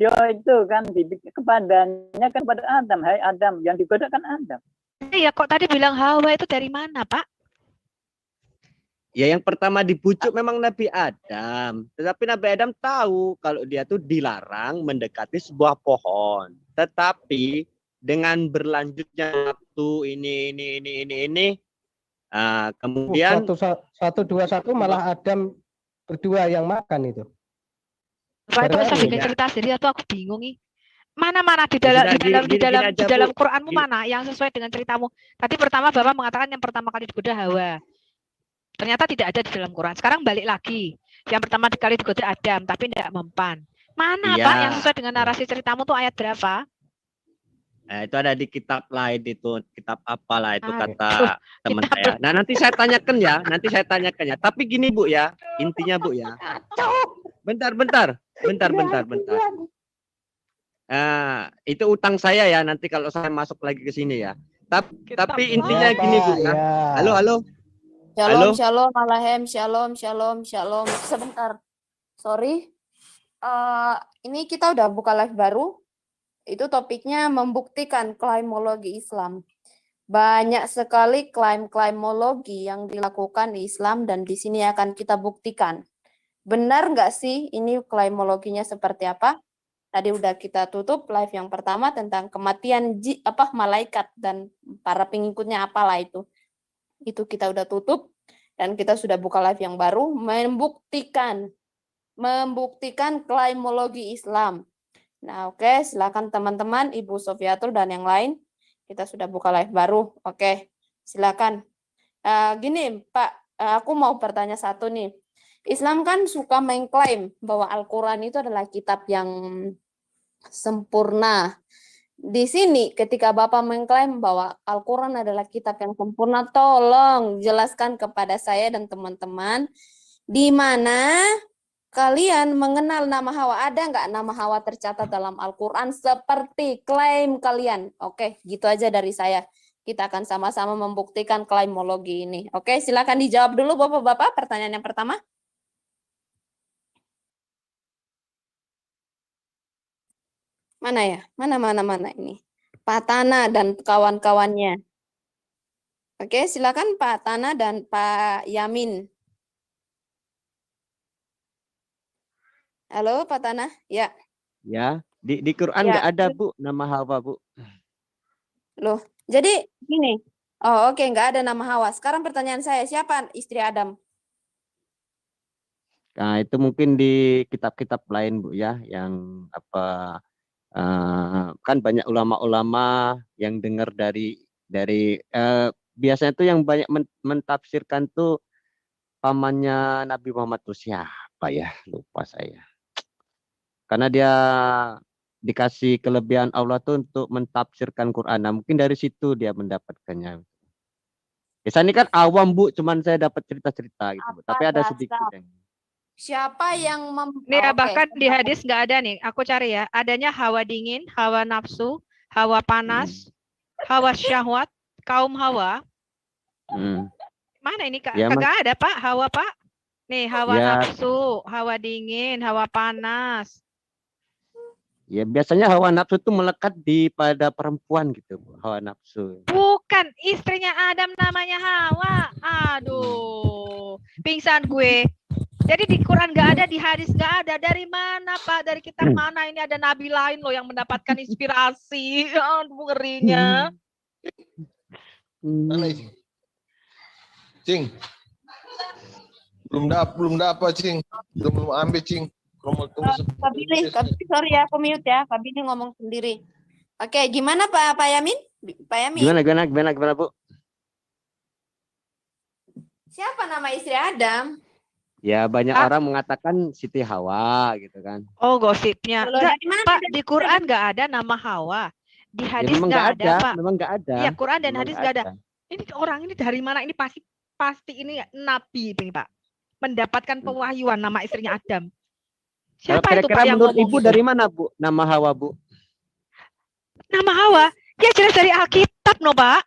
Ya itu kan kepadanya kan pada Adam, hai Adam, yang digoda kan Adam. Iya, kok tadi bilang Hawa itu dari mana, Pak? Ya yang pertama dibujuk memang Nabi Adam. Tetapi Nabi Adam tahu kalau dia tuh dilarang mendekati sebuah pohon. Tetapi dengan berlanjutnya waktu ini, kemudian satu malah Adam berdua yang makan itu. Pak itu bisa bikin cerita sendiri atau aku bingung nih. Mana di dalam Quranmu mana yang sesuai dengan ceritamu? Tadi pertama Bapak mengatakan yang pertama kali digoda Hawa. Ternyata tidak ada di dalam Quran. Sekarang balik lagi. Yang pertama kali digoda Adam, tapi tidak mempan. Mana Pak yang sesuai dengan narasi ceritamu tuh ayat berapa? Itu ada di kitab lain itu, kitab apalah itu kata teman saya. Nah nanti saya tanyakan ya. Tapi gini Bu ya, intinya Bu ya. Bentar. Itu utang saya ya nanti kalau saya masuk lagi ke sini ya. Tapi intinya gini Bu ya. Halo. Shalom, Alahem, shalom. Sebentar, sorry. Ini kita udah buka live baru. Itu topiknya membuktikan klaimologi Islam. Banyak sekali klaimologi yang dilakukan di Islam dan di sini akan kita buktikan. Benar nggak sih ini klaimologinya seperti apa? Tadi udah kita tutup live yang pertama tentang kematian malaikat dan para pengikutnya apalah itu. Itu kita udah tutup dan kita sudah buka live yang baru membuktikan klaimologi Islam. Nah, oke, silakan teman-teman, Ibu Sofiatul dan yang lain. Kita sudah buka live baru. Oke, silakan. Gini, Pak, aku mau bertanya satu nih. Islam kan suka mengklaim bahwa Al-Quran itu adalah kitab yang sempurna. Di sini ketika Bapak mengklaim bahwa Al-Quran adalah kitab yang sempurna, tolong jelaskan kepada saya dan teman-teman di mana kalian mengenal nama Hawa. Ada nggak nama Hawa tercatat dalam Al-Quran seperti klaim kalian? Oke, gitu aja dari saya. Kita akan sama-sama membuktikan klaimologi ini. Oke, silakan dijawab dulu Bapak-Bapak pertanyaan yang pertama. Mana ya? Mana ini? Pak Tana dan kawan-kawannya. Oke, silakan Pak Tana dan Pak Yamin. Halo Pak Tana, ya. Ya, di Quran nggak ada Bu nama Hawa Bu. Loh, jadi gini. Oh oke, nggak ada nama Hawa. Sekarang pertanyaan saya, siapa istri Adam? Nah itu mungkin di kitab-kitab lain Bu ya, yang apa? Kan banyak ulama-ulama yang dengar dari biasanya tuh yang banyak mentafsirkan tuh pamannya Nabi Muhammad tuh siapa ya, lupa saya, karena dia dikasih kelebihan Allah tuh untuk mentafsirkan Quran. Nah, mungkin dari situ dia mendapatkannya. Biasanya ini kan awam Bu, cuman saya dapat cerita-cerita gitu Bu. Tapi ada sedikit yang siapa yang bahkan di hadis nggak ada nih. Aku cari ya. Adanya hawa dingin, hawa nafsu, hawa panas, hawa syahwat, kaum hawa. Mana ini Kak? Ya, kagak ada Pak, hawa Pak. Nih hawa nafsu, hawa dingin, hawa panas. Ya biasanya hawa nafsu itu melekat pada perempuan gitu Bu. Hawa nafsu. Bukan, istrinya Adam namanya Hawa. Aduh, pingsan gue. Jadi di Quran nggak ada, di hadis nggak ada. Dari mana Pak? Dari kitab mana? Ini ada nabi lain loh yang mendapatkan inspirasi. Aduh, ngerinya. Cing. Belum dapat Cing. Belum ambil Cing. Pak Billy, sorry ya, aku mute ya. Pak Billy ngomong sendiri. Oke, gimana Pak Yamin? Pak Yamin. Gimana Bu? Siapa nama istri Adam? Ya banyak orang mengatakan Siti Hawa gitu kan. Oh gosipnya. Enggak, Pak, di Quran nggak ada nama Hawa. Di hadis nggak ada Pak. Memang nggak ada. Iya, Quran dan hadis nggak ada. Ini orang ini dari mana? Ini pasti ini nabi ini Pak. Mendapatkan pewahyuan nama istrinya Adam. Siapa itu Pak yang menurut ngomong Ibu itu? dari mana Bu? Nama Hawa Bu? Nama Hawa? Ya jelas dari Alkitab no Pak.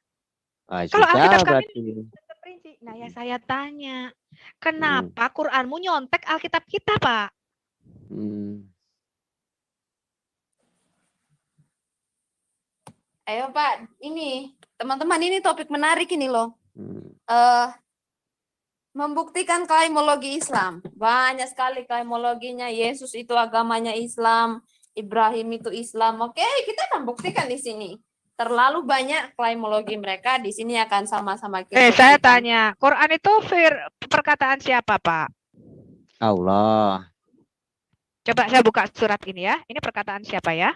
Kalau Alkitab kami terperinci. Nah ya saya tanya. Kenapa Quranmu nyontek Alkitab kita, Pak? Ayo Pak, ini teman-teman ini topik menarik ini loh. Membuktikan klaimologi Islam. Banyak sekali klaimologinya. Yesus itu agamanya Islam, Ibrahim itu Islam. Oke, kita akan buktikan di sini. Terlalu banyak klaimologi mereka, di sini akan sama-sama kita Saya buktikan. tanya, Quran itu perkataan siapa, Pak? Allah. Coba saya buka surat ini ya. Ini perkataan siapa ya?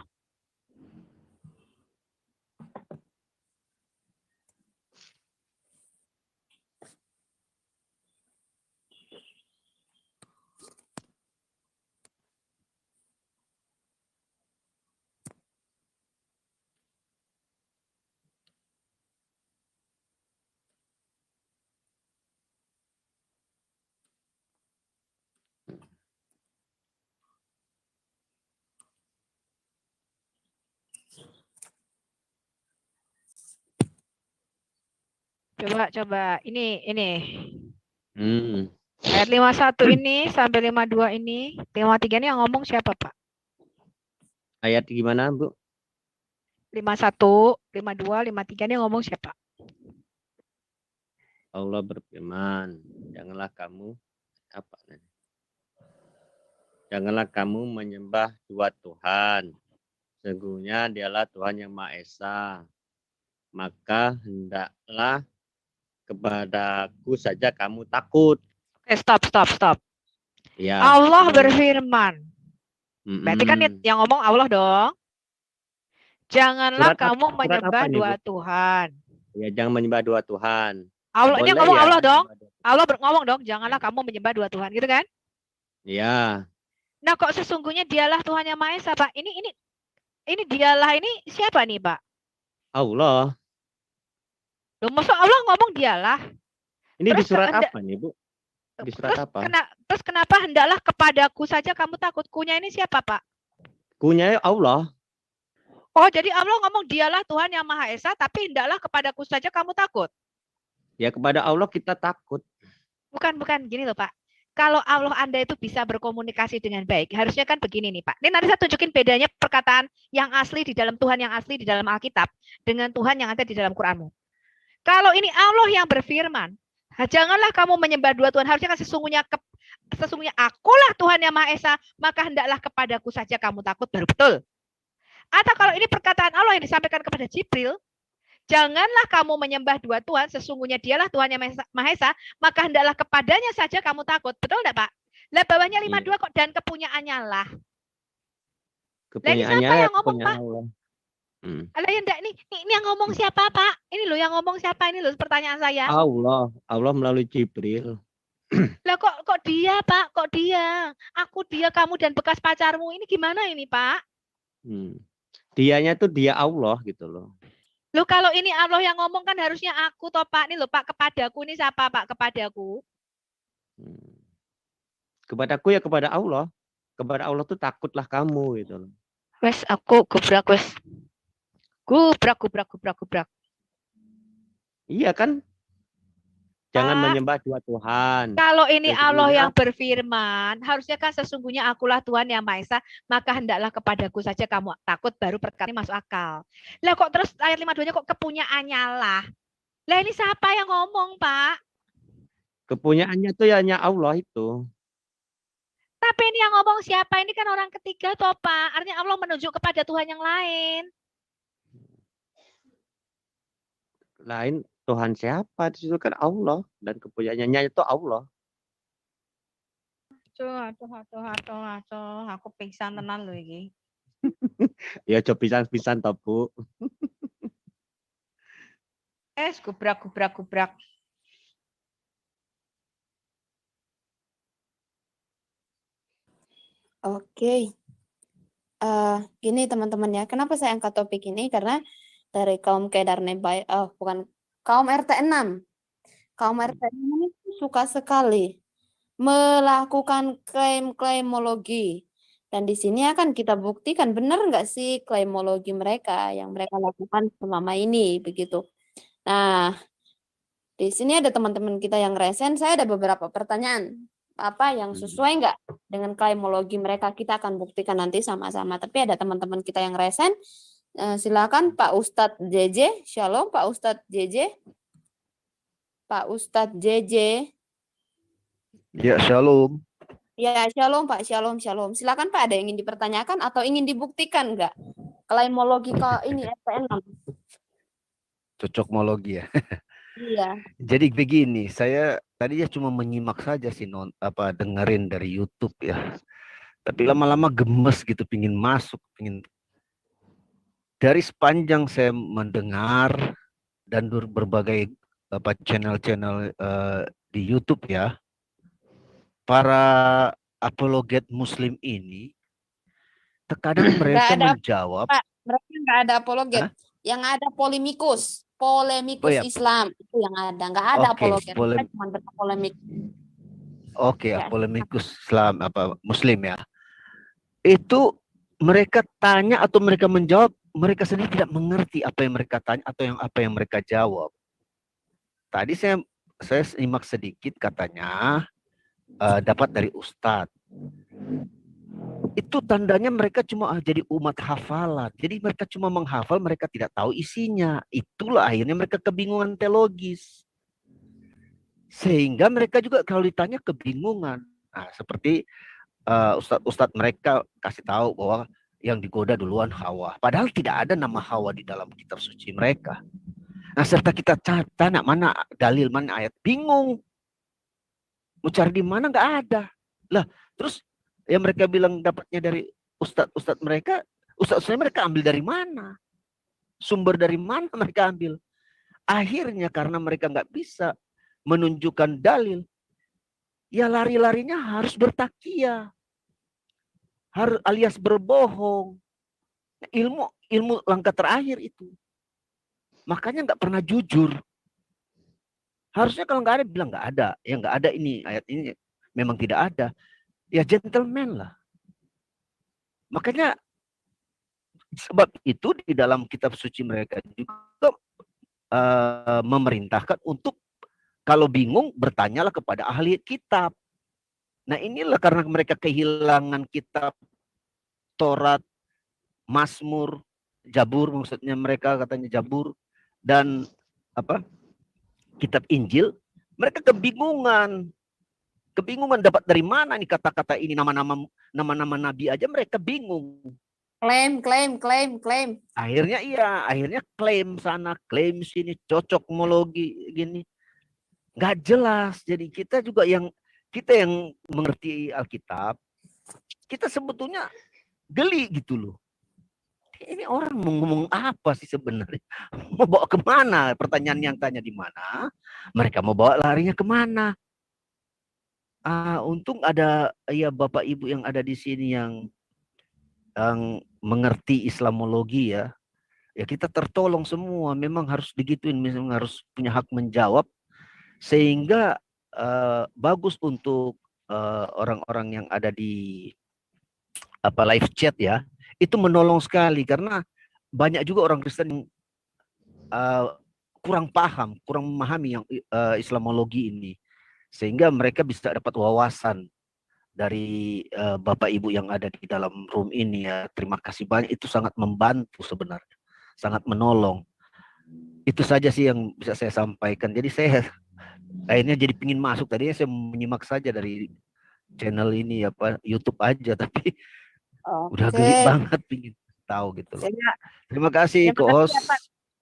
Coba. Ini. Ayat 51 ini sampai 52 ini, 53 ini yang ngomong siapa, Pak? Ayat gimana, Bu? 51, 52, 53 ini yang ngomong siapa? Allah berfirman, janganlah kamu menyembah dua Tuhan. Sesungguhnya dialah Tuhan yang Maha Esa. Maka hendaklah kepadaku saja kamu takut. Oke, stop. Ya. Allah berfirman. Berarti kan yang ngomong Allah dong. Janganlah kamu menyembah dua Tuhan. Ya, jangan menyembah dua Tuhan. Allahnya ngomong ya. Allah dong. Allah ngomong dong, janganlah kamu menyembah dua Tuhan, gitu kan? Iya. Nah, kok sesungguhnya dialah Tuhan yang Maha Esa, Pak? Ini dialah ini siapa nih, Pak? Allah. Loh, masa Allah ngomong dialah? Ini terus di surat apa nih, Bu? Di surat apa? Terus kenapa hendaklah kepadaku saja kamu takut? Kunya ini siapa, Pak? Kunya Allah. Oh, jadi Allah ngomong dialah Tuhan yang Maha Esa, tapi hendaklah kepadaku saja kamu takut. Ya, kepada Allah kita takut. Bukan. Gini loh, Pak. Kalau Allah Anda itu bisa berkomunikasi dengan baik, harusnya kan begini nih, Pak. Ini nanti saya tunjukin bedanya perkataan yang asli di dalam Tuhan yang asli di dalam Alkitab dengan Tuhan yang ada di dalam Quranmu. Kalau ini Allah yang berfirman, janganlah kamu menyembah dua Tuhan. Harusnya kan sesungguhnya akulah Tuhan yang Maha Esa, maka hendaklah kepadaku saja kamu takut, baru betul. Atau kalau ini perkataan Allah yang disampaikan kepada Jibril, janganlah kamu menyembah dua Tuhan, sesungguhnya dialah Tuhan yang Maha Esa, maka hendaklah kepadanya saja kamu takut. Betul enggak, Pak? Lah bawahnya 52 kok, dan kepunyaannya lah. Kepunyaannya siapa yang ngomong, Pak? Allah. Alah ya enggak, ini yang ngomong siapa, Pak? Ini loh yang ngomong siapa, ini loh pertanyaan saya. Allah melalui Jibril. Lah kok dia, Pak? Kok dia? Aku, dia, kamu, dan bekas pacarmu. Ini gimana ini, Pak? Dianya tuh dia Allah gitu loh. Loh kalau ini Allah yang ngomong kan harusnya aku toh, Pak. Ini loh, Pak, kepadaku ini siapa, Pak? Kepadaku. Kepadaku ya kepada Allah. Kepada Allah tuh takutlah kamu gitu loh. Wes aku gubrak wes. Gubrak. Iya kan? Jangan menyembah dua Tuhan. Kalau ini Allah yang berfirman, harusnya kan sesungguhnya akulah Tuhan yang Maha Esa, maka hendaklah kepadaku saja kamu takut, baru perkara ini masuk akal. Lah kok terus ayat 52-nya kok kepunyaannya lah. Lah ini siapa yang ngomong, Pak? Kepunyaannya tuh ya hanya Allah itu. Tapi ini yang ngomong siapa? Ini kan orang ketiga toh, Pak. Artinya Allah menunjuk kepada Tuhan yang lain. Lain Tuhan siapa? Di situ kan Allah, dan kepunyaannya itu Allah. Aku pingsan tenan loh ini. Ya coba pisan toh, Bu. Gubrak. Oke. Gini teman-teman ya, kenapa saya angkat topik ini? Karena dari kaum Kedarnebay, bukan kaum RT 6. Kaum RT 6 ini suka sekali melakukan klaimologi. Dan di sini akan kita buktikan benar nggak sih klaimologi mereka yang mereka lakukan selama ini begitu. Nah, di sini ada teman-teman kita yang resen, saya ada beberapa pertanyaan. Apa yang sesuai nggak dengan klaimologi mereka, kita akan buktikan nanti sama-sama. Tapi ada teman-teman kita yang resen, Silakan Pak Ustadz JJ. Shalom Pak Ustadz JJ. Pak Ustadz JJ. Ya, shalom. Ya, shalom Pak. Shalom, shalom. Silakan Pak, ada yang ingin dipertanyakan atau ingin dibuktikan enggak? Klaimologi ini SPN 6. Cocokmologi ya. Iya. Jadi begini, saya tadinya cuma menyimak saja sih dengerin dari YouTube ya. Tapi lama-lama gemes gitu, pingin masuk, dari sepanjang saya mendengar dan berbagai channel-channel di YouTube ya, para apologet Muslim ini terkadang mereka ada, menjawab. Pak, mereka nggak ada apologet. Hah? Yang ada polemikus ya. Islam itu yang ada. Nggak ada apologet. Mereka cuma berpolemik. Oke, polemikus Islam Muslim ya. Itu mereka tanya atau mereka menjawab, mereka sendiri tidak mengerti apa yang mereka tanya atau apa yang mereka jawab. Tadi saya simak sedikit, katanya dapat dari Ustadz. Itu tandanya mereka cuma jadi umat hafalan. Jadi mereka cuma menghafal, mereka tidak tahu isinya. Itulah akhirnya mereka kebingungan teologis. Sehingga mereka juga kalau ditanya kebingungan. Nah, seperti Ustadz mereka kasih tahu bahwa yang digoda duluan Hawa. Padahal tidak ada nama Hawa di dalam kitab suci mereka. Nah, serta kita tanya mana dalil, mana ayat. Bingung. Mau cari di mana, nggak ada. Lah, terus yang mereka bilang dapatnya dari ustadz mereka, ustadz mereka ambil dari mana? Sumber dari mana mereka ambil? Akhirnya karena mereka nggak bisa menunjukkan dalil, ya lari-larinya harus bertakia, harus alias berbohong. Ilmu langkah terakhir itu. Makanya nggak pernah jujur. Harusnya kalau nggak ada bilang nggak ada, ya nggak ada ini ayat ini memang tidak ada. Ya gentleman lah. Makanya sebab itu di dalam kitab suci mereka juga memerintahkan untuk kalau bingung bertanyalah kepada ahli kitab. Nah inilah karena mereka kehilangan kitab Taurat, Mazmur, Jabur, maksudnya mereka katanya Jabur dan kitab Injil, mereka kebingungan dapat dari mana nih kata-kata ini, nama-nama nabi aja mereka bingung. Klaim. Akhirnya klaim sana, klaim sini, cocokmologi gini. Nggak jelas. Jadi kita yang mengerti Alkitab, kita sebetulnya geli gitu loh. Ini orang mau ngomong apa sih sebenarnya? Mau bawa kemana? Pertanyaan yang tanya di mana? Mereka mau bawa larinya kemana? Untung ada ya Bapak Ibu yang ada di sini yang mengerti Islamologi ya. Ya kita tertolong semua. Memang harus digituin, memang harus punya hak menjawab sehingga bagus untuk orang-orang yang ada di live chat ya. Itu menolong sekali karena banyak juga orang Kristen yang kurang paham, kurang memahami yang Islamologi ini. Sehingga mereka bisa dapat wawasan dari Bapak Ibu yang ada di dalam room ini ya. Terima kasih banyak, itu sangat membantu sebenarnya. Sangat menolong. Itu saja sih yang bisa saya sampaikan. Jadi saya akhirnya jadi pingin masuk. Tadinya saya menyimak saja dari channel ini YouTube aja. Tapi udah geli banget pingin tahu gitu loh. Terima kasih co-host.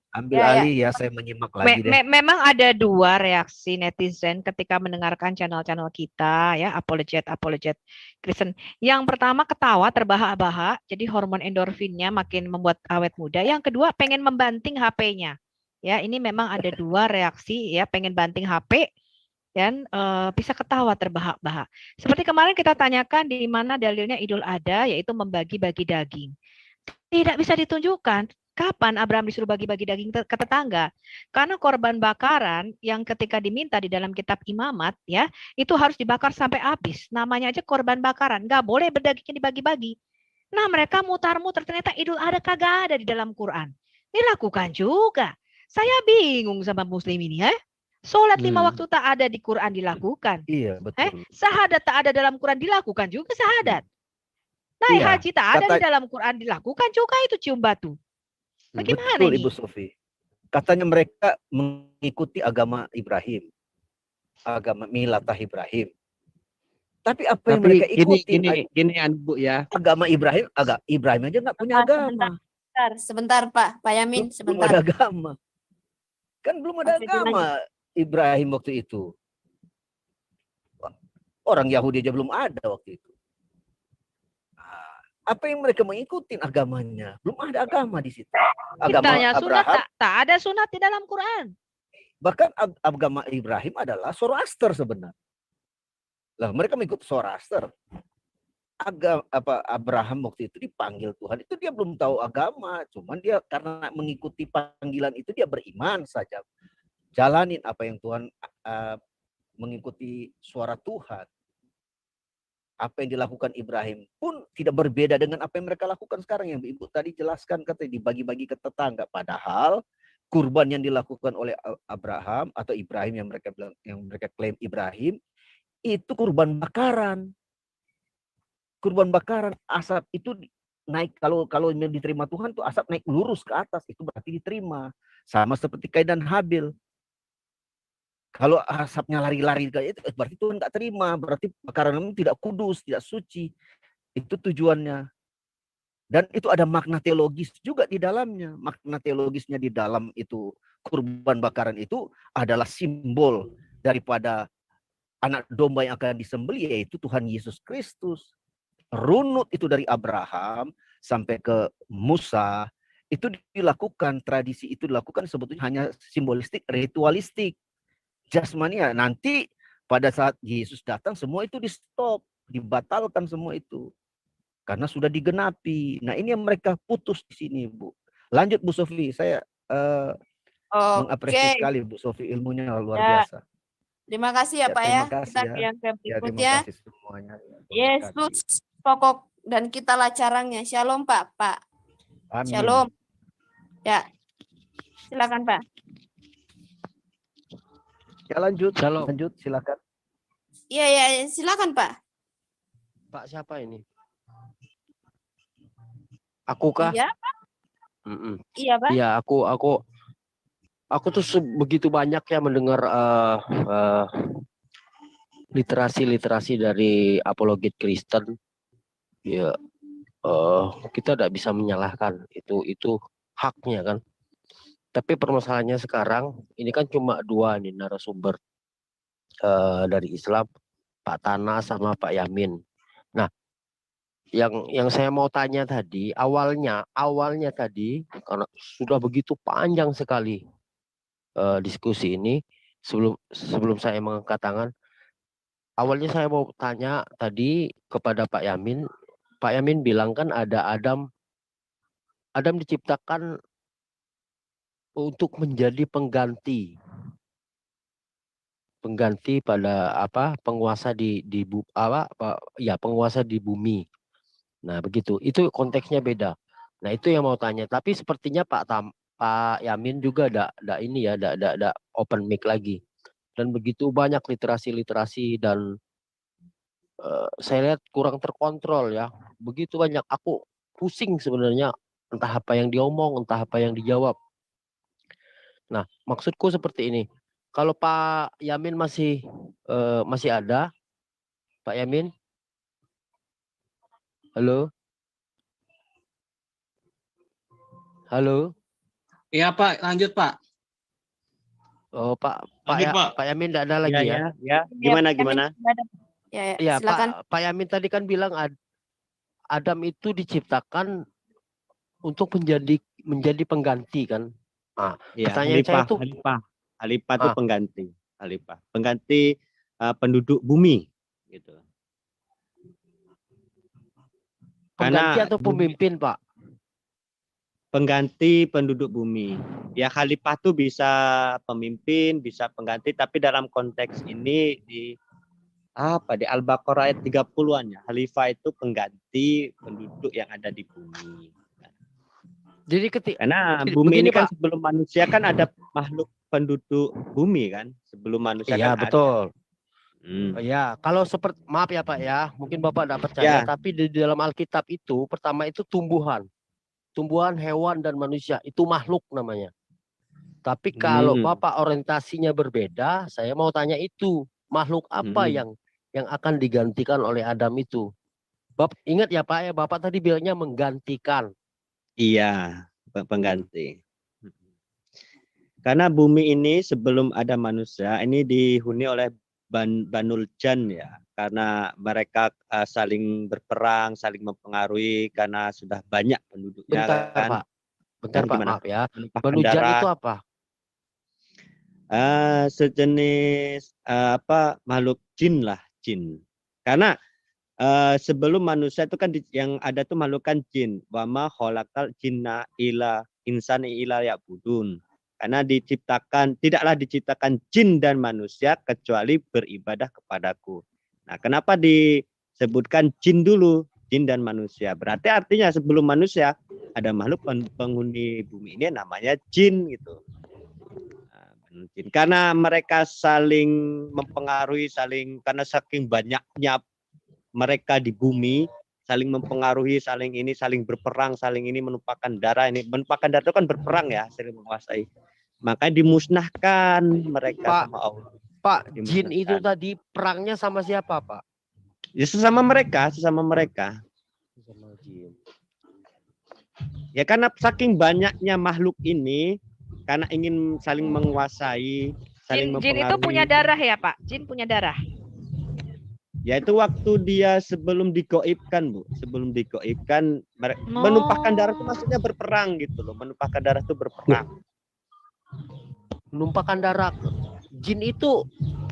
Ambil alih ya, saya menyimak lagi deh. Memang ada dua reaksi netizen ketika mendengarkan channel-channel kita ya, apologet Kristen. Yang pertama ketawa terbahak-bahak, jadi hormon endorfinnya makin membuat awet muda. Yang kedua pengen membanting HP-nya. Ya, ini memang ada dua reaksi ya, pengen banting HP dan bisa ketawa terbahak-bahak. Seperti kemarin kita tanyakan di mana dalilnya Idul Adha, yaitu membagi-bagi daging. Tidak bisa ditunjukkan kapan Abraham disuruh bagi-bagi daging ke tetangga. Karena korban bakaran yang ketika diminta di dalam kitab Imamat ya, itu harus dibakar sampai habis. Namanya aja korban bakaran, nggak boleh berdagingnya dibagi-bagi. Nah mereka mutar-mutar, ternyata Idul Adha kagak ada di dalam Quran. Dilakukan juga. Saya bingung sama muslim ini ya. Sholat 5 waktu tak ada di Quran dilakukan. Iya betul. Syahadat tak ada dalam Quran dilakukan juga syahadat. Naik haji tak ada di dalam Quran dilakukan juga itu cium batu. Bagaimana Betul ini? Ibu Sofi. Katanya mereka mengikuti agama Ibrahim, agama milatah Ibrahim. Tapi apa yang mereka Tapi ikutin gini Bu ya. agama Ibrahim, Ibrahim aja nggak punya agama. Sebentar Pak Yamin, Belum sebentar. ada agama. Kan belum ada Maksudnya agama Ibrahim waktu itu. Orang Yahudi aja belum ada waktu itu. Apa yang mereka mengikuti agamanya? Belum ada agama di situ. Agama Ditanya sunat, Abraham, tak ada sunat di dalam Quran. bahkan agama Ibrahim adalah Zoroaster sebenarnya. Lah mereka mengikuti Zoroaster. Abraham waktu itu dipanggil Tuhan, itu dia belum tahu agama, cuman dia karena mengikuti panggilan itu dia beriman saja. Jalanin apa yang Tuhan, mengikuti suara Tuhan. Apa yang dilakukan Ibrahim pun tidak berbeda dengan apa yang mereka lakukan sekarang, yang Ibu tadi jelaskan, katanya dibagi-bagi ke tetangga. Padahal kurban yang dilakukan oleh Abraham atau Ibrahim yang mereka klaim Ibrahim itu kurban bakaran. Kurban bakaran, asap itu naik, kalau diterima Tuhan tuh asap naik lurus ke atas, itu berarti diterima. Sama seperti Kain dan Habil. Kalau asapnya lari-lari itu berarti Tuhan nggak terima, berarti bakaran itu tidak kudus, tidak suci. Itu tujuannya. Dan itu ada makna teologis juga di dalamnya. Makna teologisnya di dalam itu kurban bakaran itu adalah simbol daripada anak domba yang akan disembelih, yaitu Tuhan Yesus Kristus. Runut itu dari Abraham sampai ke Musa, itu dilakukan, tradisi itu dilakukan sebetulnya hanya simbolistik, ritualistik. Jasmania, nanti pada saat Yesus datang semua itu di stop, dibatalkan semua itu. Karena sudah digenapi. Nah ini yang mereka putus di sini Bu. Lanjut Bu Sofi, saya mengapresiasi sekali Bu Sofi, ilmunya luar biasa. Terima kasih ya Pak ya. Terima kasih Kita ya. ke yang Terima berikutnya. kasih semuanya. Yesus pokok dan kitalah caranya. Shalom Pak. Amin. Shalom. Ya. Silakan Pak. Ya lanjut, Shalom. lanjut silakan. Iya, silakan Pak. Pak siapa ini? Aku kah? Iya, Pak. Iya, Pak. Iya, aku tuh begitu banyak ya mendengar literasi dari apologet Kristen. Ya, kita tidak bisa menyalahkan, itu haknya kan. Tapi permasalahannya sekarang ini kan cuma dua nih narasumber dari Islam, Pak Tana sama Pak Yamin. Nah, yang saya mau tanya tadi, awalnya tadi karena sudah begitu panjang sekali diskusi ini, sebelum saya mengangkat tangan, awalnya saya mau tanya tadi kepada Pak Yamin. Pak Yamin bilang kan ada Adam diciptakan untuk menjadi pengganti pada penguasa penguasa di bumi. Nah begitu, itu konteksnya beda. Nah itu yang mau tanya. Tapi sepertinya Pak Yamin juga ada open mic lagi. Dan begitu banyak literasi dan saya lihat kurang terkontrol ya. Begitu banyak, aku pusing sebenarnya, entah apa yang diomong, entah apa yang dijawab. Nah, maksudku seperti ini. Kalau Pak Yamin masih ada, Pak Yamin, halo, Iya Pak, lanjut Pak. oh Pak Yamin tidak ada lagi ya? Ya, gimana? Ya, silakan. Pak Yamin tadi kan bilang Adam itu diciptakan untuk menjadi pengganti kan? Ah, Ya, pertanyaan saya itu Halifah itu pengganti penduduk bumi gitu. pengganti atau pemimpin Pak? Pengganti penduduk bumi. Ya khalifah itu bisa pemimpin, bisa pengganti, tapi dalam konteks ini di Al-Baqarah ayat 30-an ya. Khalifah itu pengganti penduduk yang ada di bumi. Jadi Karena bumi ini kan sebelum manusia kan ada makhluk penduduk bumi kan, sebelum manusia iya, kan betul. ada. Ya, kalau maaf ya Pak ya, mungkin Bapak tidak percaya, tapi di dalam Alkitab itu pertama itu tumbuhan. tumbuhan, hewan, dan manusia. Itu makhluk namanya. Tapi kalau Bapak orientasinya berbeda, saya mau tanya itu. Makhluk apa yang akan digantikan oleh Adam itu? Bapak ingat ya Pak ya, Bapak tadi bilangnya menggantikan. Iya, pengganti. Karena bumi ini sebelum ada manusia ini dihuni oleh Banul Jan ya, karena mereka saling berperang, saling mempengaruhi karena sudah banyak penduduknya. Bentar kan. Pak, bentar Pak, Gimana? maaf ya. Menumpahkan Banul Jan darah. itu apa? Sejenis makhluk jin lah, jin. Karena sebelum manusia itu kan yang ada tuh makhluk kan jin. Wama kholaqal jinna ila insani ila ya'budun. Karena tidaklah diciptakan jin dan manusia kecuali beribadah kepadaku. Nah, kenapa disebutkan jin dulu, jin dan manusia? Berarti artinya sebelum manusia ada makhluk penghuni bumi ini namanya jin gitu. Nah, karena mereka saling mempengaruhi, karena saking banyaknya mereka di bumi, saling mempengaruhi, saling berperang, saling ini menumpahkan darah. Ini menumpahkan darah itu kan berperang ya, saling menguasai. Makanya dimusnahkan mereka sama Allah. Pak, jin itu tadi perangnya sama siapa, Pak? Ya sesama mereka. Sama jin. Ya karena saking banyaknya makhluk ini, karena ingin saling menguasai, saling Jin itu mempengaruhi. punya darah ya Pak? Jin punya darah? Yaitu waktu dia sebelum digoibkan, Bu. Sebelum digoibkan, menumpahkan darah itu maksudnya berperang gitu loh. Menumpahkan darah itu berperang. Menumpahkan darah. Jin itu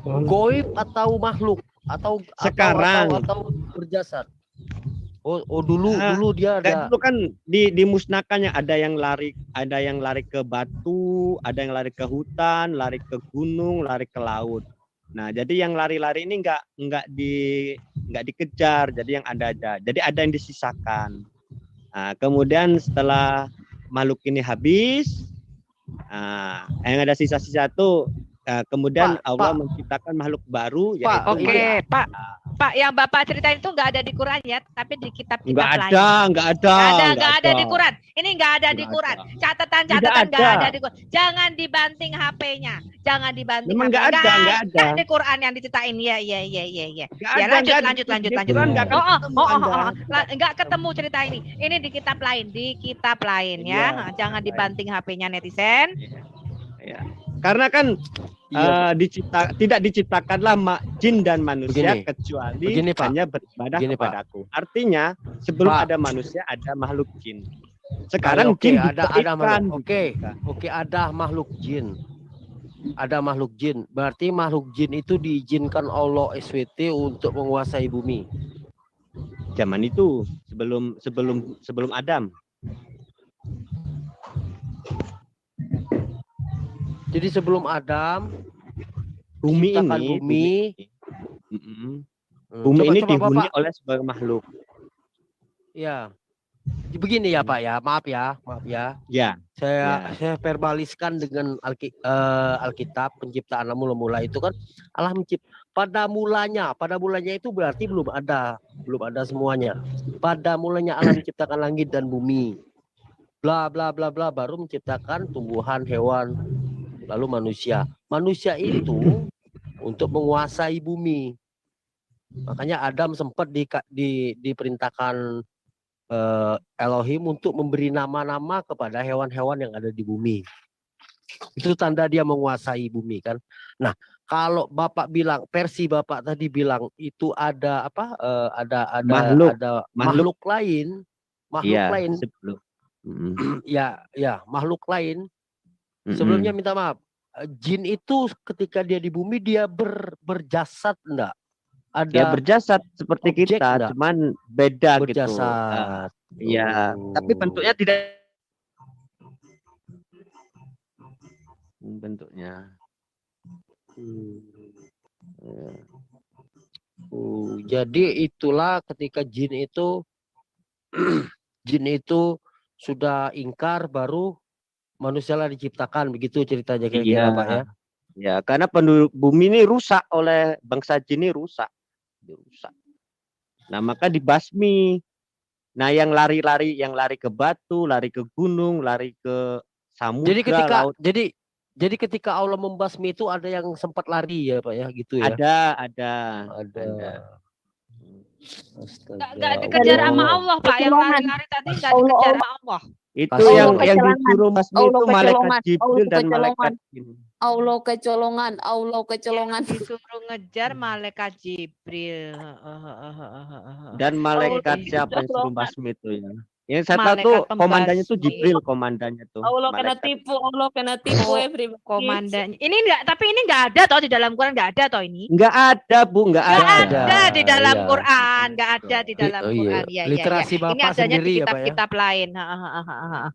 goib atau makhluk? Atau Sekarang. atau berjasad? Oh dulu dia ada. Dulu kan dimusnahkannya, ada yang lari ke batu, ada yang lari ke hutan, lari ke gunung, lari ke laut. Nah, jadi yang lari-lari ini enggak dikejar, jadi yang ada. Jadi ada yang disisakan. Nah, kemudian setelah makhluk ini habis, yang ada sisa-sisa itu kemudian Allah menciptakan makhluk baru. Oke, Pak, yang Bapak ceritain itu nggak ada di Quran ya, tapi di kitab-kitab lain. Nggak ada di Quran. Ini nggak ada di Quran. Catatan nggak ada di Quran. Jangan dibanting HP-nya. Jangan dibanting. Memang nggak ada. Nggak di Quran yang diceritain. Iya. Ya lanjut. Nggak ketemu cerita ini. Ini di kitab lain ya. Jangan dibanting HP-nya netizen. Ya. Karena kan tidak diciptakanlah jin dan manusia kecuali hanya beribadah kepadaku. Artinya sebelum ada manusia ada makhluk jin. Sekarang jin ada makhluk. Oke, ada makhluk jin. Ada makhluk jin. Berarti makhluk jin itu diizinkan Allah SWT untuk menguasai bumi. Zaman itu sebelum Adam. Jadi sebelum Adam bumi ini dihuni oleh sebuah makhluk. Ya. Begini ya Pak ya, maaf ya. Ya. Saya verbaliskan dengan Alkitab penciptaan mula-mula itu kan Allah mencipta pada mulanya itu berarti belum ada semuanya. Pada mulanya Allah menciptakan langit dan bumi. Bla bla bla bla baru menciptakan tumbuhan, hewan, lalu manusia. Manusia itu untuk menguasai bumi. Makanya Adam sempat diperintahkan Elohim untuk memberi nama-nama kepada hewan-hewan yang ada di bumi. Itu tanda dia menguasai bumi kan. Nah, kalau Bapak bilang versi Bapak tadi bilang itu ada apa? Ada makhluk lain, sebelum. ya, makhluk lain. Sebelumnya minta maaf. Jin itu ketika dia di bumi dia berjasad enggak? Dia berjasad seperti kita, enggak? Cuman beda berjasad. Gitu. Iya, tapi bentuknya tidak bentuknya. Jadi itulah ketika jin itu sudah ingkar baru manusia lah diciptakan, begitu ceritanya kira-kira Pak ya. Ya, karena penduduk bumi ini rusak oleh bangsa jin ini rusak. Nah, maka dibasmi. Nah, yang lari ke batu, lari ke gunung, lari ke samudra, Jadi ketika laut. jadi ketika Allah membasmi itu ada yang sempat lari ya Pak ya gitu ya. Ada. Nggak dikejar sama Allah. Allah, Pak. Yang Kecolongan. lari-lari tadi nggak dikejar sama Allah. Itu Kasihan. yang kecolongan. disuruh basmi Allah itu malaikat kecolongan. Jibril Allah dan kecolongan. malaikat jin. Allah kecolongan. Allah kecolongan. Disuruh ngejar malaikat Jibril. Dan malaikat Allah siapa yang suruh kecolongan. basmi itu ya? Yang saya tahu tuh Malaikat komandannya tuh pembasmi. Jibril, komandannya tuh. Allah kena Malaikat. tipu. Allah kena tipu Oh, everybody. Komandannya. Ini enggak, tapi ini enggak ada toh di dalam Quran, enggak ada toh ini. Enggak ada, Bu, enggak Enggak ada. ada di dalam Iya. Quran, enggak ada di dalam Oh, iya. Quran. Iya, iya, Literasi iya. Ini Bapak adanya sendiri di ya, Pak, ya? kitab-kitab lain. Nah,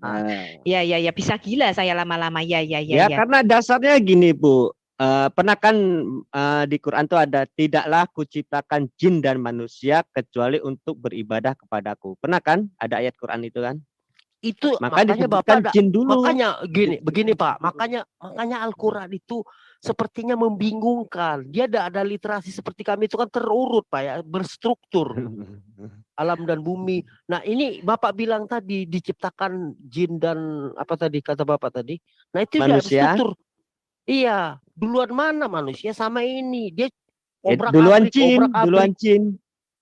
Iya, iya, iya, bisa gila saya lama-lama. Iya, iya, iya, ya iya. karena dasarnya gini, Bu. Pernah kan di Quran tuh ada tidaklah kuciptakan jin dan manusia kecuali untuk beribadah kepadaku. Pernah kan ada ayat Quran itu kan? Itu Maka makanya Bapak disebutkan ada jin dulu. makanya begini Pak, makanya Al-Qur'an itu sepertinya membingungkan. Dia ada literasi seperti kami itu kan terurut Pak ya, berstruktur. Alam dan bumi. Nah, ini Bapak bilang tadi diciptakan jin dan apa tadi kata Bapak tadi? Nah, itu udah Manusia. struktur. Iya, duluan mana manusia sama ini? Dia Duluan jin, obrak-abrik. duluan jin.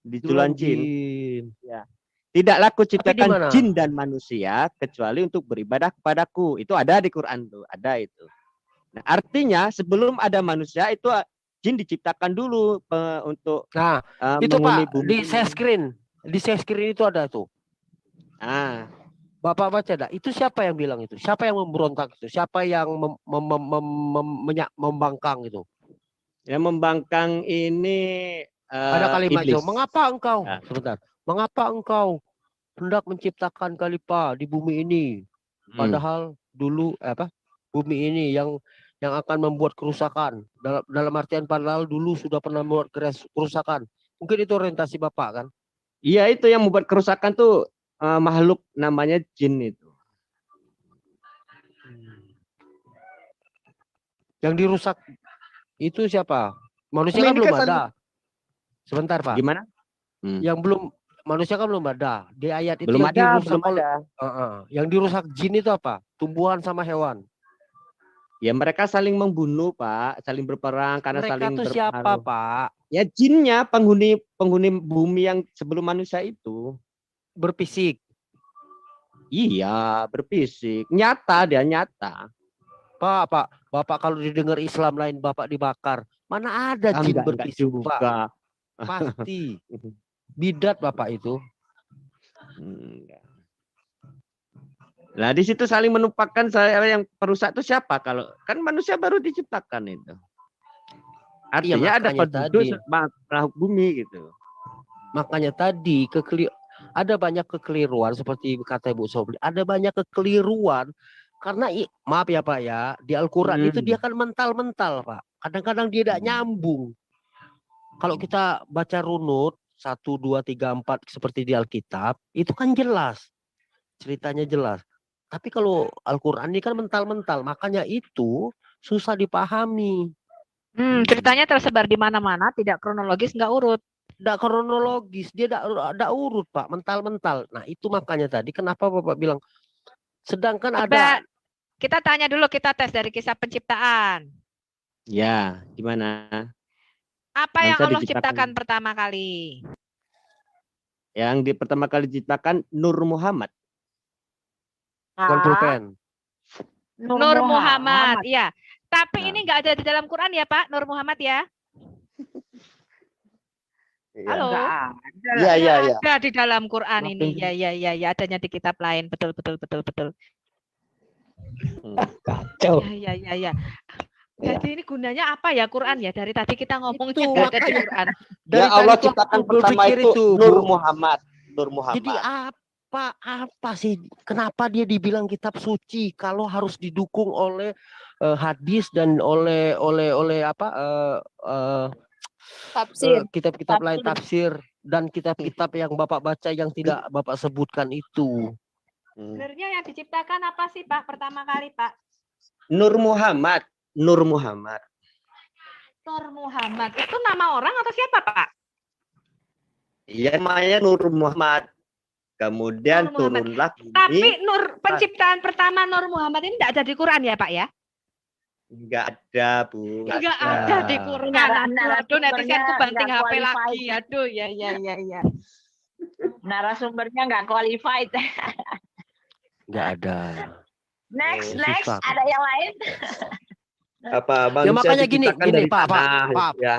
Duluan Duluan jin. jin. Tidaklah Tapi di kuciptakan mana? jin dan manusia kecuali untuk beribadah kepadaku. Itu ada di Quran tuh, ada itu. Nah, artinya sebelum ada manusia itu jin diciptakan dulu untuk Nah, itu menghuni Pak, bumi. di share screen. Di share screen itu ada tuh. Ah, Bapak baca dah. Itu siapa yang bilang itu? Siapa yang memberontak itu? Siapa yang membangkang itu? yang membangkang ini Ada kalimat iblis. itu. Mengapa engkau? Ah. Sebentar. Mengapa engkau hendak menciptakan khalifah di bumi ini? Padahal dulu bumi ini yang akan membuat kerusakan. Dalam artian padahal dulu sudah pernah membuat kerusakan. Mungkin itu orientasi Bapak kan? Iya, itu yang membuat kerusakan tuh makhluk namanya jin itu. Yang dirusak itu siapa? Manusia kan Ini belum kan ada. Sebentar Pak. Gimana? Yang belum manusia kan belum ada. Di ayat itu Belum yang ada, dirusak belum oleh- ada. Yang dirusak jin itu apa? Tumbuhan sama hewan. Ya mereka saling membunuh, Pak, saling berperang karena Mereka saling tuh siapa berpengaruh. Pak? Ya jinnya penghuni bumi yang sebelum manusia itu. Berfisik. Iya, berfisik. Nyata dia, nyata. Pak, Bapak kalau didengar Islam lain Bapak dibakar. Mana ada jin Enggak berfisik Pak? juga. Pasti. Bidat Bapak itu. Enggak. Nah, di situ saling menumpahkan saya yang perusak itu siapa kalau kan manusia baru diciptakan itu. Artinya ada makanya penduduk tadi. makhluk bumi gitu. Makanya tadi ada banyak kekeliruan seperti kata Ibu Sobri. Ada banyak kekeliruan karena maaf ya Pak ya, di Al-Qur'an itu dia kan mental-mental Pak. Kadang-kadang dia tidak nyambung. Kalau kita baca runut 1, 2, 3, 4 seperti di Alkitab, itu kan jelas. Ceritanya jelas. Tapi kalau Al-Qur'an ini kan mental-mental, makanya itu susah dipahami. Ceritanya tersebar di mana-mana, tidak kronologis, nggak urut. Tidak kronologis, dia tidak urut Pak, mental-mental. Nah itu makanya tadi kenapa Bapak bilang, sedangkan ada. Kita tanya dulu, kita tes dari kisah penciptaan. Ya, gimana? Apa yang Manusia Allah diciptakan. ciptakan pertama kali? Yang pertama kali diciptakan Nur Muhammad. Bukan pulpen. Nur Muhammad, iya. Tapi Nah. ini nggak ada di dalam Quran ya Pak, Nur Muhammad ya? Halo. Iya, iya, iya. Ada di dalam Quran Maafin. ini. Ya, adanya di kitab lain. Betul. Kacau. Ya. Jadi ini gunanya apa ya Quran ya? Dari tadi kita ngomong Itu, nggak ada di makanya. Quran. Dari Ya Allah tadi tuh ciptakan aku pertama berpikir itu Bu. Nur Muhammad. Nur Muhammad. Jadi apa sih? Kenapa dia dibilang kitab suci kalau harus didukung oleh hadis dan oleh Tafsir. kitab-kitab Tafsir. lain tafsir dan kitab-kitab yang Bapak baca yang tidak Bapak sebutkan itu. Sebenarnya yang diciptakan apa sih Pak pertama kali Pak? Nur Muhammad. Nur Muhammad. Nur Muhammad. Itu nama orang atau siapa Pak? Iya, namanya Nur Muhammad. Kemudian Nur Muhammad. turunlah Tapi bumi. Nur penciptaan pertama Nur Muhammad ini tidak ada di Quran ya Pak ya? Enggak ada, Bu. Enggak ada di Quran. Aduh, netizenku banting HP lagi. Aduh, ya. Narasumbernya nggak qualified. Nggak ada. Next, Susah. ada yang lain? Apa Ya manusia makanya gini diciptakan dari Pak, tanah, ya.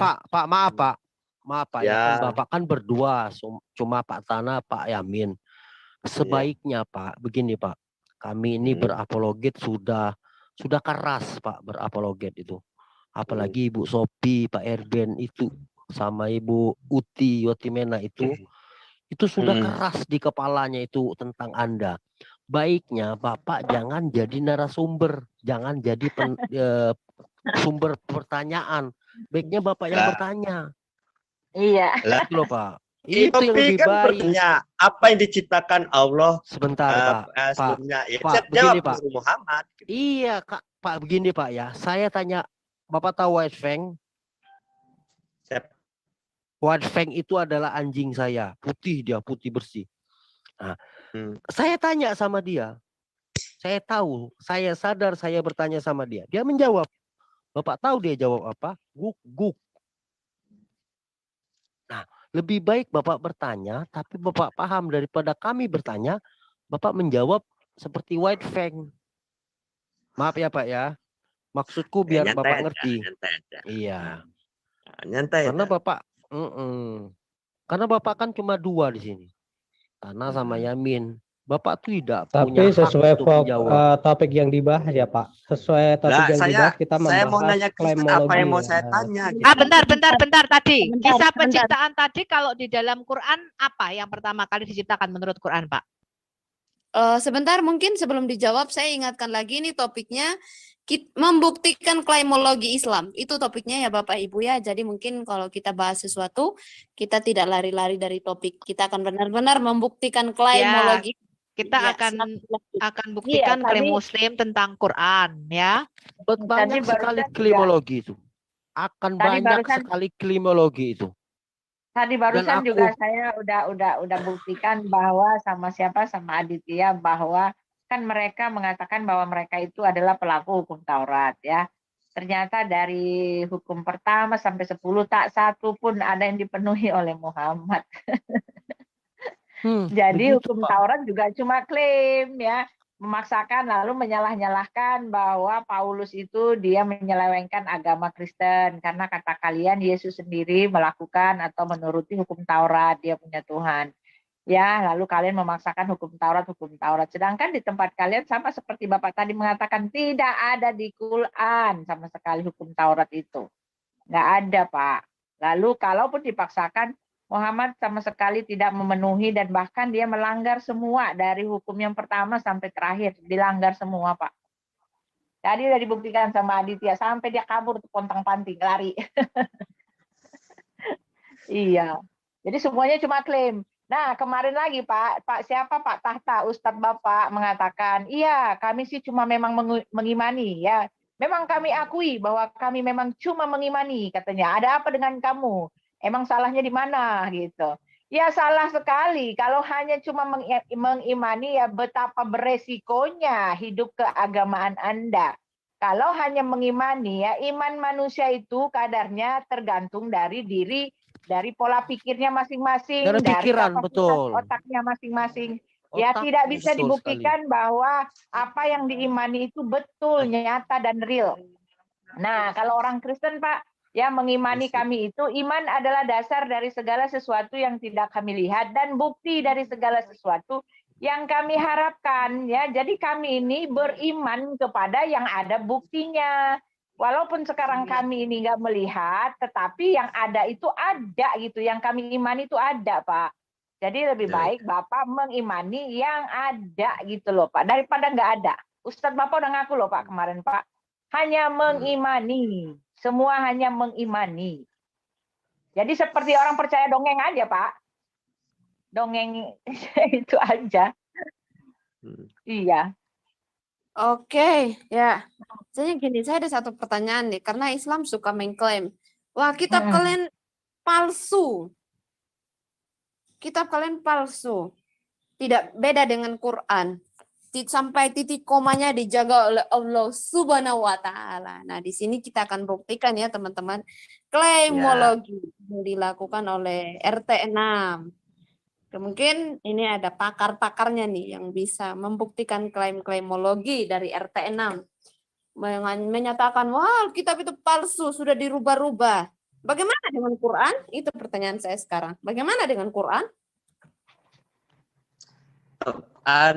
maaf Pak, ya. Ya. Kan Bapak kan berdua, cuma Pak Tana, Pak Yamin. Sebaiknya Pak, begini Pak, kami ini berapologet sudah keras Pak berapologet itu. Apalagi Ibu Sopi, Pak Erben itu, sama Ibu Uti Yotimena itu sudah keras di kepalanya itu tentang Anda. Baiknya Bapak jangan jadi narasumber, jangan jadi sumber pertanyaan. Baiknya Bapak yang bertanya. Iya. Itu loh Pak. Itu yang lebih kan baik. bertanya, apa yang diciptakan Allah Sebentar Pak. sebelumnya? Ya, Pak, jawab begini, Pak. Nurul Muhammad. Iya Pak, begini Pak ya. Saya tanya, Bapak tahu White Fang? White Fang itu adalah anjing saya. Putih dia, putih bersih. Nah, saya tanya sama dia. Saya tahu, saya sadar saya bertanya sama dia. Dia menjawab. Bapak tahu dia jawab apa? Guk. Nah, lebih baik Bapak bertanya, tapi Bapak paham daripada kami bertanya, Bapak menjawab seperti White Fang. Maaf ya Pak ya. Maksudku biar Nyantai Bapak aja, ngerti. nyantai aja. Iya. Nyantai Karena aja. Bapak, karena Bapak kan cuma dua di sini, Tana sama Yamin. Bapak tuh tidak punya Tapi hak sesuai untuk menjawab. topik yang dibahas ya Pak. Sesuai topik yang dibahas kita Saya mau membahas nanya Kristen, klaimologi. apa yang mau ya. saya tanya? Gitu. Bentar tadi. Bentar, Kisah bentar. penciptaan tadi kalau di dalam Quran apa yang pertama kali diciptakan menurut Quran, Pak? Sebentar, mungkin sebelum dijawab saya ingatkan lagi ini topiknya membuktikan klaimologi Islam. Itu topiknya ya Bapak Ibu ya. Jadi mungkin kalau kita bahas sesuatu, kita tidak lari-lari dari topik. Kita akan benar-benar membuktikan klaimologi. Kita Ya, akan buktikan Iya, klaim tadi- Muslim tentang Quran, ya. Banyak sekali barusan klimologi itu. Akan Tadi banyak barusan- sekali klimologi itu. Tadi barusan Dan juga aku- saya udah buktikan bahwa sama Aditya bahwa kan mereka mengatakan bahwa mereka itu adalah pelaku hukum Taurat ya. Ternyata dari hukum pertama sampai 10 tak satu pun ada yang dipenuhi oleh Muhammad. Jadi begitu, hukum Pak. Taurat juga cuma klaim ya, memaksakan lalu menyalah-nyalahkan bahwa Paulus itu dia menyelewengkan agama Kristen karena kata kalian Yesus sendiri melakukan atau menuruti hukum Taurat, dia punya Tuhan. Ya, lalu kalian memaksakan hukum Taurat. Sedangkan di tempat kalian sama seperti Bapak tadi mengatakan tidak ada di Quran sama sekali hukum Taurat itu. Nggak ada, Pak. Lalu kalaupun dipaksakan, Muhammad sama sekali tidak memenuhi dan bahkan dia melanggar semua dari hukum yang pertama sampai terakhir. Dilanggar semua, Pak. Tadi udah dibuktikan sama Aditya sampai dia kabur pontang-panting lari. Iya. Jadi semuanya cuma klaim. Nah, kemarin lagi Pak Tahta, Ustadz Bapak mengatakan, iya kami sih cuma memang mengimani ya. Memang kami akui bahwa kami memang cuma mengimani katanya. Ada apa dengan kamu? Emang salahnya di mana gitu? Ya salah sekali. Kalau hanya cuma mengimani ya betapa beresikonya hidup keagamaan Anda. Kalau hanya mengimani ya iman manusia itu kadarnya tergantung dari diri, dari pola pikirnya masing-masing, Dari pikiran, kapasitas betul. otaknya masing-masing. Ya Otak, tidak bisa betul dibuktikan bahwa apa yang diimani itu betul, nyata dan real. Nah, kalau orang Kristen Pak, ya mengimani kami itu iman adalah dasar dari segala sesuatu yang tidak kami lihat dan bukti dari segala sesuatu yang kami harapkan ya. Jadi kami ini beriman kepada yang ada buktinya. Walaupun sekarang kami ini nggak melihat, tetapi yang ada itu ada gitu. Yang kami imani itu ada, Pak. Jadi lebih baik Bapak mengimani yang ada gitu loh, Pak. Daripada nggak ada. Ustadz Bapak udah ngaku loh, Pak, kemarin, Pak. Hanya mengimani. Semua hanya mengimani. Jadi seperti orang percaya dongeng aja, Pak. Dongeng itu aja. Iya. Oke, ya. Saya gini, saya ada satu pertanyaan nih, karena Islam suka mengklaim, wah kitab kalian palsu. Kitab kalian palsu. tidak beda dengan Quran. Sampai titik komanya dijaga oleh Allah Subhanahu wa taala. Nah, di sini kita akan buktikan ya, teman-teman. Klaimologi yang dilakukan oleh RT 6. Mungkin ini ada pakar-pakarnya nih yang bisa membuktikan klaimologi dari RT 6. Menyatakan, wah, kitab itu palsu, sudah dirubah-rubah. Bagaimana dengan Quran? Itu pertanyaan saya sekarang. Bagaimana dengan Quran?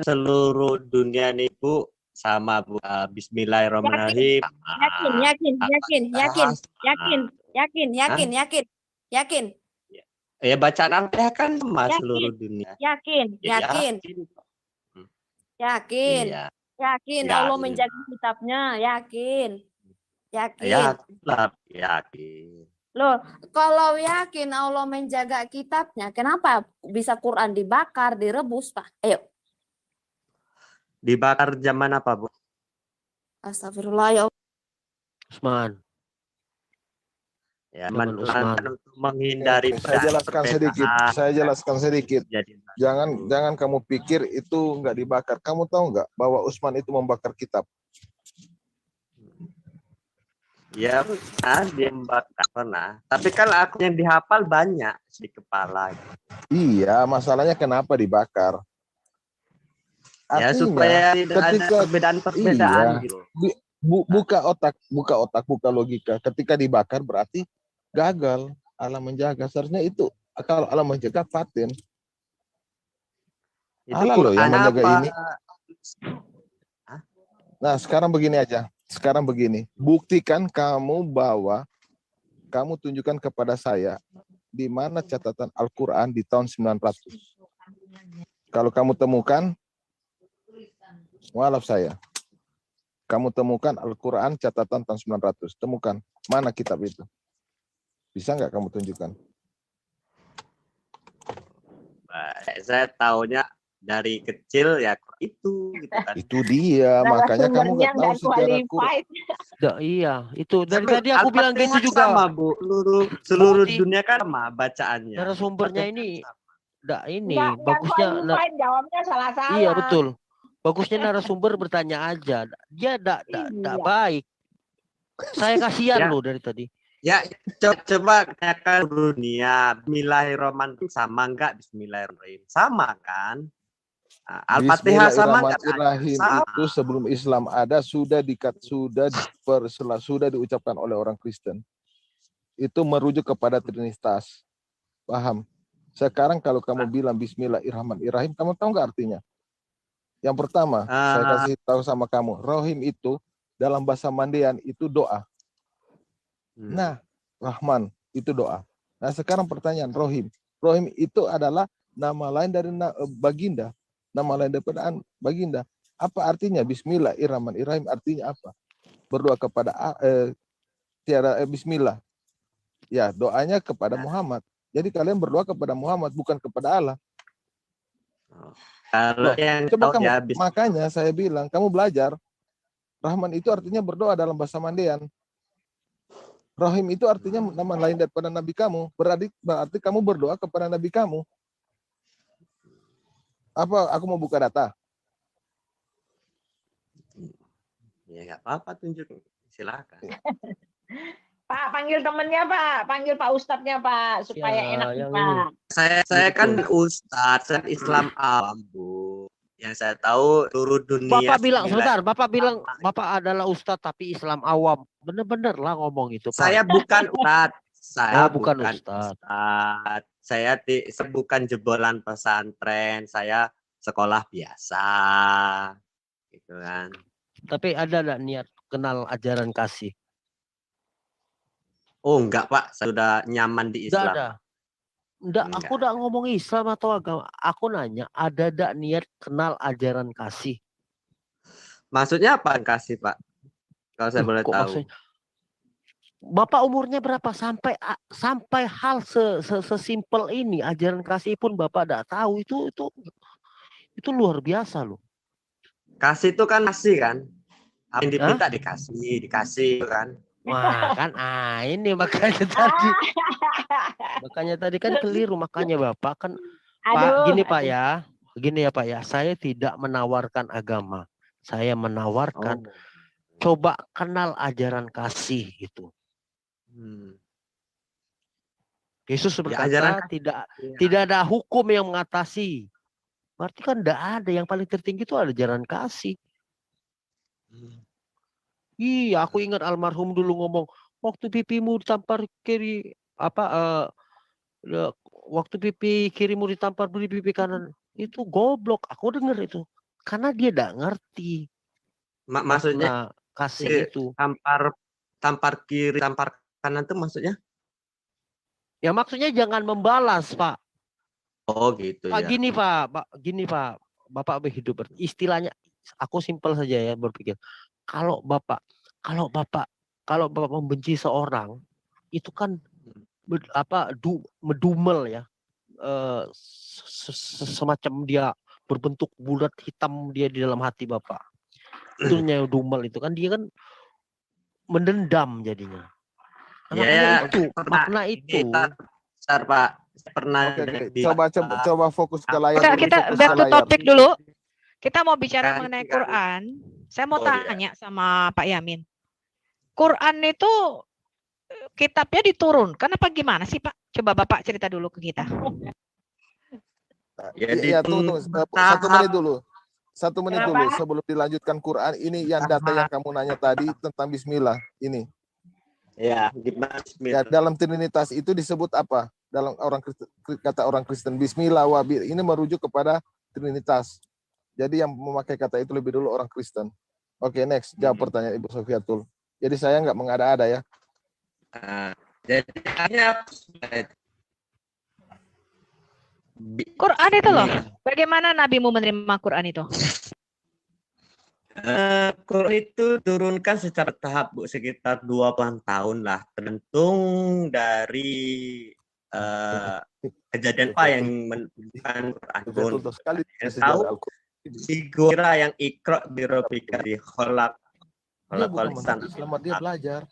Seluruh dunia nih Bu sama Bu. Bismillahirrahmanirrahim. Yakin. Ya bacaan Al-Fatihah kan sama seluruh dunia. Yakin. Iya. Yakin Allah menjaga kitabnya, yakin. Yakin. Loh, kalau yakin Allah menjaga kitabnya, kenapa bisa Quran dibakar, direbus, Pak? Ayo. Dibakar zaman apa, Bu? Astagfirullah ya Allah. Usman. Ya, Zaman Usman. untuk menghindari Saya jelaskan sedikit. Jangan kamu pikir itu nggak dibakar. Kamu tahu nggak bahwa Usman itu membakar kitab? Ya, dia membakar pernah. Tapi kan aku yang dihafal banyak di kepala. Iya, masalahnya kenapa dibakar? Ya, Artinya, supaya tidak ada perbedaan-perbedaan. Iya, gitu. buka otak, buka logika. Ketika dibakar berarti gagal. Allah menjaga. Seharusnya itu kalau Allah menjaga paten. Allah loh yang menjaga ini. Nah, sekarang begini aja. Buktikan kamu bahwa kamu tunjukkan kepada saya di mana catatan Al-Quran di tahun 900. Kalau kamu temukan, maaf saya. Kamu temukan Al-Quran catatan tahun 900. Temukan. Mana kitab itu? Bisa nggak kamu tunjukkan? Saya taunya dari kecil ya itu gitu kan. Itu dia, makanya kamu nggak tahu sejarah Quran. Iya, itu dari tadi aku bilang gitu juga. Sama, Bu. Seluruh dunia kan sama bacaannya. Narasumbernya ini Nggak bagusnya. jawabnya salah-salah. Iya, betul. Bagusnya narasumber bertanya aja. Dia enggak baik. Saya kasihan loh dari tadi. Ya, coba tanyakan dunia. Bismillahirrahmanirrahim sama enggak Bismillahirrahmanirrahim? Sama kan? Al-Fatihah sama enggak? Bismillahirrahmanirrahim itu sebelum Islam ada sudah diucapkan oleh orang Kristen. Itu merujuk kepada Trinitas. Paham? Sekarang kalau kamu bilang Bismillahirrahmanirrahim, kamu tahu nggak artinya? Yang pertama, saya kasih tahu sama kamu, Rohim itu dalam bahasa Mandean itu doa. Nah, Rahman itu doa. Nah, sekarang pertanyaan Rohim. Rohim itu adalah nama lain dari baginda. Nama lain daripada baginda. Apa artinya Bismillahirrahmanirrahim? Artinya apa? Berdoa kepada Bismillah. Ya, doanya kepada Muhammad. Jadi kalian berdoa kepada Muhammad, bukan kepada Allah. Kalau yang coba kamu, makanya saya bilang kamu belajar. Rahman itu artinya berdoa dalam bahasa Mandean. Rahim itu artinya nama lain daripada Nabi kamu. Berarti kamu berdoa kepada Nabi kamu. Apa aku mau buka data? Ya nggak apa-apa, tunjukin. Silakan. Pak, panggil temennya Pak, panggil Pak Ustadznya Pak, supaya enak Pak. Saya kan Ustadz, saya Islam awam, Bu. Yang saya tahu seluruh dunia. Bapak bilang Bapak adalah Ustadz tapi Islam awam. Bener-bener lah ngomong itu, Pak. Saya bukan Ustadz. Saya bukan Ustadz. Saya bukan jebolan pesantren. Saya sekolah biasa. Gitu kan. Tapi ada enggak niat kenal ajaran kasih? Oh enggak Pak, saya sudah nyaman di Islam. Enggak, aku udah ngomong Islam atau agama. Aku nanya, ada enggak niat kenal ajaran kasih? Maksudnya apa kasih, Pak? Kalau saya boleh tahu. Maksudnya? Bapak umurnya berapa sampai hal sesimpel ini ajaran kasih pun Bapak enggak tahu, itu luar biasa loh. Kasih itu kan kasih kan? Apa yang diminta dikasih kan? Wah kan ini makanya tadi kan keliru, makanya Bapak kan Pak gini Pak ya, Begini ya Pak ya, saya tidak menawarkan agama. Saya menawarkan coba kenal ajaran kasih gitu. Yesus berkata tidak ada hukum yang mengatasi. Berarti kan tidak ada, yang paling tertinggi itu ada ajaran kasih. Iya, aku ingat almarhum dulu ngomong, waktu pipimu ditampar kiri waktu pipi kirimu ditampar di pipi kanan, itu goblok. Aku dengar itu karena dia tidak ngerti. Maksudnya kasih itu. Tampar kiri, tampar kanan itu maksudnya? Ya maksudnya jangan membalas, Pak. Oh gitu ya. Gini Pak, Bapak berhidup istilahnya, aku simpel saja ya berpikir. Kalau Bapak membenci seorang, itu kan medumel ya. Semacam dia berbentuk bulat hitam dia di dalam hati Bapak. Itunya dumel itu kan, dia kan mendendam jadinya. Makna itu. Besar Pak. Pernah. Coba fokus ke layar. Kita back to topik dulu. Kita mau bicara mengenai Quran. Saya mau tanya sama Pak Yamin. Quran itu kitabnya diturunkan apa gimana sih Pak? Coba Bapak cerita dulu ke kita. Ya, tunggu. 1 menit dulu. 1 menit dulu sebelum dilanjutkan Quran. Ini yang data yang kamu nanya tadi tentang Bismillah ini. Ya, gimana Bismillah? Ya, dalam Trinitas itu disebut apa? Dalam kata orang Kristen, Bismillah wabir. Ini merujuk kepada Trinitas. Jadi yang memakai kata itu lebih dulu orang Kristen. Oke, next. Jawab pertanyaan Ibu Sofiatul. Jadi saya nggak mengada-ada ya. Jadi Quran itu loh. Bagaimana nabimu menerima Quran itu? Quran itu turunkan secara tahap Bu, sekitar 20 tahun lah, tergantung dari kejadian apa yang menentukan Quran. Tahu si Gora yang ikra birobika di kholak selamat dia belajar.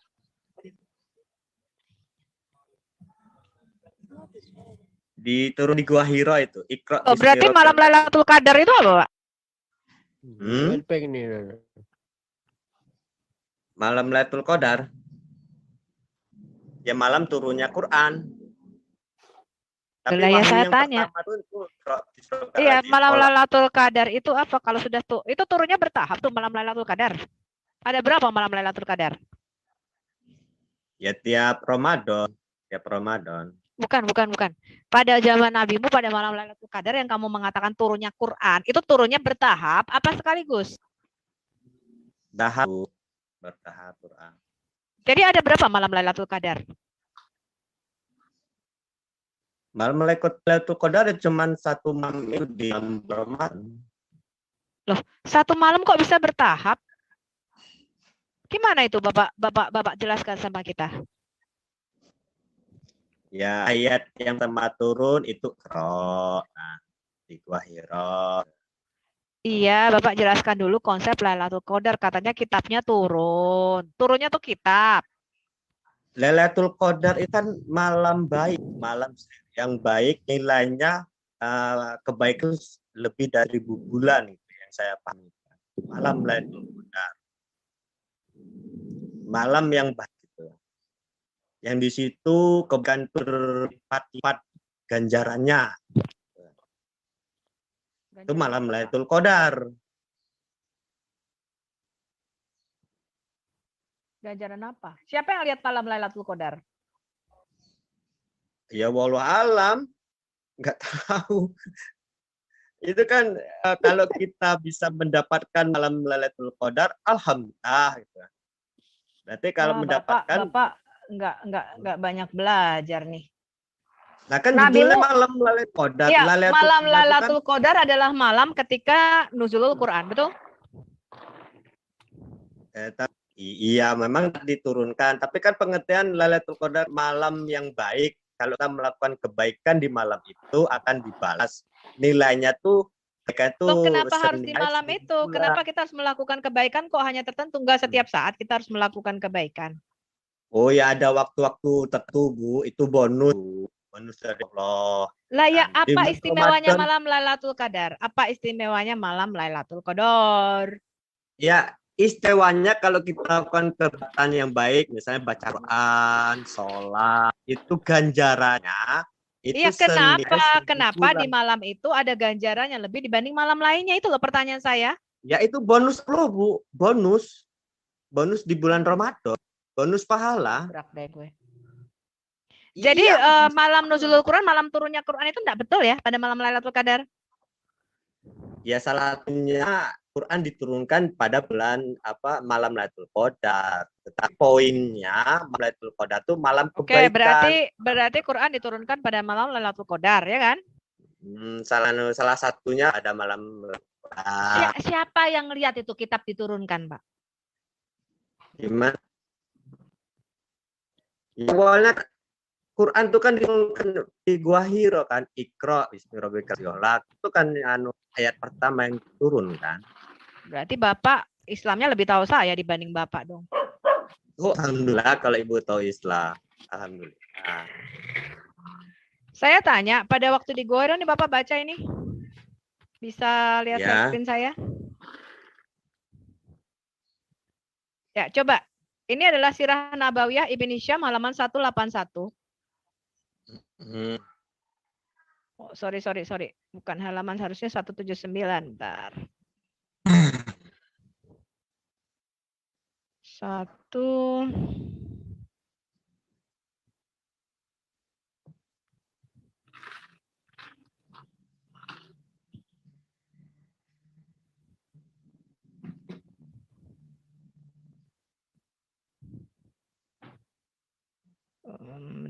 Diturun di Gua Hira itu ikra. Berarti malam Lailatul Qadar itu apa Pak? Malam Lailatul Qadar ya malam turunnya Quran. Tapi ya saya tanya. Iya, malam Lailatul Qadar itu apa? Kalau sudah itu turunnya bertahap tuh malam Lailatul Qadar. Ada berapa malam Lailatul Qadar? Ya tiap Ramadan, Bukan. Pada zaman nabimu pada malam Lailatul Qadar yang kamu mengatakan turunnya Quran, itu turunnya bertahap apa sekaligus? Bertahap Quran. Jadi ada berapa malam Lailatul Qadar? Malam Lailatul Qadar cuma 1 malam itu di Ramadan. Loh, 1 malam kok bisa bertahap? Gimana itu Bapak jelaskan sama kita? Ya ayat yang pertama turun itu di Gua Hira. Iya, Bapak jelaskan dulu konsep Lailatul Qadar. Katanya kitabnya turun. Turunnya tuh kitab. Lailatul Qadar itu kan malam baik, malam yang baik nilainya kebaikan lebih dari 1000 bulan itu yang saya pahami. Malam Lailatul Qadar. Malam yang baik itu. Yang di situ kebaikan berlipat-lipat ganjarannya. Itu malam Lailatul Qadar. Ganjaran apa? Siapa yang lihat malam Lailatul Qadar? Ya wallahu alam, nggak tahu. Itu kan kalau kita bisa mendapatkan malam Lailatul Qadar, alhamdulillah. Gitu. Berarti kalau mendapatkan. Bapak nggak banyak belajar nih. Nah kan judulnya malam Lailatul Qadar. Ya, malam Lailatul Qadar adalah malam ketika nuzulul Quran, betul? Iya, memang diturunkan. Tapi kan pengertian Lailatul Qadar malam yang baik. Kalau kita melakukan kebaikan di malam itu akan dibalas. Nilainya tuh kenapa harus di malam itu? Kenapa kita harus melakukan kebaikan kok hanya tertentu? Enggak setiap saat kita harus melakukan kebaikan. Oh ya, ada waktu-waktu tertentu Bu, itu bonus. bonus dari Allah. Lah ya, Kan di apa bulan istimewanya Ramadan, malam Lailatul Qadar? Apa istimewanya malam Lailatul Qadar? ya istimewanya kalau kita lakukan kebaikan yang baik, misalnya baca Quran, sholat, itu ganjarannya itu Iya, senilai kenapa? 1000 Kenapa di bulan. malam itu ada ganjarannya lebih dibanding malam lainnya? Itu loh pertanyaan saya. Ya itu bonus lo, Bu. Bonus. Bonus di bulan Ramadan. Bonus pahala. Berak deh gue. Jadi Iya, malam nuzulul Quran, malam turunnya Quran itu enggak betul ya pada malam Lailatul Qadar? ya salah satunya Quran diturunkan pada bulan malam Lailatul Qadar. Tetapi poinnya malam Lailatul Qadar itu malam Oke, kebaikan. berarti Quran diturunkan pada malam Lailatul Qadar, ya kan? Salah satunya ada malam Qadar. Siapa yang lihat itu kitab diturunkan, Pak? Gimana? Ya, awalnya Quran itu kan di Gua Hiro kan, Iqra bismi rabbikal a'la. Itu kan ayat pertama yang turun kan. Berarti Bapak Islamnya lebih tahu saya dibanding Bapak dong. Oh, alhamdulillah kalau Ibu tahu Islam. Alhamdulillah. Saya tanya, pada waktu di Gua Hiro nih Bapak baca ini? Bisa lihat Ya. screen saya? Ya, coba. Ini adalah Sirah Nabawiyah Ibn Hisham halaman 181. Oh, sorry. Bukan halaman, harusnya 179. Bentar. 1.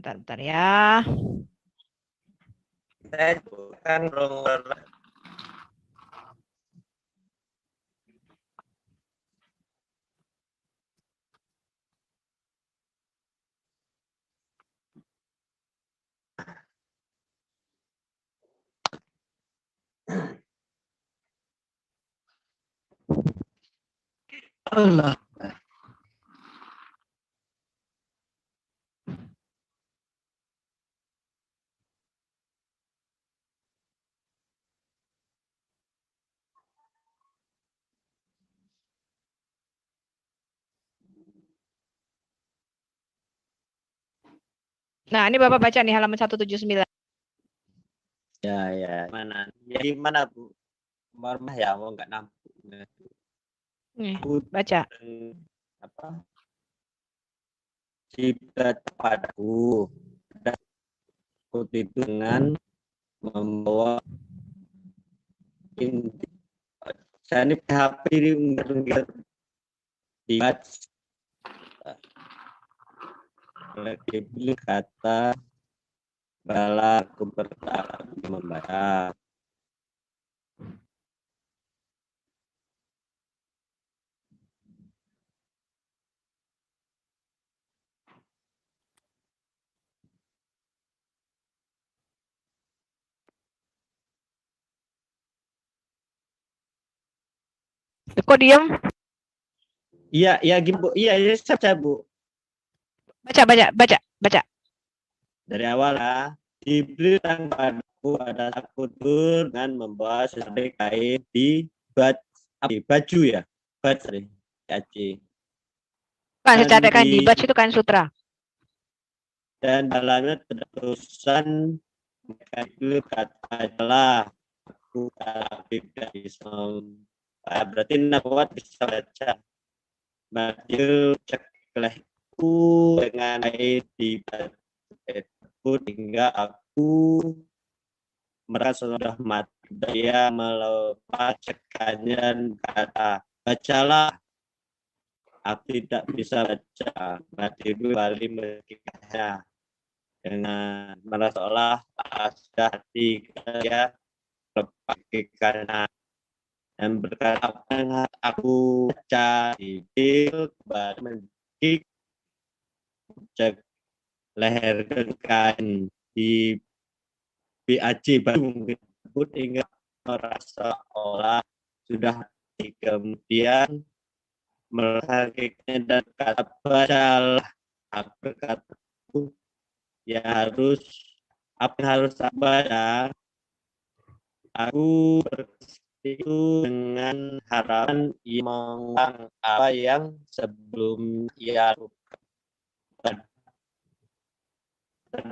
Bentar ya. Saya bukan Allah. Nah, ini Bapak baca nih halaman 179. Ya, mana? Ya gimana, Bu? Marmah ya, mau nggak nampak. Nih, baca. Apa? Jika padaku dan itu dengan membawa inti. Saya ini HP dengar di Jibril kata bala aku bertahap membaca. Kok diem? Iya, Bu. Iya, saya, Bu. Baca. Dari awal ya. Jibril datang padaku pada aku dengan membawa sehelai kain di baju ya. Baju. Kan secari kain di baju itu kain sutra. Dan dalamnya tertulisan itu kata adalah aku tidak bisa. Berarti Nabuat bisa baca. Maju ceklehku dengan air di baju hingga aku merasa sudah mati. Dia melepaskannya dan kata, bacalah. Aku tidak bisa baca. Mati kembali mengikat dengan merasa olah sudah hati dia lepaskan dan berkata apa yang aku baca di kembali menggigit cek leher kain di BAC baru pun ingat merasa olah sudah hati kemudian melahirkannya dan kata bacalah. Aku kata ya harus apa yang harus aku baca, aku bersetuju dengan harapan ia mengulang apa yang sebelum ia lakukan.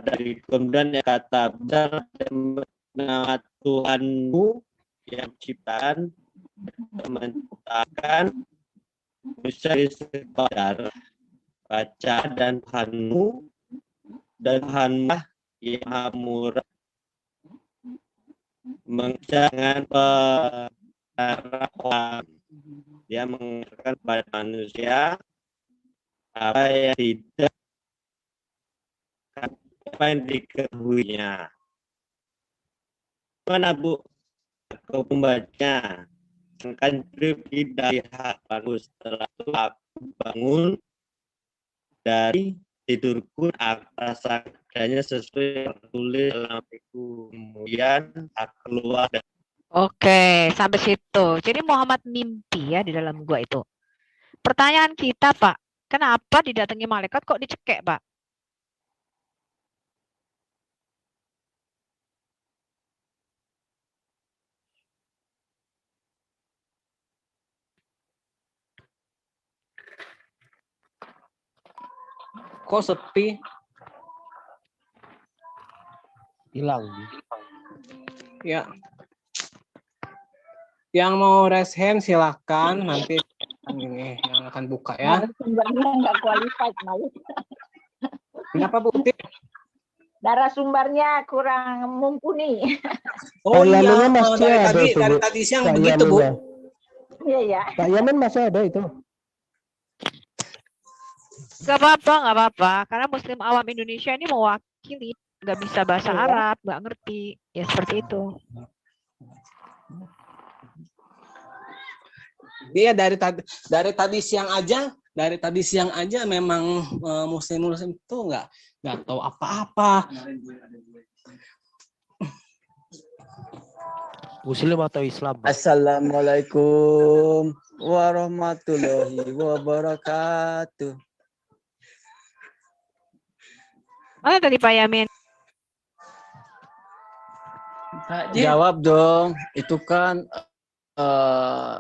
Dari kemudian ya kata benar nama Tuhanmu yang menciptakan, manusia sekadar baca dan Tuhanmu yang maha murah jangan dia mengajarkan pada manusia apa yang tidak apa yang diketahuinya. Mana Bu? Aku membacanya. Sedangkan dari harapanku setelah itu aku bangun dari tidurku atas adanya sesuai yang tertulis dalam buku. Kemudian aku keluar. Oke, sampai situ. Jadi Muhammad mimpi ya di dalam gua itu. Pertanyaan kita, Pak, kenapa didatangi malaikat kok dicekek, Pak? Kok sepi? Hilang. Ya. Yang mau raise hand silakan, nanti ini yang akan buka ya. Narasumbernya nggak qualified malu. Kenapa Bu Uti? Narasumbernya kurang mumpuni. Oh iya, Lalunya masih dari ada tadi tuh, dari Bu. tadi siang Pak begitu Yamin Bu. ya. Iya ya. Pak Yamin masih ada itu. Gak apa-apa. Karena Muslim awam Indonesia ini mewakili, nggak bisa bahasa Arab, nggak ngerti, ya seperti itu. Iya dari tadi siang aja memang muslim itu nggak tahu apa-apa. Muslim atau Islam? Pak? Assalamualaikum warahmatullahi wabarakatuh. Mana tadi Pak Yamin? Jawab dong, itu kan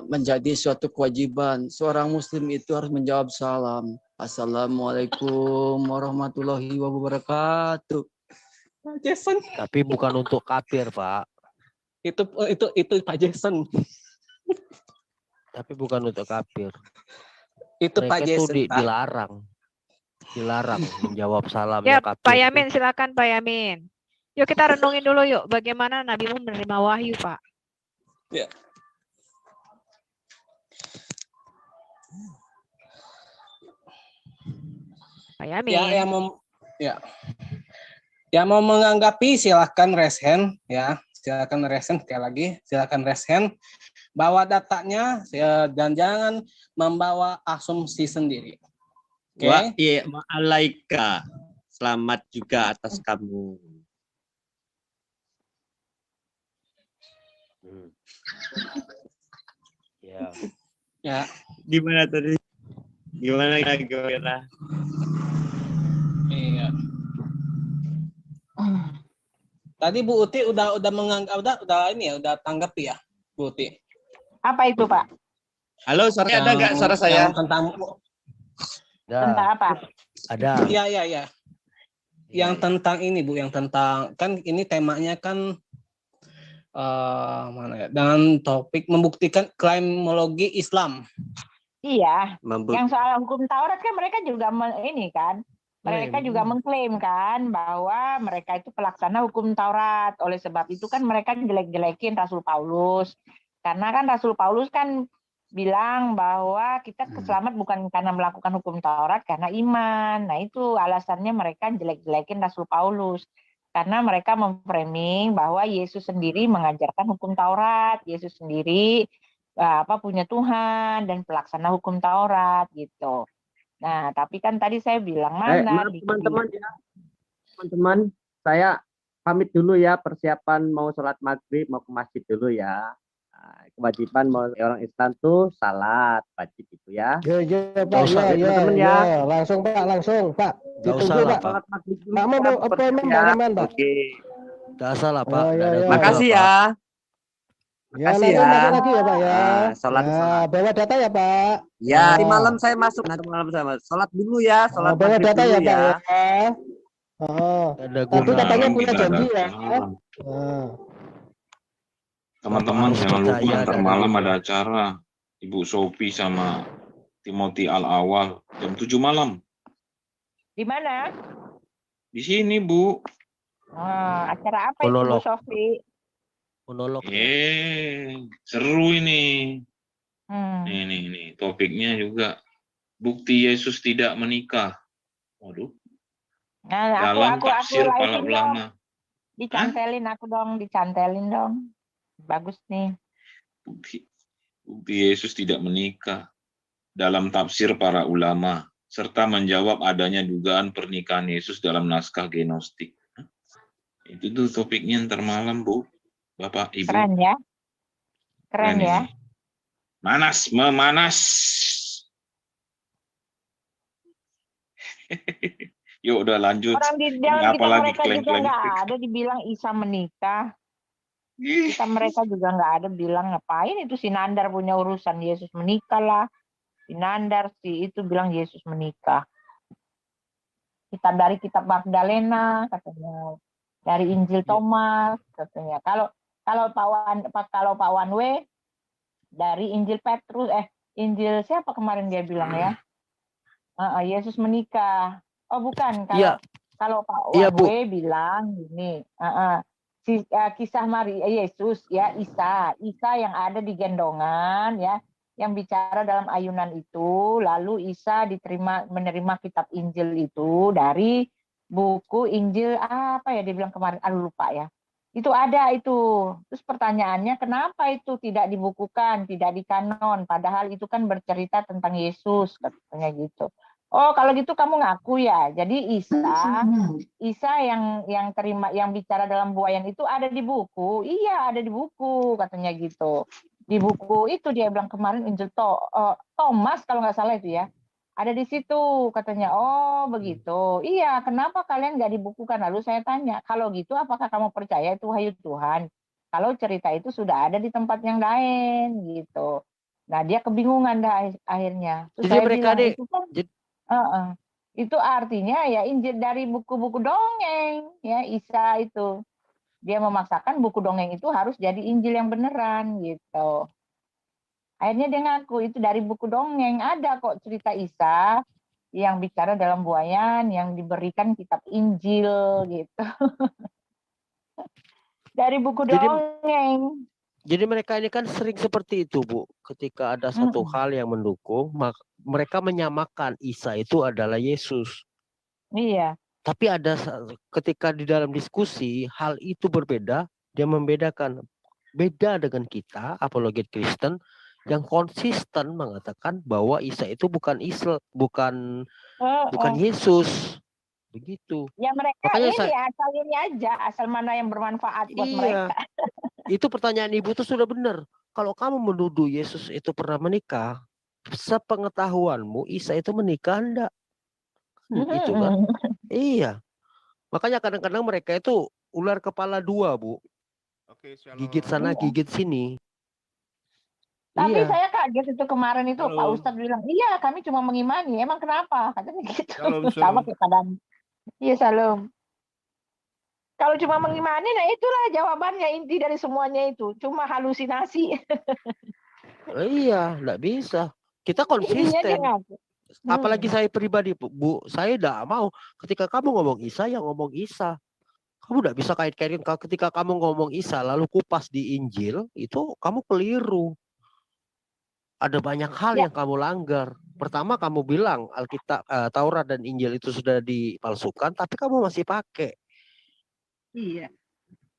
menjadi suatu kewajiban. Seorang muslim itu harus menjawab salam. Assalamualaikum warahmatullahi wabarakatuh. Pak Jason. Tapi bukan untuk kafir, Pak. Itu Pak Jason. Tapi bukan untuk kafir. Itu Mereka Pak Jason. Dilarang menjawab salam Ya, kafir. Pak Yamin, silakan Pak Yamin. Yuk kita renungin dulu yuk, bagaimana Nabi menerima wahyu, Pak. Ya. Pak Yamin. Yang mau menanggapi silahkan raise hand ya. Silakan raise hand sekali lagi. Silakan raise hand. Bawa datanya dan jangan membawa asumsi sendiri. Oke. Okay. Wa'alaika. Selamat juga atas kamu. Ya. Gimana tadi? Gimana? Iya. Tadi Bu Uti udah menganggap udah tanggapi ya, Bu Uti. Apa itu, Pak? Halo, suara ada nggak suara saya? Tentang apa? Ada. Iya. Yang tentang ini Bu, yang tentang kan ini temanya kan mana ya? Dengan topik membuktikan klaimologi Islam. Iya. Yang soal hukum Taurat kan mereka juga mereka juga mengklaim kan bahwa mereka itu pelaksana hukum Taurat. Oleh sebab itu kan mereka jelek-jelekin Rasul Paulus. Karena kan Rasul Paulus kan bilang bahwa kita selamat bukan karena melakukan hukum Taurat, karena iman. Nah itu alasannya mereka jelek-jelekin Rasul Paulus. Karena mereka memframing bahwa Yesus sendiri mengajarkan hukum Taurat. Yesus sendiri punya Tuhan dan pelaksana hukum Taurat gitu. Nah, tapi kan tadi saya bilang mana teman-teman, saya pamit dulu ya, persiapan mau sholat maghrib, mau ke masjid dulu ya. Kewajiban mau orang Islam tuh salat wajib itu ya. Ya Pak, teman-teman ya. Langsung Pak. Gak usah lah Pak. Pak mau appointment Pak Rahman, Pak. Oke. Tidak salah Pak. Oh, Nggak ya, ada ya. guna, Makasih Pak. ya. Ya, Makasih nanti ya. masuk lagi ya Pak ya. Sholat Ya, sholat. bawa data ya Pak. Ya, nanti Ya. malam saya masuk. Nanti malam saya masuk. Sholat dulu ya. Sholat Bawa maghrib data dulu ya Pak ya. ya. Oh, Nggak ada tapi guna. katanya Malam punya tidak ada janji ya. acara. Nah. Teman-teman harus jangan lupa percaya ntar dan malam ada ada acara. Ibu Sophie sama Timothy Al-Awal jam 7 malam. Di mana? Di sini, Bu. Acara apa itu Bu Monolog. Sofi? Monolog. Seru ini. Hmm. Nih, topiknya juga bukti Yesus tidak menikah. Waduh. Nah, Dalam aku tafsir para live-in dong. ulama. Dicantelin aku dong, dicantelin dong. Bagus nih. Bukti Yesus tidak menikah dalam tafsir para ulama, serta menjawab adanya dugaan pernikahan Yesus dalam naskah Gnostik. Itu tuh topiknya ntar malam, Bu, Bapak, Ibu. Keren ya. Keren ya. Ini. Memanas. Yuk udah lanjut. Orang di Ini dalam kitab apalagi mereka juga klaim-klaim nggak ada dibilang Isa menikah. Kita mereka juga nggak ada bilang ngapain itu si Nandar punya urusan Yesus menikah lah. Si Nandar si itu bilang Yesus menikah. Kitab dari kitab Magdalena katanya, dari Injil Thomas katanya. Kalau Pak Wanwe dari Injil Petrus Injil siapa kemarin dia bilang ya? Yesus menikah. Oh bukan, kalau Pak Wanwe bilang gini, kisah Maria Yesus ya Isa yang ada di gendongan ya, yang bicara dalam ayunan itu, lalu Isa menerima kitab Injil itu dari buku Injil apa ya dia bilang kemarin, lupa ya. Itu ada itu. Terus pertanyaannya kenapa itu tidak dibukukan, tidak dikanon, padahal itu kan bercerita tentang Yesus katanya gitu. Oh, kalau gitu kamu ngaku ya. Jadi Isa yang terima yang bicara dalam buayan itu ada di buku. Iya, ada di buku katanya gitu. Di buku itu dia bilang kemarin Injil Thomas kalau nggak salah itu ya. Ada di situ katanya. Oh, begitu. Iya, kenapa kalian nggak dibukukan? Lalu saya tanya, kalau gitu apakah kamu percaya itu wahyu Tuhan? Kalau cerita itu sudah ada di tempat yang lain gitu. Nah, dia kebingungan dah akhirnya. Terus Jadi saya mereka bilang, itu kan itu artinya ya Injil dari buku-buku dongeng ya Isa itu. Dia memaksakan buku dongeng itu harus jadi Injil yang beneran gitu. Akhirnya dia ngaku itu dari buku dongeng, ada kok cerita Isa yang bicara dalam buayan yang diberikan kitab Injil gitu. Dari buku dongeng. Jadi mereka ini kan sering seperti itu, Bu. Ketika ada satu hal yang mendukung, mereka menyamakan Isa itu adalah Yesus. Iya. Tapi ada ketika di dalam diskusi hal itu berbeda, dia membedakan. Beda dengan kita, apologet Kristen, yang konsisten mengatakan bahwa Isa itu bukan Yesus. Begitu. Ya mereka makanya asal ini aja, asal mana yang bermanfaat buat mereka. Itu pertanyaan Ibu itu sudah benar. Kalau kamu menuduh Yesus itu pernah menikah, sepengetahuanmu Isa itu menikah enggak? Itu kan. Iya. Makanya kadang-kadang mereka itu ular kepala dua, Bu. Oke, gigit sana, gigit sini. Tapi saya kaget itu kemarin itu Pak Ustadz bilang, iya kami cuma mengimani. Emang kenapa? Katanya gitu. Sama kayak keadaan. Iya, Salam. Kalau cuma mengimani, nah itulah jawabannya inti dari semuanya itu. Cuma halusinasi. Iya, enggak bisa. Kita konsisten. Apalagi saya pribadi, Bu. Saya enggak mau ketika kamu ngomong Isa, ya ngomong Isa. Kamu enggak bisa kait-kaitin ketika kamu ngomong Isa lalu kupas di Injil, itu kamu keliru. Ada banyak hal yang kamu langgar. Pertama kamu bilang Alkitab, Taurat dan Injil itu sudah dipalsukan, tapi kamu masih pakai. Iya.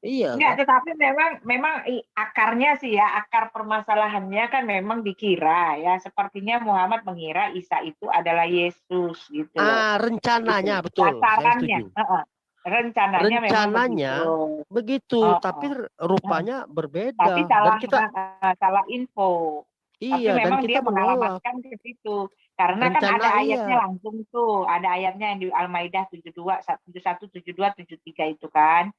Iya. Enggak, tetapi memang akarnya sih ya, akar permasalahannya kan memang dikira ya, sepertinya Muhammad mengira Isa itu adalah Yesus gitu. Rencananya gitu. betul. Sasarannya. Rencananya memang begitu, tapi rupanya berbeda. Tapi salah info. Iya, tapi memang dan kita dia mengalamatkan ke situ. Karena kan ada ayatnya langsung tuh, ada ayatnya yang di Al-Maidah 71, 72, 73 itu kan.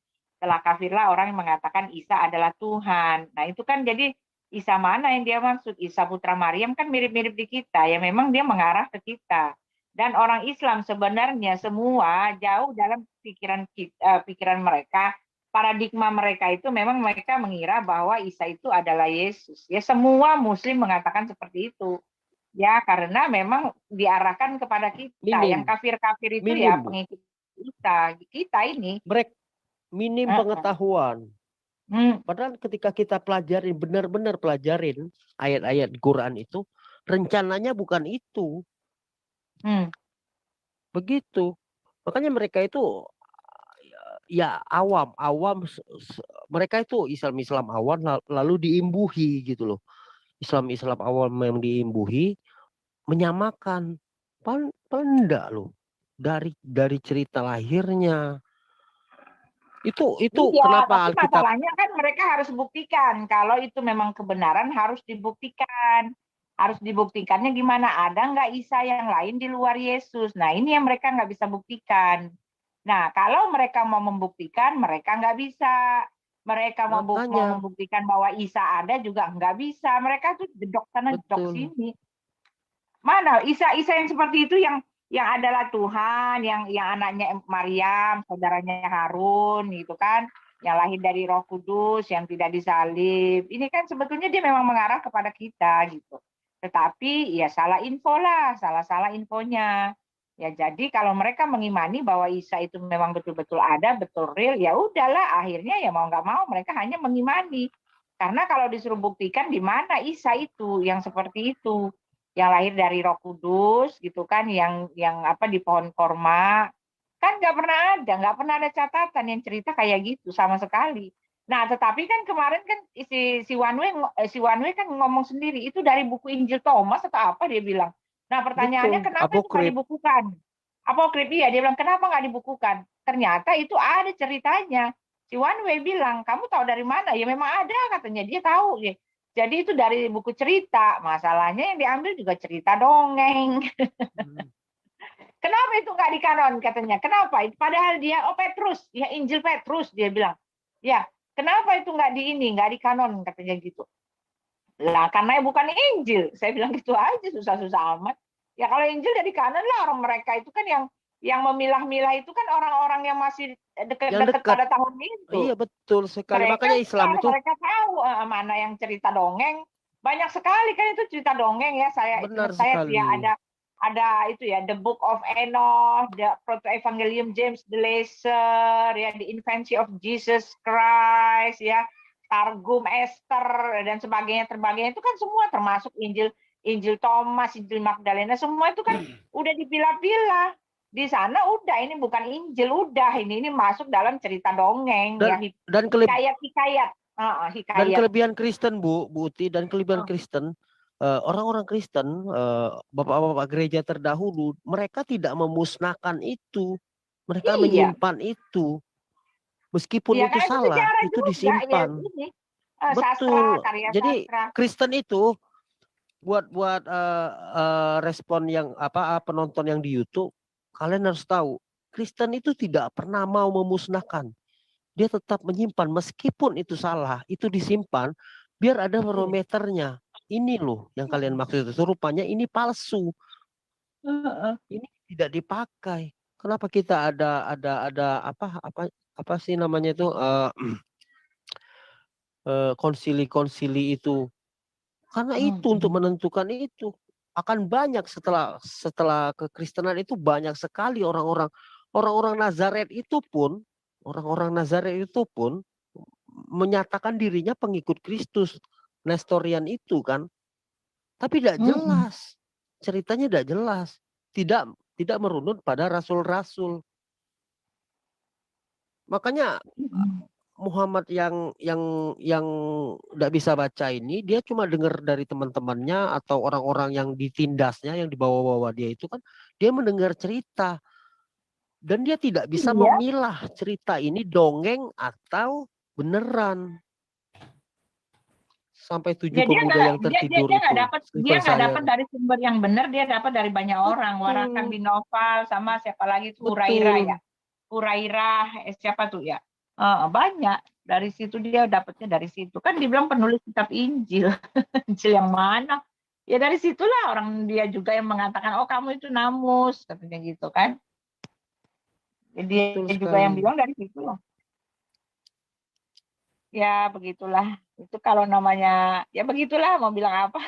telah kafirlah orang yang mengatakan Isa adalah Tuhan. Nah itu kan jadi Isa mana yang dia maksud? Isa putra Maryam kan mirip-mirip di kita, ya memang dia mengarah ke kita. Dan orang Islam sebenarnya semua jauh dalam pikiran mereka, paradigma mereka itu memang mereka mengira bahwa Isa itu adalah Yesus. Ya semua Muslim mengatakan seperti itu. Ya karena memang diarahkan kepada kita. Yang kafir-kafir itu ya pengikut kita ini. Minim pengetahuan. Padahal ketika kita pelajarin, benar-benar pelajarin ayat-ayat Quran itu, rencananya bukan itu. Begitu. Makanya mereka itu ya awam, mereka itu Islam awam lalu diimbuhi gitu loh. Islam awam yang diimbuhi menyamakan. Enggak loh. Dari cerita lahirnya. Itu iya, kenapa tapi Alkitab masalahnya kan mereka harus buktikan kalau itu memang kebenaran harus dibuktikan. Harus dibuktikannya gimana? Ada nggak Isa yang lain di luar Yesus? Nah ini yang mereka nggak bisa buktikan. Nah kalau mereka mau membuktikan mereka nggak bisa. Mereka mau membuktikan bahwa Isa ada juga nggak bisa. Mereka tuh jedok sana jedok sini. Mana Isa yang seperti itu yang adalah Tuhan, yang anaknya Maryam, saudaranya Harun, gitu kan, yang lahir dari Roh Kudus, yang tidak disalib. Ini kan sebetulnya dia memang mengarah kepada kita, gitu. Tetapi ya salah info lah, salah infonya. Ya jadi kalau mereka mengimani bahwa Isa itu memang betul-betul ada, betul real, ya udahlah. Akhirnya ya mau nggak mau mereka hanya mengimani. Karena kalau disuruh buktikan di mana Isa itu yang seperti itu. Yang lahir dari Roh Kudus gitu kan, yang di pohon korma kan nggak pernah ada catatan yang cerita kayak gitu sama sekali. Nah tetapi kan kemarin kan si One Way kan ngomong sendiri itu dari buku Injil Thomas atau apa dia bilang. Nah pertanyaannya kenapa itu nggak dibukukan? Apokrif, iya dia bilang kenapa nggak dibukukan? Ternyata itu ada ceritanya. Si One Way bilang kamu tahu dari mana? Ya memang ada katanya, dia tahu ya. Jadi itu dari buku cerita. Masalahnya yang diambil juga cerita dongeng. Kenapa itu nggak dikanon katanya? Kenapa? Padahal dia, Petrus, ya Injil Petrus dia bilang. Ya, kenapa itu nggak dikanon katanya gitu. Lah karena bukan Injil. Saya bilang gitu aja, susah-susah amat. Ya kalau Injil jadi kanon lah, orang mereka itu kan yang memilah-milah itu kan orang-orang yang masih dekat pada tahun itu. Iya betul sekali. Makanya Islam itu mereka tahu mana yang cerita dongeng. Banyak sekali kan itu cerita dongeng ya. Benar saya sekali. ya ada itu ya, The Book of Enoch, The Proto-Evangelium James the Lesser, ya The Infancy of Jesus Christ, ya Targum Esther dan sebagainya itu kan semua termasuk Injil Thomas, Injil Magdalena, semua itu kan udah dipilah-pilah. Di sana udah ini bukan Injil, udah ini masuk dalam cerita dongeng dan hikayat. Dan kelebihan Kristen Bu Uti, dan kelebihan Kristen, orang-orang Kristen, bapak-bapak gereja terdahulu, mereka tidak memusnahkan itu, mereka menyimpan itu, meskipun itu salah, itu disimpan. Betul. Jadi Kristen itu buat respon yang penonton yang di YouTube, kalian harus tahu, Kristen itu tidak pernah mau memusnahkan. Dia tetap menyimpan meskipun itu salah, itu disimpan biar ada barometernya. Ini loh yang kalian maksud itu, rupanya ini palsu. Ini tidak dipakai. Kenapa kita ada apa sih namanya itu konsili-konsili itu? Karena itu untuk menentukan itu. Akan banyak setelah kekristenan itu banyak sekali orang-orang Nazaret itu pun menyatakan dirinya pengikut Kristus, Nestorian itu kan, tapi tidak jelas ceritanya, tidak jelas, tidak merunut pada rasul-rasul. Makanya Muhammad yang tidak bisa baca ini, dia cuma dengar dari teman-temannya atau orang-orang yang ditindasnya, yang dibawa-bawa dia itu kan, dia mendengar cerita dan dia tidak bisa memilah cerita ini dongeng atau beneran. Sampai 7 pemuda yang tertidur dia nggak dapat dari sumber yang benar, dia dapat dari banyak orang. Warakan bin Nawfal sama siapa lagi itu Hurairah ya. Hurairah siapa tuh ya? Banyak dari situ dia dapatnya dari situ. Kan dibilang penulis kitab Injil. Injil yang mana? Ya dari situlah orang dia juga yang mengatakan, oh kamu itu namus, katanya gitu kan. Jadi dia juga yang bilang dari situ. Ya begitulah. Itu kalau namanya, ya begitulah mau bilang apa.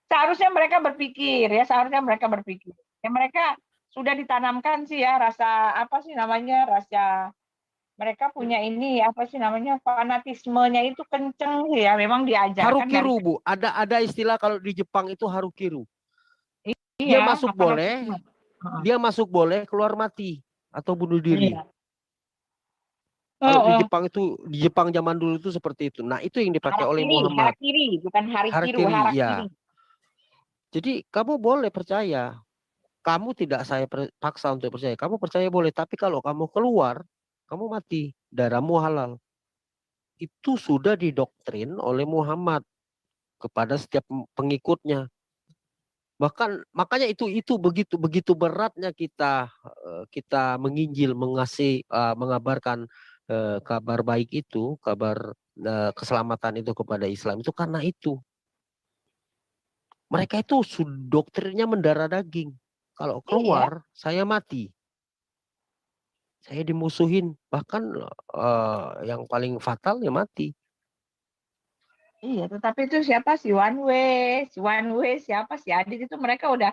Seharusnya mereka berpikir ya, seharusnya mereka berpikir. Ya mereka sudah ditanamkan sih ya rasa apa sih namanya, rasa mereka punya ini apa sih namanya, fanatismenya itu kenceng ya, memang diajarkan dari Harukiru, Bu. Ada istilah kalau di Jepang itu harukiru. Dia iya, masuk apa boleh, dia masuk boleh, keluar mati atau bunuh diri. Iya. Kalau di Jepang itu, di Jepang zaman dulu itu seperti itu. Nah, itu yang dipakai oleh Muhammad. Harakiri, bukan harikiru, Harakiri, ya. harakiri. Jadi kamu boleh percaya. Kamu tidak saya paksa untuk percaya. Kamu percaya boleh, tapi kalau kamu keluar, kamu mati. Darahmu halal. Itu sudah didoktrin oleh Muhammad kepada setiap pengikutnya. Bahkan makanya itu begitu beratnya kita menginjil, mengabarkan kabar baik itu, kabar keselamatan itu kepada Islam itu karena itu. Mereka itu doktrinnya mendarah daging. Kalau keluar, saya mati. Saya dimusuhin. Bahkan yang paling fatal ya mati. Iya, tetapi itu siapa si One Way, siapa si Adit itu mereka udah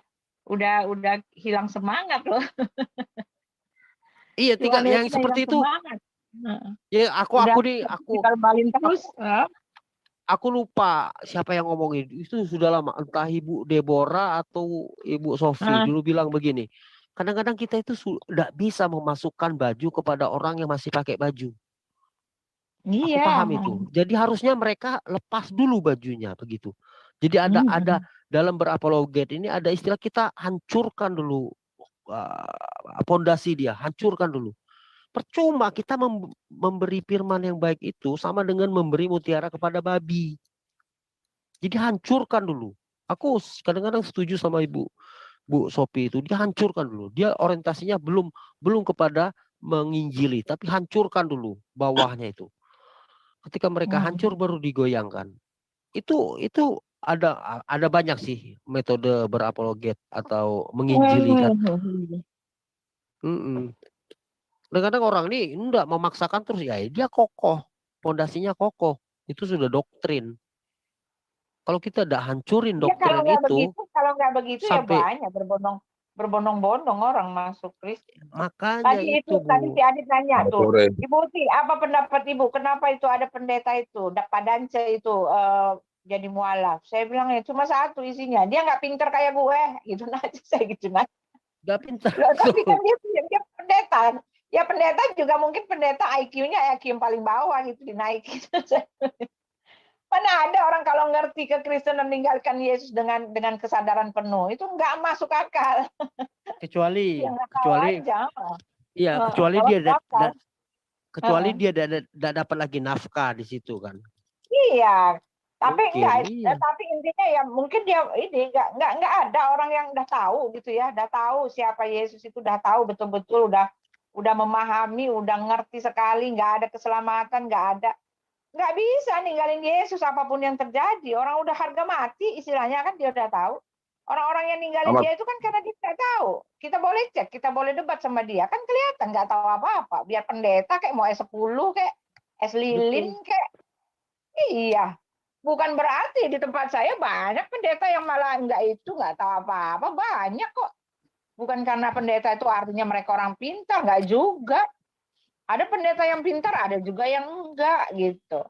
hilang semangat loh. Iya, tinggal yang seperti itu. Semangat. Ya aku terus. Aku lupa siapa yang ngomongin itu sudah lama, entah Ibu Deborah atau Ibu Sofi dulu bilang begini. Kadang-kadang kita itu tidak bisa memasukkan baju kepada orang yang masih pakai baju. Aku paham itu. Jadi harusnya mereka lepas dulu bajunya begitu. Jadi ada dalam berapologet ini ada istilah kita hancurkan dulu pondasi dia, hancurkan dulu. Percuma kita memberi firman yang baik itu sama dengan memberi mutiara kepada babi. Jadi hancurkan dulu. Aku kadang-kadang setuju sama Bu Sophie itu. Dia hancurkan dulu. Dia orientasinya belum kepada menginjili, tapi hancurkan dulu bawahnya itu. Ketika mereka hancur baru digoyangkan. Itu ada banyak sih metode berapologet atau menginjili kan. Kadang-kadang orang ini enggak memaksakan terus ya dia kokoh, pondasinya kokoh. Itu sudah doktrin. Kalau kita tidak hancurin doktrin kalau nggak begitu sampai, ya banyak berbondong-bondong orang masuk Kristen. Makanya tadi si Adit nanya tuh, Ibu Uti, apa pendapat Ibu? Kenapa itu ada pendeta itu, Padance itu jadi mualaf? Saya bilang ya cuma satu isinya, dia nggak pinter kayak gue, gitu aja saya gitu nanya. Nggak pinter. Tapi kan dia pendeta. Ya pendeta juga mungkin pendeta IQ-nya IQ yang paling bawah gitu dinaikin. Mana ada orang kalau ngerti kekristenan meninggalkan Yesus dengan kesadaran penuh itu nggak masuk akal. Kecuali dia tidak dapat lagi nafkah di situ kan. Iya, tapi tapi intinya ya mungkin dia ini nggak ada orang yang udah tahu gitu ya, udah tahu siapa Yesus itu, udah tahu betul-betul, udah memahami, udah ngerti sekali, nggak ada keselamatan, nggak bisa ninggalin Yesus apapun yang terjadi. Orang udah harga mati istilahnya kan dia udah tahu. Orang-orang yang ninggalin dia itu kan karena dia nggak tahu. Kita boleh cek, kita boleh debat sama dia, kan kelihatan nggak tahu apa-apa. Biar pendeta kayak mau S10 kayak S lilin kayak, iya. Bukan berarti di tempat saya banyak pendeta yang malah nggak tahu apa-apa, banyak kok. Bukan karena pendeta itu artinya mereka orang pintar, nggak juga. Ada pendeta yang pintar, ada juga yang enggak gitu.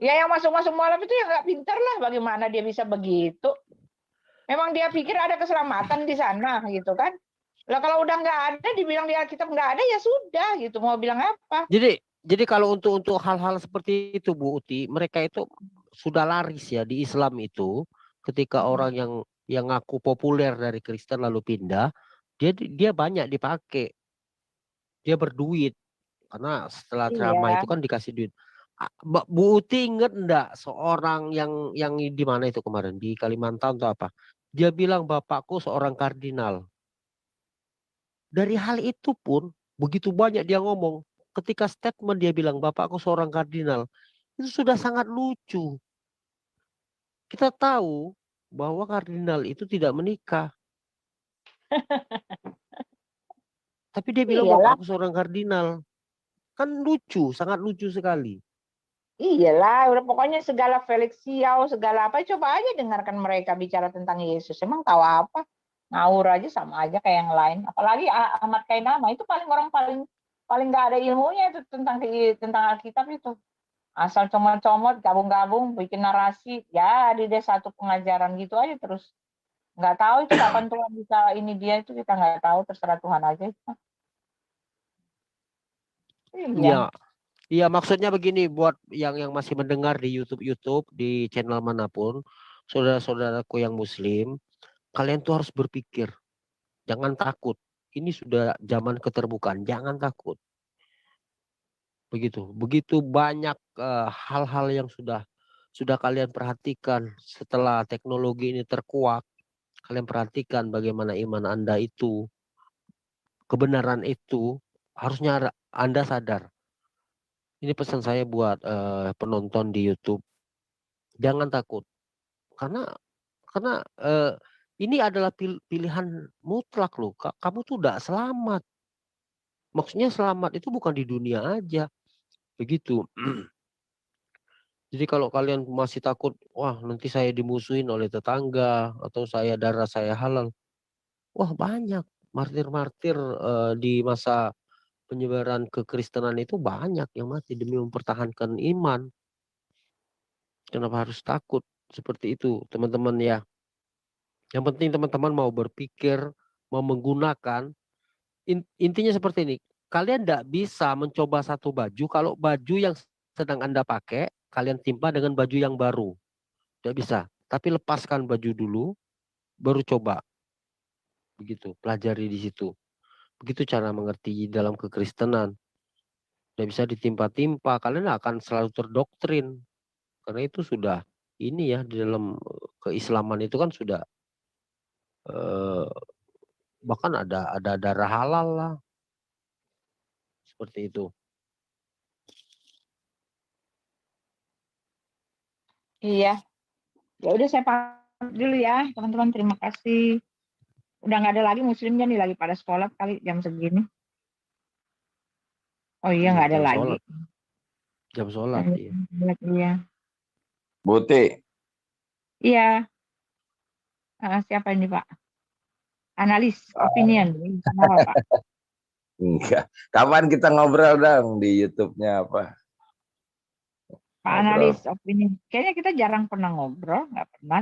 Ya yang masuk-masuk mualaf itu ya nggak pintar lah, bagaimana dia bisa begitu? Memang dia pikir ada keselamatan di sana gitu kan? Lah kalau udah nggak ada, dibilang di Alkitab nggak ada ya sudah gitu. Mau bilang apa? Jadi kalau untuk hal-hal seperti itu Bu Uti, mereka itu sudah laris ya di Islam itu. Ketika orang yang ngaku populer dari Kristen lalu pindah, dia banyak dipakai. Dia berduit. Karena setelah ceramah itu kan dikasih duit. Bu Uti inget enggak seorang yang di mana itu kemarin di Kalimantan atau apa? Dia bilang bapakku seorang kardinal. Dari hal itu pun begitu banyak dia ngomong. ketika statement dia bilang bapakku seorang kardinal, itu sudah sangat lucu. Kita tahu bahwa kardinal itu tidak menikah. Tapi dia bilang Iyalah, bapakku seorang kardinal. Kan lucu, sangat lucu sekali. iyalah, udah pokoknya segala Felix Xiao, segala apa, coba aja dengarkan mereka bicara tentang Yesus. Emang tahu apa? Ngawur aja sama aja kayak yang lain. Apalagi Ahmad Kainama itu orang paling nggak ada ilmunya itu tentang Alkitab itu. Asal comot-comot, gabung-gabung, bikin narasi, ya di desa satu pengajaran gitu aja terus. Nggak tahu itu kapan Tuhan bisa ini dia itu kita nggak tahu, terserah Tuhan aja. Iya. Iya, maksudnya begini buat yang masih mendengar di YouTube di channel manapun, saudara-saudaraku yang muslim, kalian tuh harus berpikir. Jangan takut. Ini sudah zaman keterbukaan, jangan takut. Begitu banyak hal-hal yang sudah kalian perhatikan setelah teknologi ini terkuak. Kalian perhatikan bagaimana iman Anda itu, kebenaran itu, harusnya Anda sadar. Ini pesan saya buat penonton di YouTube. Jangan takut. Karena ini adalah pilihan mutlak loh. Kamu tuh udah selamat. Maksudnya selamat itu bukan di dunia aja. Begitu. Jadi kalau kalian masih takut, wah nanti saya dimusuhin oleh tetangga atau darah saya halal. Wah banyak martir-martir di masa penyebaran kekristenan itu banyak yang mati demi mempertahankan iman. Kenapa harus takut seperti itu teman-teman ya. Yang penting teman-teman mau berpikir, mau menggunakan. Intinya seperti ini. Kalian tidak bisa mencoba satu baju kalau baju yang sedang Anda pakai kalian timpa dengan baju yang baru. Tidak bisa. Tapi lepaskan baju dulu, baru coba. Begitu, pelajari di situ. Begitu cara mengerti dalam kekristenan. Tidak bisa ditimpa-timpa, kalian akan selalu terdoktrin. Karena itu sudah ini ya, di dalam keislaman itu kan sudah bahkan ada darah halal lah. Seperti itu. Iya. Ya udah saya pamit dulu ya, teman-teman. Terima kasih. Udah nggak ada lagi muslimnya nih lagi pada sekolah kali jam segini. Oh iya nggak ada Jam lagi. sholat. Jam sholat iya. Iya. Buti. Iya. Siapa ini Pak? Analis opinion. Kenapa Pak? Enggak. Kapan kita ngobrol dong di YouTube-nya apa? Pak analis opinion. Kayaknya kita jarang pernah ngobrol, nggak pernah.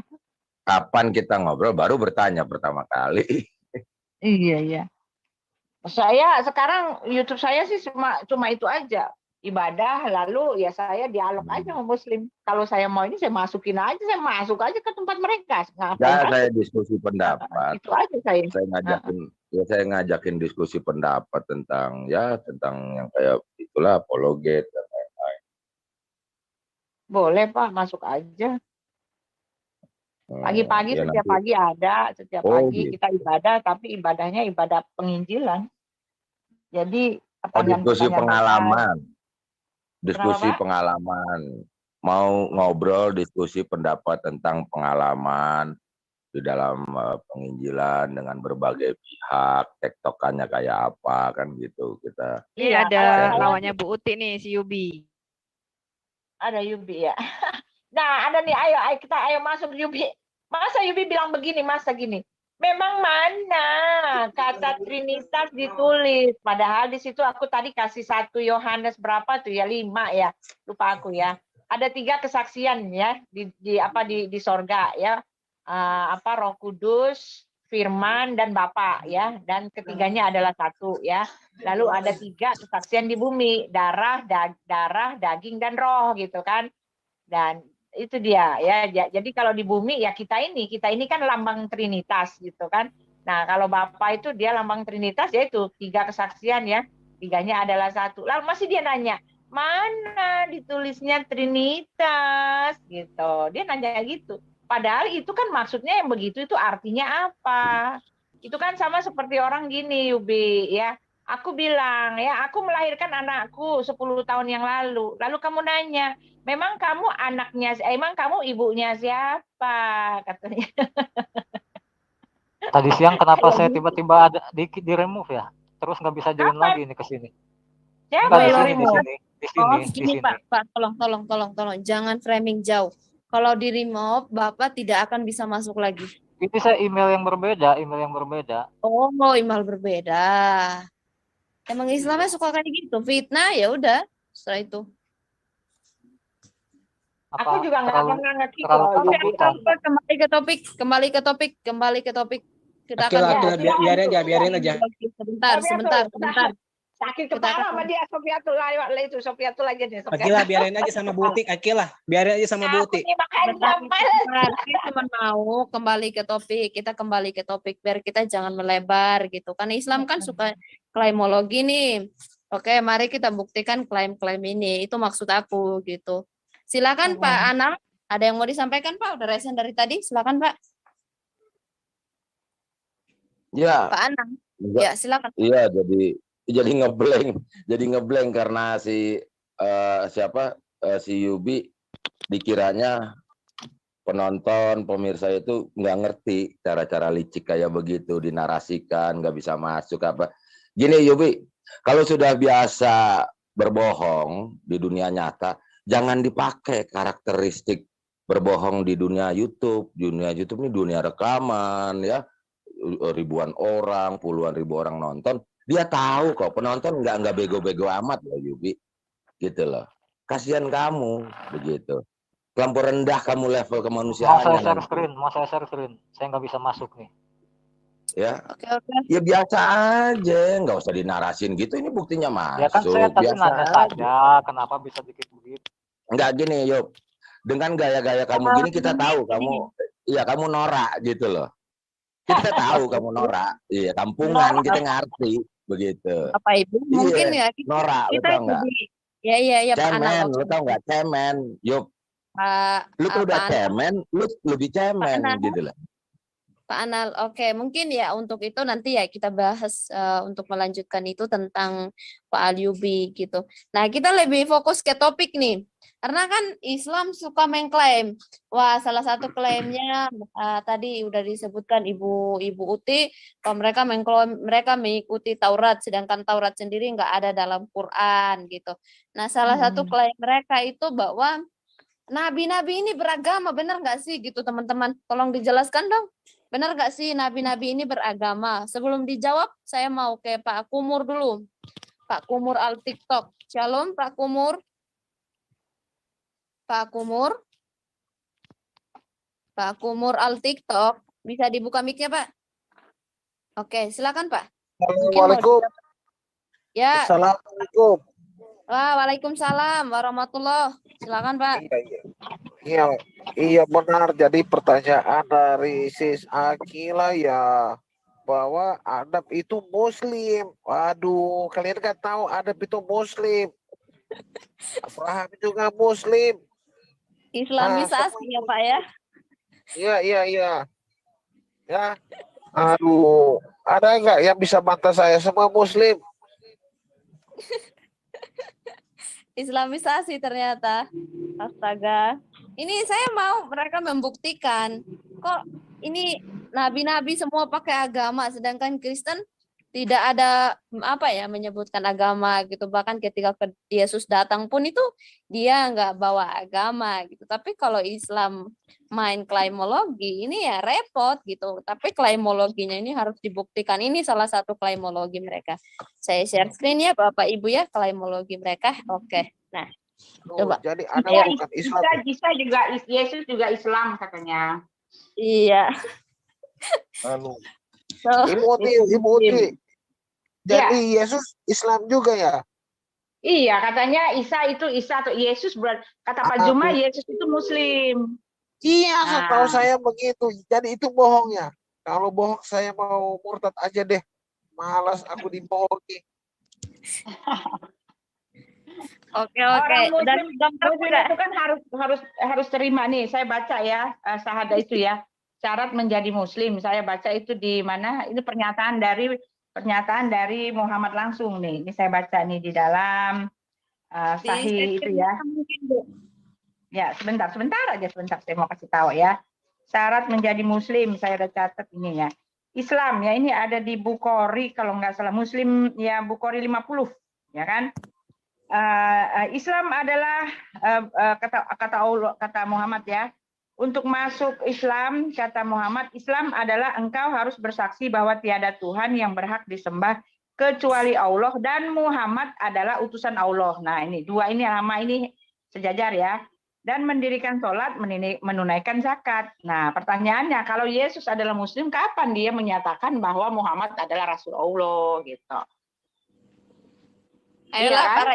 Kapan kita ngobrol? Baru bertanya pertama kali. Iya. Saya sekarang YouTube saya sih cuma itu aja. Ibadah, lalu ya saya dialog aja sama muslim. Kalau saya mau ini saya masukin aja, saya masuk aja ke tempat mereka. Ya, saya diskusi pendapat. Itu aja saya. Saya ngajakin diskusi pendapat tentang yang kayak itulah apologet dan lain-lain. Boleh Pak, masuk aja. Pagi-pagi Ya, setiap nanti. pagi ada, setiap pagi Gitu. kita ibadah, tapi ibadahnya ibadah penginjilan. Jadi Diskusi pengalaman. Diskusi Kenapa, Pak? pengalaman. Mau ngobrol diskusi pendapat tentang pengalaman di dalam penginjilan dengan berbagai pihak, tektokannya kayak apa kan gitu kita. Iya, ada kalau lawannya Bu Uti nih, si Yubi. Ada Yubi ya. Nah, ada nih, ayo masuk Yubi. Masa Yubi bilang begini, masa gini. Memang mana kata Trinitas ditulis? Padahal di situ aku tadi kasih 1 Yohanes berapa tuh ya, 5 ya, lupa aku ya. Ada 3 kesaksian ya di sorga ya, Roh Kudus, Firman dan Bapa ya, dan ketiganya adalah 1 ya. Lalu ada 3 kesaksian di bumi, darah, daging dan roh gitu kan. Dan itu dia ya. Jadi kalau di bumi ya kita ini kan lambang Trinitas gitu kan. Nah kalau Bapa itu dia lambang Trinitas, yaitu 3 kesaksian ya, 3-nya adalah 1. Lalu masih dia nanya, mana ditulisnya Trinitas gitu. Dia nanya gitu. Padahal itu kan maksudnya yang begitu itu artinya apa? Itu kan sama seperti orang gini Yubi ya. Aku bilang, ya, aku melahirkan anakku 10 tahun yang lalu. Lalu kamu nanya, memang kamu anaknya, emang kamu ibunya siapa? Katanya. Tadi siang kenapa saya tiba-tiba ada di remove ya? Terus nggak bisa join lagi nih ke sini. Siapa Enggak, yang di remove? sini. Pak, tolong, jangan framing jauh. Kalau di remove, Bapak tidak akan bisa masuk lagi. Ini saya email yang berbeda. Oh, email berbeda. Emang Islamnya suka kayak gitu, fitnah ya udah, setelah itu. Aku juga nggak pernah ngerti Kembali ke topik. Kita akan biarin aja. Sebentar. Sakit kepala sama dia, Sofiatul aja deh. Akilah biarin aja sama Butik, biarin aja sama Butik. Saya cuma mau kembali ke topik, biar kita jangan melebar gitu. Karena Islam kan suka klaimologi nih. Oke, mari kita buktikan klaim-klaim ini. Itu maksud aku gitu. Silakan Pak Anam, ada yang mau disampaikan Pak? Udah resen dari tadi, silakan Pak. Ya. Pak Anam. Ya, silakan. Iya, jadi ngeblank karena si Yubi dikiranya penonton pemirsa itu nggak ngerti cara-cara licik kayak begitu dinarasikan, nggak bisa masuk apa. Gini Yubi, kalau sudah biasa berbohong di dunia nyata, jangan dipakai karakteristik berbohong di dunia YouTube. Dunia YouTube ini dunia rekaman ya, ribuan orang, puluhan ribu orang nonton. Dia tahu kok penonton nggak bego-bego amat loh Yubi, gitu loh. Kasihan kamu begitu. Terlampau rendah kamu level kemanusiaan. Mau saya share screen. Saya nggak bisa masuk nih. Ya, Oke. Ya biasa aja, nggak usah dinarasin gitu. Ini buktinya masuk. Ya kan saya tadi nanya saja, kenapa bisa dikit begitu? Enggak gini, Yuk. Dengan gaya-gaya kamu gini kita tahu kamu norak gitu loh. Kita tahu kamu norak. Iya, kampungan kita ngerti begitu. Apa Ibu? Mungkin ya norak, lu tau nggak? Iya, Pak Cemen, Anam. lu tau nggak? Cemen, Yuk. Lu tuh udah cemen, lu lebih cemen gitu lah. Pak Anal, oke, mungkin ya untuk itu nanti ya kita bahas untuk melanjutkan itu tentang Pak Alyubi gitu. Nah, kita lebih fokus ke topik nih. Karena kan Islam suka mengklaim. Wah, salah satu klaimnya tadi udah disebutkan Ibu Uti, kalau mereka mengikuti Taurat, sedangkan Taurat sendiri nggak ada dalam Quran gitu. Nah, salah satu klaim mereka itu bahwa nabi-nabi ini beragama, benar nggak sih gitu teman-teman? Tolong dijelaskan dong. Benar nggak sih nabi-nabi ini beragama? Sebelum dijawab, saya mau ke Pak Kumur dulu. Pak Kumur al TikTok. Shalom Pak Kumur. Pak Kumur al TikTok. Bisa dibuka mic-nya Pak? Oke, silakan Pak. Assalamualaikum. Ya. Assalamualaikum. Wah, waalaikumsalam warahmatullah. Silakan Pak. Iya benar. Jadi pertanyaan dari Sis Akila ya bahwa adab itu Muslim. Waduh, kalian nggak tahu adab itu Muslim. Abraham juga Muslim. Islamisasi ya Pak ya? Iya. Ya. Aduh, ada nggak yang bisa bantah saya? Semua Muslim. Islamisasi ternyata. Astaga. Ini saya mau mereka membuktikan kok ini nabi-nabi semua pakai agama, sedangkan Kristen tidak ada menyebutkan agama gitu. Bahkan ketika Yesus datang pun itu dia nggak bawa agama gitu. Tapi kalau Islam main klaimologi ini ya repot gitu. Tapi klaimologinya ini harus dibuktikan. Ini salah satu klaimologi mereka. Saya share screen ya Bapak Ibu ya, klaimologi mereka. Oke. Nah, coba. Jadi ada bukan Islam. Yesus juga Islam katanya. Iya. Ibu Uti. Jadi Yesus Islam juga ya? Iya, katanya Isa atau Yesus kata Pak Juma Yesus itu Muslim. Iya, setahu saya begitu. Jadi itu bohongnya. Kalau bohong saya mau murtad aja deh. Malas aku dibohongi. Oke. Dan Muslim itu kan harus terima nih. Saya baca ya syahadah itu ya. Syarat menjadi Muslim. Saya baca itu di mana? Ini pernyataan dari pernyataan dari Muhammad langsung nih. Ini saya baca nih di dalam Sahih itu ya. Ya, sebentar aja, saya mau kasih tahu ya. Syarat menjadi muslim, saya udah catat ini ya. Islam ya, ini ada di Bukhari kalau nggak salah, Muslim ya Bukhari 50, ya kan? Islam adalah kata Muhammad ya. Untuk masuk Islam, kata Muhammad, Islam adalah engkau harus bersaksi bahwa tiada Tuhan yang berhak disembah kecuali Allah dan Muhammad adalah utusan Allah. Nah, ini dua ini nama ini sejajar ya. Dan mendirikan sholat, menunaikan zakat. Nah, pertanyaannya, kalau Yesus adalah Muslim, kapan dia menyatakan bahwa Muhammad adalah Rasul Allah gitu? Ayolah Iya, kan?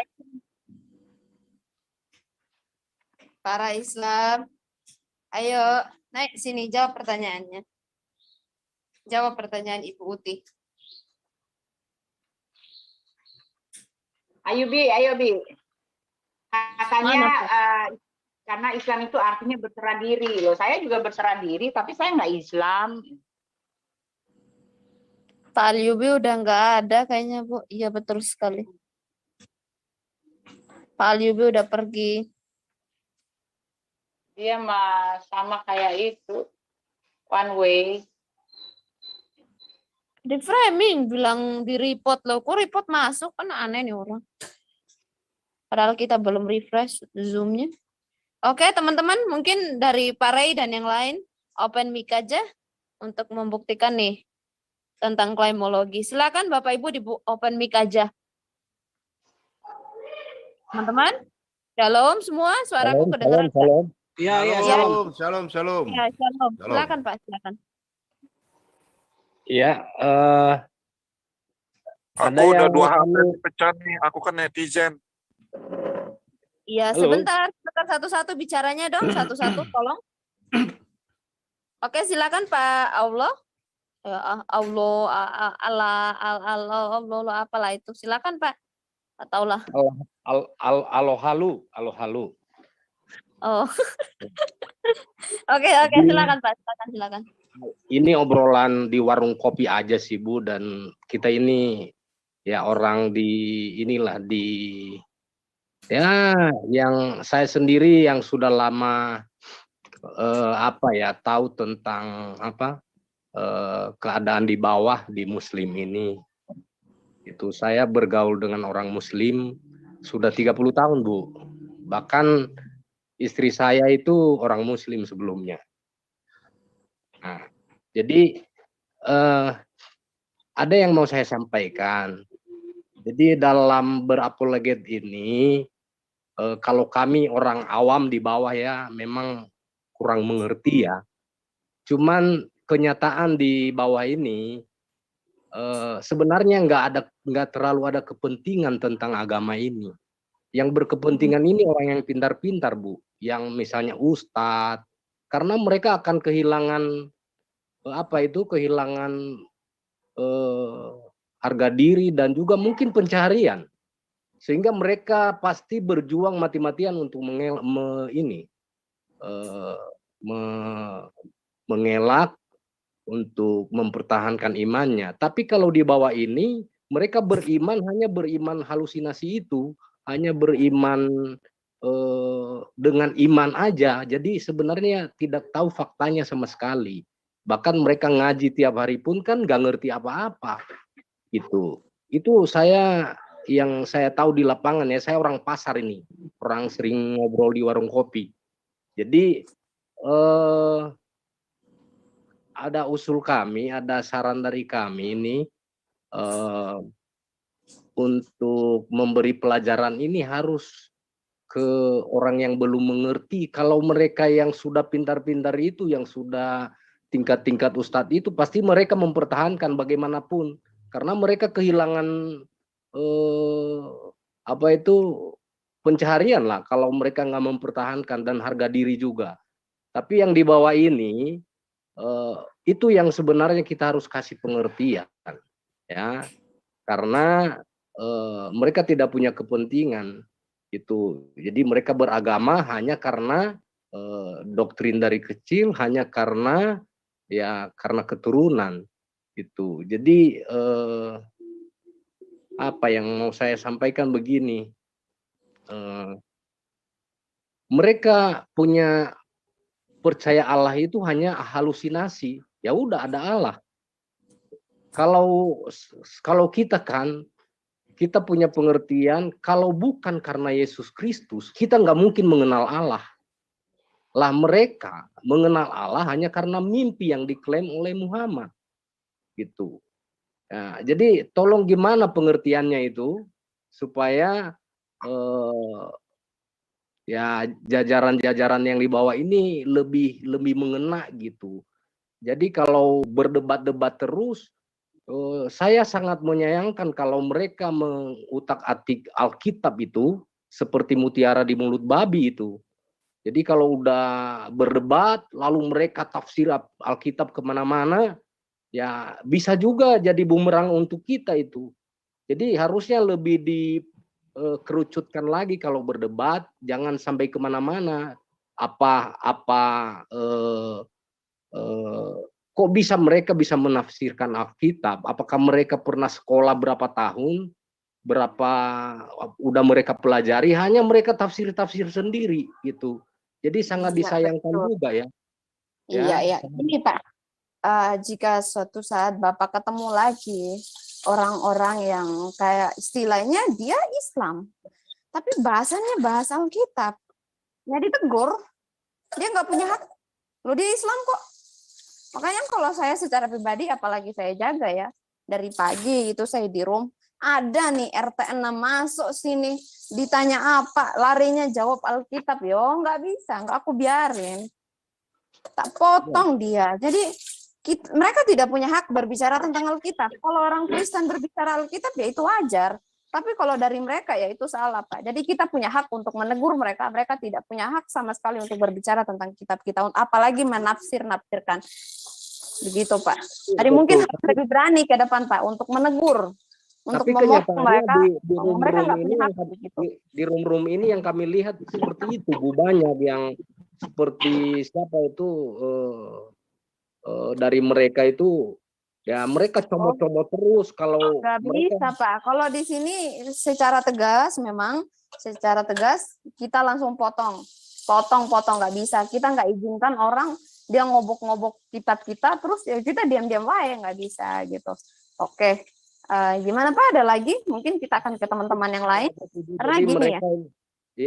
para Islam, ayo naik sini jawab pertanyaannya. Jawab pertanyaan Ibu Uti. Ayo Bi. Katanya karena Islam itu artinya berserah diri loh. Saya juga berserah diri, tapi saya nggak Islam. Pak Alyubi udah nggak ada kayaknya, Bu. Iya, betul sekali. Pak Alyubi udah pergi. Dia mah sama kayak itu, one way. Di framing bilang di report loh. Kok report masuk? Kan aneh nih orang. Padahal kita belum refresh Zoom-nya. Oke, teman-teman, mungkin dari Pak Ray dan yang lain, open mic aja untuk membuktikan nih tentang klaimologi. Silakan Bapak Ibu di open mic aja. Teman-teman, shalom semua, suaraku kedengaran. Shalom. Iya, Shalom. Ya, shalom. Silakan Pak, silakan. Iya, Aku udah 2 hari dipecah nih, aku kan netizen. Iya, Halo. sebentar satu-satu bicaranya dong, satu-satu tolong. Oke, silakan Pak Allah. Allah apalah itu. Silakan Pak. Ataulah. Alohalu. Oh. Oke, silakan Pak, silakan. Ini obrolan di warung kopi aja sih Bu, dan kita ini ya orang ya yang saya sendiri yang sudah lama tahu tentang keadaan di bawah di Muslim ini. Itu saya bergaul dengan orang Muslim sudah 30 tahun Bu. Bahkan istri saya itu orang Muslim sebelumnya. Nah, jadi ada yang mau saya sampaikan. Jadi dalam berapologet ini, kalau kami orang awam di bawah ya memang kurang mengerti ya. Cuman kenyataan di bawah ini sebenarnya nggak terlalu ada kepentingan tentang agama ini. Yang berkepentingan ini orang yang pintar-pintar Bu, yang misalnya ustadz, karena mereka akan kehilangan harga diri dan juga mungkin pencaharian, sehingga mereka pasti berjuang mati-matian untuk mengelak untuk mempertahankan imannya. Tapi kalau di bawah ini mereka hanya beriman halusinasi itu, hanya beriman dengan iman aja. Jadi sebenarnya tidak tahu faktanya sama sekali. Bahkan mereka ngaji tiap hari pun kan nggak ngerti apa-apa. Itu yang saya tahu di lapangan ya. Saya orang pasar ini, orang sering ngobrol di warung kopi. Jadi ada usul kami, ada saran dari kami ini untuk memberi pelajaran ini harus ke orang yang belum mengerti. Kalau mereka yang sudah pintar-pintar itu, yang sudah tingkat-tingkat ustadz itu, pasti mereka mempertahankan bagaimanapun, karena mereka kehilangan pencaharian lah kalau mereka nggak mempertahankan, dan harga diri juga. Tapi yang di bawah ini itu yang sebenarnya kita harus kasih pengertian ya, karena mereka tidak punya kepentingan itu. Jadi mereka beragama hanya karena doktrin dari kecil, hanya karena keturunan Itu. Jadi apa yang mau saya sampaikan begini, mereka punya percaya Allah itu hanya halusinasi. Ya udah ada Allah. Kalau kita kan, kita punya pengertian kalau bukan karena Yesus Kristus, kita nggak mungkin mengenal Allah. Lah mereka mengenal Allah hanya karena mimpi yang diklaim oleh Muhammad. Gitu. Nah, jadi tolong gimana pengertiannya itu supaya ya jajaran-jajaran yang di bawah ini lebih mengena gitu. Jadi kalau berdebat-debat terus, saya sangat menyayangkan kalau mereka mengutak-atik Alkitab itu seperti mutiara di mulut babi itu. Jadi kalau udah berdebat, lalu mereka tafsir Alkitab kemana-mana, ya bisa juga jadi bumerang untuk kita itu. Jadi harusnya lebih dikerucutkan lagi kalau berdebat, jangan sampai kemana-mana. Kok bisa mereka bisa menafsirkan Alkitab? Apakah mereka pernah sekolah berapa tahun? Berapa udah mereka pelajari? Hanya mereka tafsir sendiri gitu. Jadi sangat disayangkan juga ya. Iya. Ini Pak, jika suatu saat Bapak ketemu lagi orang-orang yang kayak istilahnya dia Islam, tapi bahasanya bahasa Alkitab, ya ditegur, dia nggak punya hak. Loh dia Islam kok. Makanya kalau saya secara pribadi, apalagi saya jaga ya, dari pagi itu saya di room, ada nih RT 6 masuk sini, ditanya apa, larinya jawab Alkitab, yo nggak bisa, nggak aku biarin, tak potong dia. Jadi mereka tidak punya hak berbicara tentang Alkitab. Kalau orang Kristen berbicara Alkitab ya itu wajar, tapi kalau dari mereka ya itu salah Pak. Jadi kita punya hak untuk menegur mereka, mereka tidak punya hak sama sekali untuk berbicara tentang kitab kita, apalagi menafsir-nafsirkan. Begitu Pak. Jadi mungkin harus lebih berani ke depan Pak untuk menegur. Untuk tapi memotong mereka, mereka nggak punya hak di room ini yang kami lihat seperti itu, Bu, banyak yang seperti siapa itu dari mereka itu ya mereka comot-comot terus kalau nggak mereka bisa Pak. Kalau di sini secara tegas kita langsung potong nggak bisa. Kita nggak izinkan orang dia ngobok-ngobok kitab kita terus ya kita diam-diam wae, nggak bisa gitu. Oke. Gimana Pak? Ada lagi? Mungkin kita akan ke teman-teman yang lain. Karena jadi gini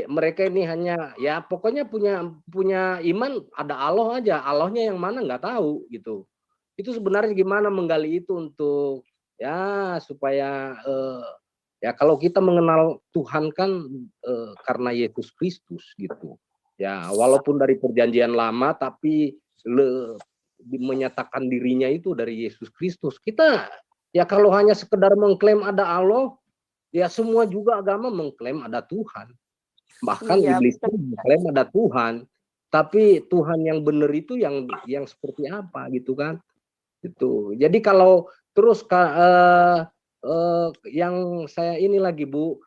mereka ini hanya ya pokoknya punya iman ada Allah aja, Allahnya yang mana nggak tahu gitu. Itu sebenarnya gimana menggali itu untuk ya supaya ya kalau kita mengenal Tuhan kan karena Yesus Kristus gitu. Ya walaupun dari perjanjian lama tapi menyatakan dirinya itu dari Yesus Kristus. Kita ya kalau hanya sekedar mengklaim ada Allah, ya semua juga agama mengklaim ada Tuhan. Bahkan iblis pun mengklaim ada Tuhan. Tapi Tuhan yang benar itu yang seperti apa gitu kan? Gitu. Jadi kalau terus yang saya ini lagi Bu,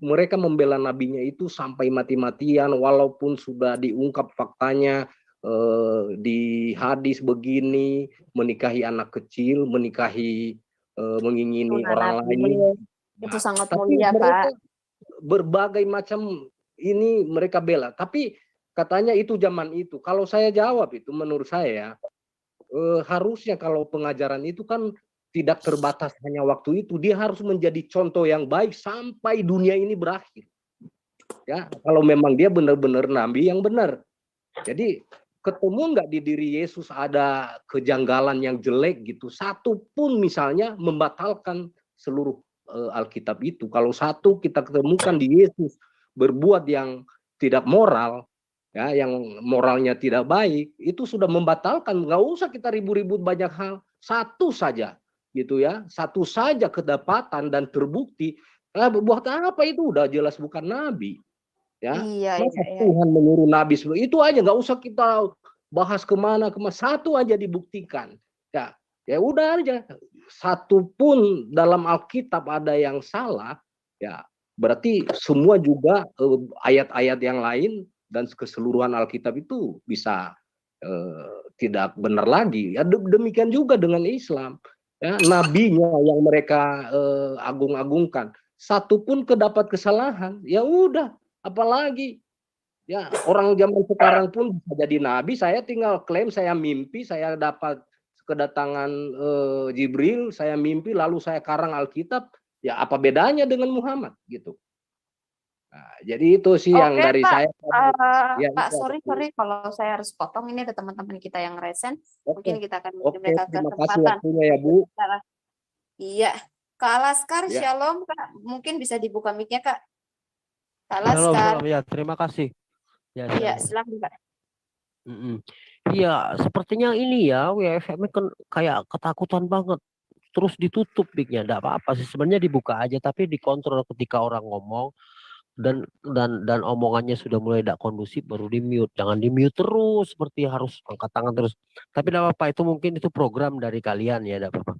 mereka membela nabinya itu sampai mati-matian walaupun sudah diungkap faktanya. Di hadis begini menikahi anak kecil, mengingini orang lain itu sangat tapi mulia mereka Pak. berbagai macam ini mereka bela, tapi katanya itu zaman itu. Kalau saya jawab itu menurut saya harusnya kalau pengajaran itu kan tidak terbatas hanya waktu itu, dia harus menjadi contoh yang baik sampai dunia ini berakhir ya, kalau memang dia benar-benar nabi yang benar. Jadi ketemu nggak di diri Yesus ada kejanggalan yang jelek gitu, satu pun misalnya membatalkan seluruh Alkitab itu. Kalau satu kita ketemukan di Yesus berbuat yang tidak moral, ya, yang moralnya tidak baik, itu sudah membatalkan. Nggak usah kita ribut-ribut banyak hal, satu saja gitu ya, satu saja kedapatan dan terbukti. Buat apa itu udah jelas bukan nabi. Ya, masa Tuhan menyuruh nabi itu aja nggak usah kita bahas kemana, satu aja dibuktikan. Ya udah aja, satu pun dalam Alkitab ada yang salah, ya berarti semua juga ayat-ayat yang lain dan keseluruhan Alkitab itu bisa tidak benar lagi. Ya demikian juga dengan Islam. Ya, nabinya yang mereka agung-agungkan, satu pun kedapat kesalahan, ya udah, apalagi ya orang zaman sekarang pun bisa jadi nabi. Saya tinggal klaim saya mimpi, saya dapat kedatangan Jibril, saya mimpi lalu saya karang Alkitab, ya apa bedanya dengan Muhammad gitu. Nah, jadi itu sih yang dari Pak. saya. Ya, Pak, itu sorry kalau saya harus potong, ini ada teman-teman kita yang resen. Oke. Mungkin kita akan beri Oke, mereka terima kasih kesempatan. waktunya ya Bu. Iya, Kak Alaskar, Ya. Shalom Kak, mungkin bisa dibuka mic-nya Kak. Kak Shalom, Alaskar. shalom ya, terima kasih. Ya, Iya, shalom. silakan Kak. Iya, sepertinya ini ya WFM kan kayak ketakutan banget. Terus ditutup mic-nya, enggak apa-apa sih sebenarnya dibuka aja tapi dikontrol ketika orang ngomong dan omongannya sudah mulai tidak kondusif baru di mute. Jangan di mute terus seperti harus angkat tangan terus. Tapi tidak apa-apa, itu mungkin itu program dari kalian ya, tidak apa-apa.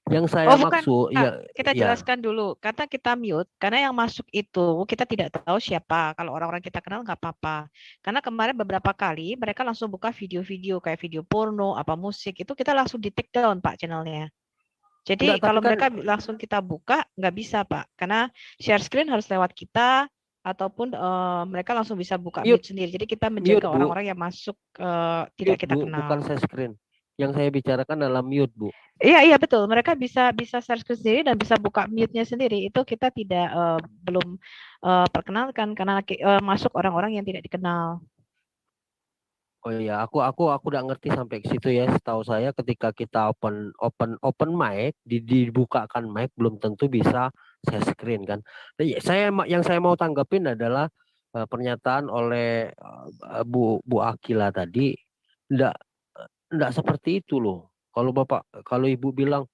Yang saya bukan, maksud Kak. ya Kita ya. jelaskan dulu. Kata kita mute karena yang masuk itu kita tidak tahu siapa. Kalau orang-orang kita kenal nggak apa-apa. Karena kemarin beberapa kali mereka langsung buka video-video kayak video porno, apa musik, itu kita langsung di take down Pak channelnya. Jadi Enggak, kalau tapi kan mereka langsung kita buka nggak bisa Pak, karena share screen harus lewat kita ataupun mereka langsung bisa buka mute sendiri. Jadi kita menjaga Bu. orang-orang yang masuk tidak Mute, kita Bu, kenal. bukan share screen. Yang saya bicarakan adalah mute, Bu. Iya betul. Mereka bisa share screen sendiri dan bisa buka mute-nya sendiri. Itu kita tidak belum perkenalkan karena masuk orang-orang yang tidak dikenal. Oh iya, aku udah ngerti sampai ke situ ya. Setahu saya ketika kita open mic, dibukakan mic belum tentu bisa share screen kan. Yang saya mau tanggapin adalah pernyataan oleh Bu Akila tadi, enggak seperti itu loh. Kalau Ibu bilang,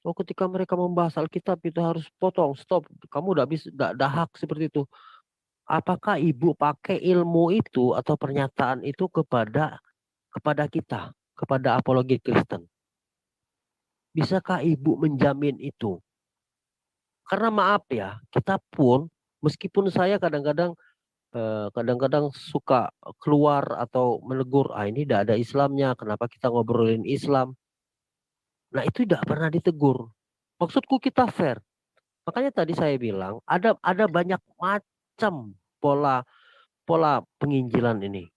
oh ketika mereka membahas Alkitab itu harus potong, stop. Kamu enggak hak seperti itu. Apakah Ibu pakai ilmu itu atau pernyataan itu kepada kita, kepada apologet Kristen? Bisakah Ibu menjamin itu? Karena maaf ya, kita pun meskipun saya kadang-kadang suka keluar atau menegur, ini tidak ada Islamnya, kenapa kita ngobrolin Islam? Nah itu tidak pernah ditegur. Maksudku kita fair. Makanya tadi saya bilang ada banyak macam pola penginjilan ini.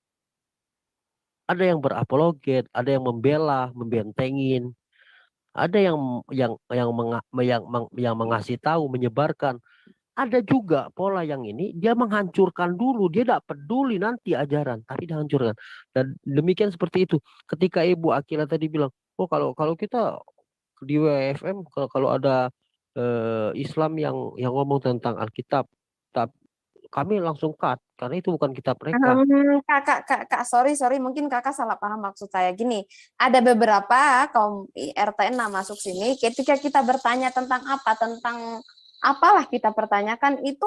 Ada yang berapologet, ada yang membela, membentengin, ada yang mengasih tahu, menyebarkan. Ada juga pola yang ini dia menghancurkan dulu, dia tidak peduli nanti ajaran, tapi dihancurkan. Dan demikian seperti itu. Ketika Ibu Akila tadi bilang, oh kalau kita di WFM kalau ada Islam yang ngomong tentang Alkitab, kami langsung cut karena itu bukan kitab mereka. Kak, sorry, mungkin kakak salah paham maksud saya gini. Ada beberapa kaum RT6 masuk sini, ketika kita bertanya tentang apalah kita pertanyakan itu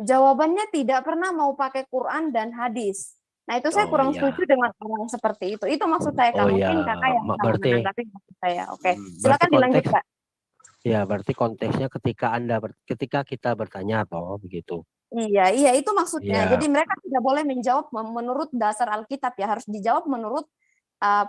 jawabannya tidak pernah mau pakai Quran dan hadis. Nah itu saya kurang setuju dengan orang seperti itu. Itu maksud saya Kak. Mungkin kakak yang salah menanggapi maksud saya. Oke, silakan dilanjut Kak. Ya berarti konteksnya ketika kita bertanya atau begitu. Iya itu maksudnya. Ya. Jadi mereka tidak boleh menjawab menurut dasar Alkitab ya, harus dijawab menurut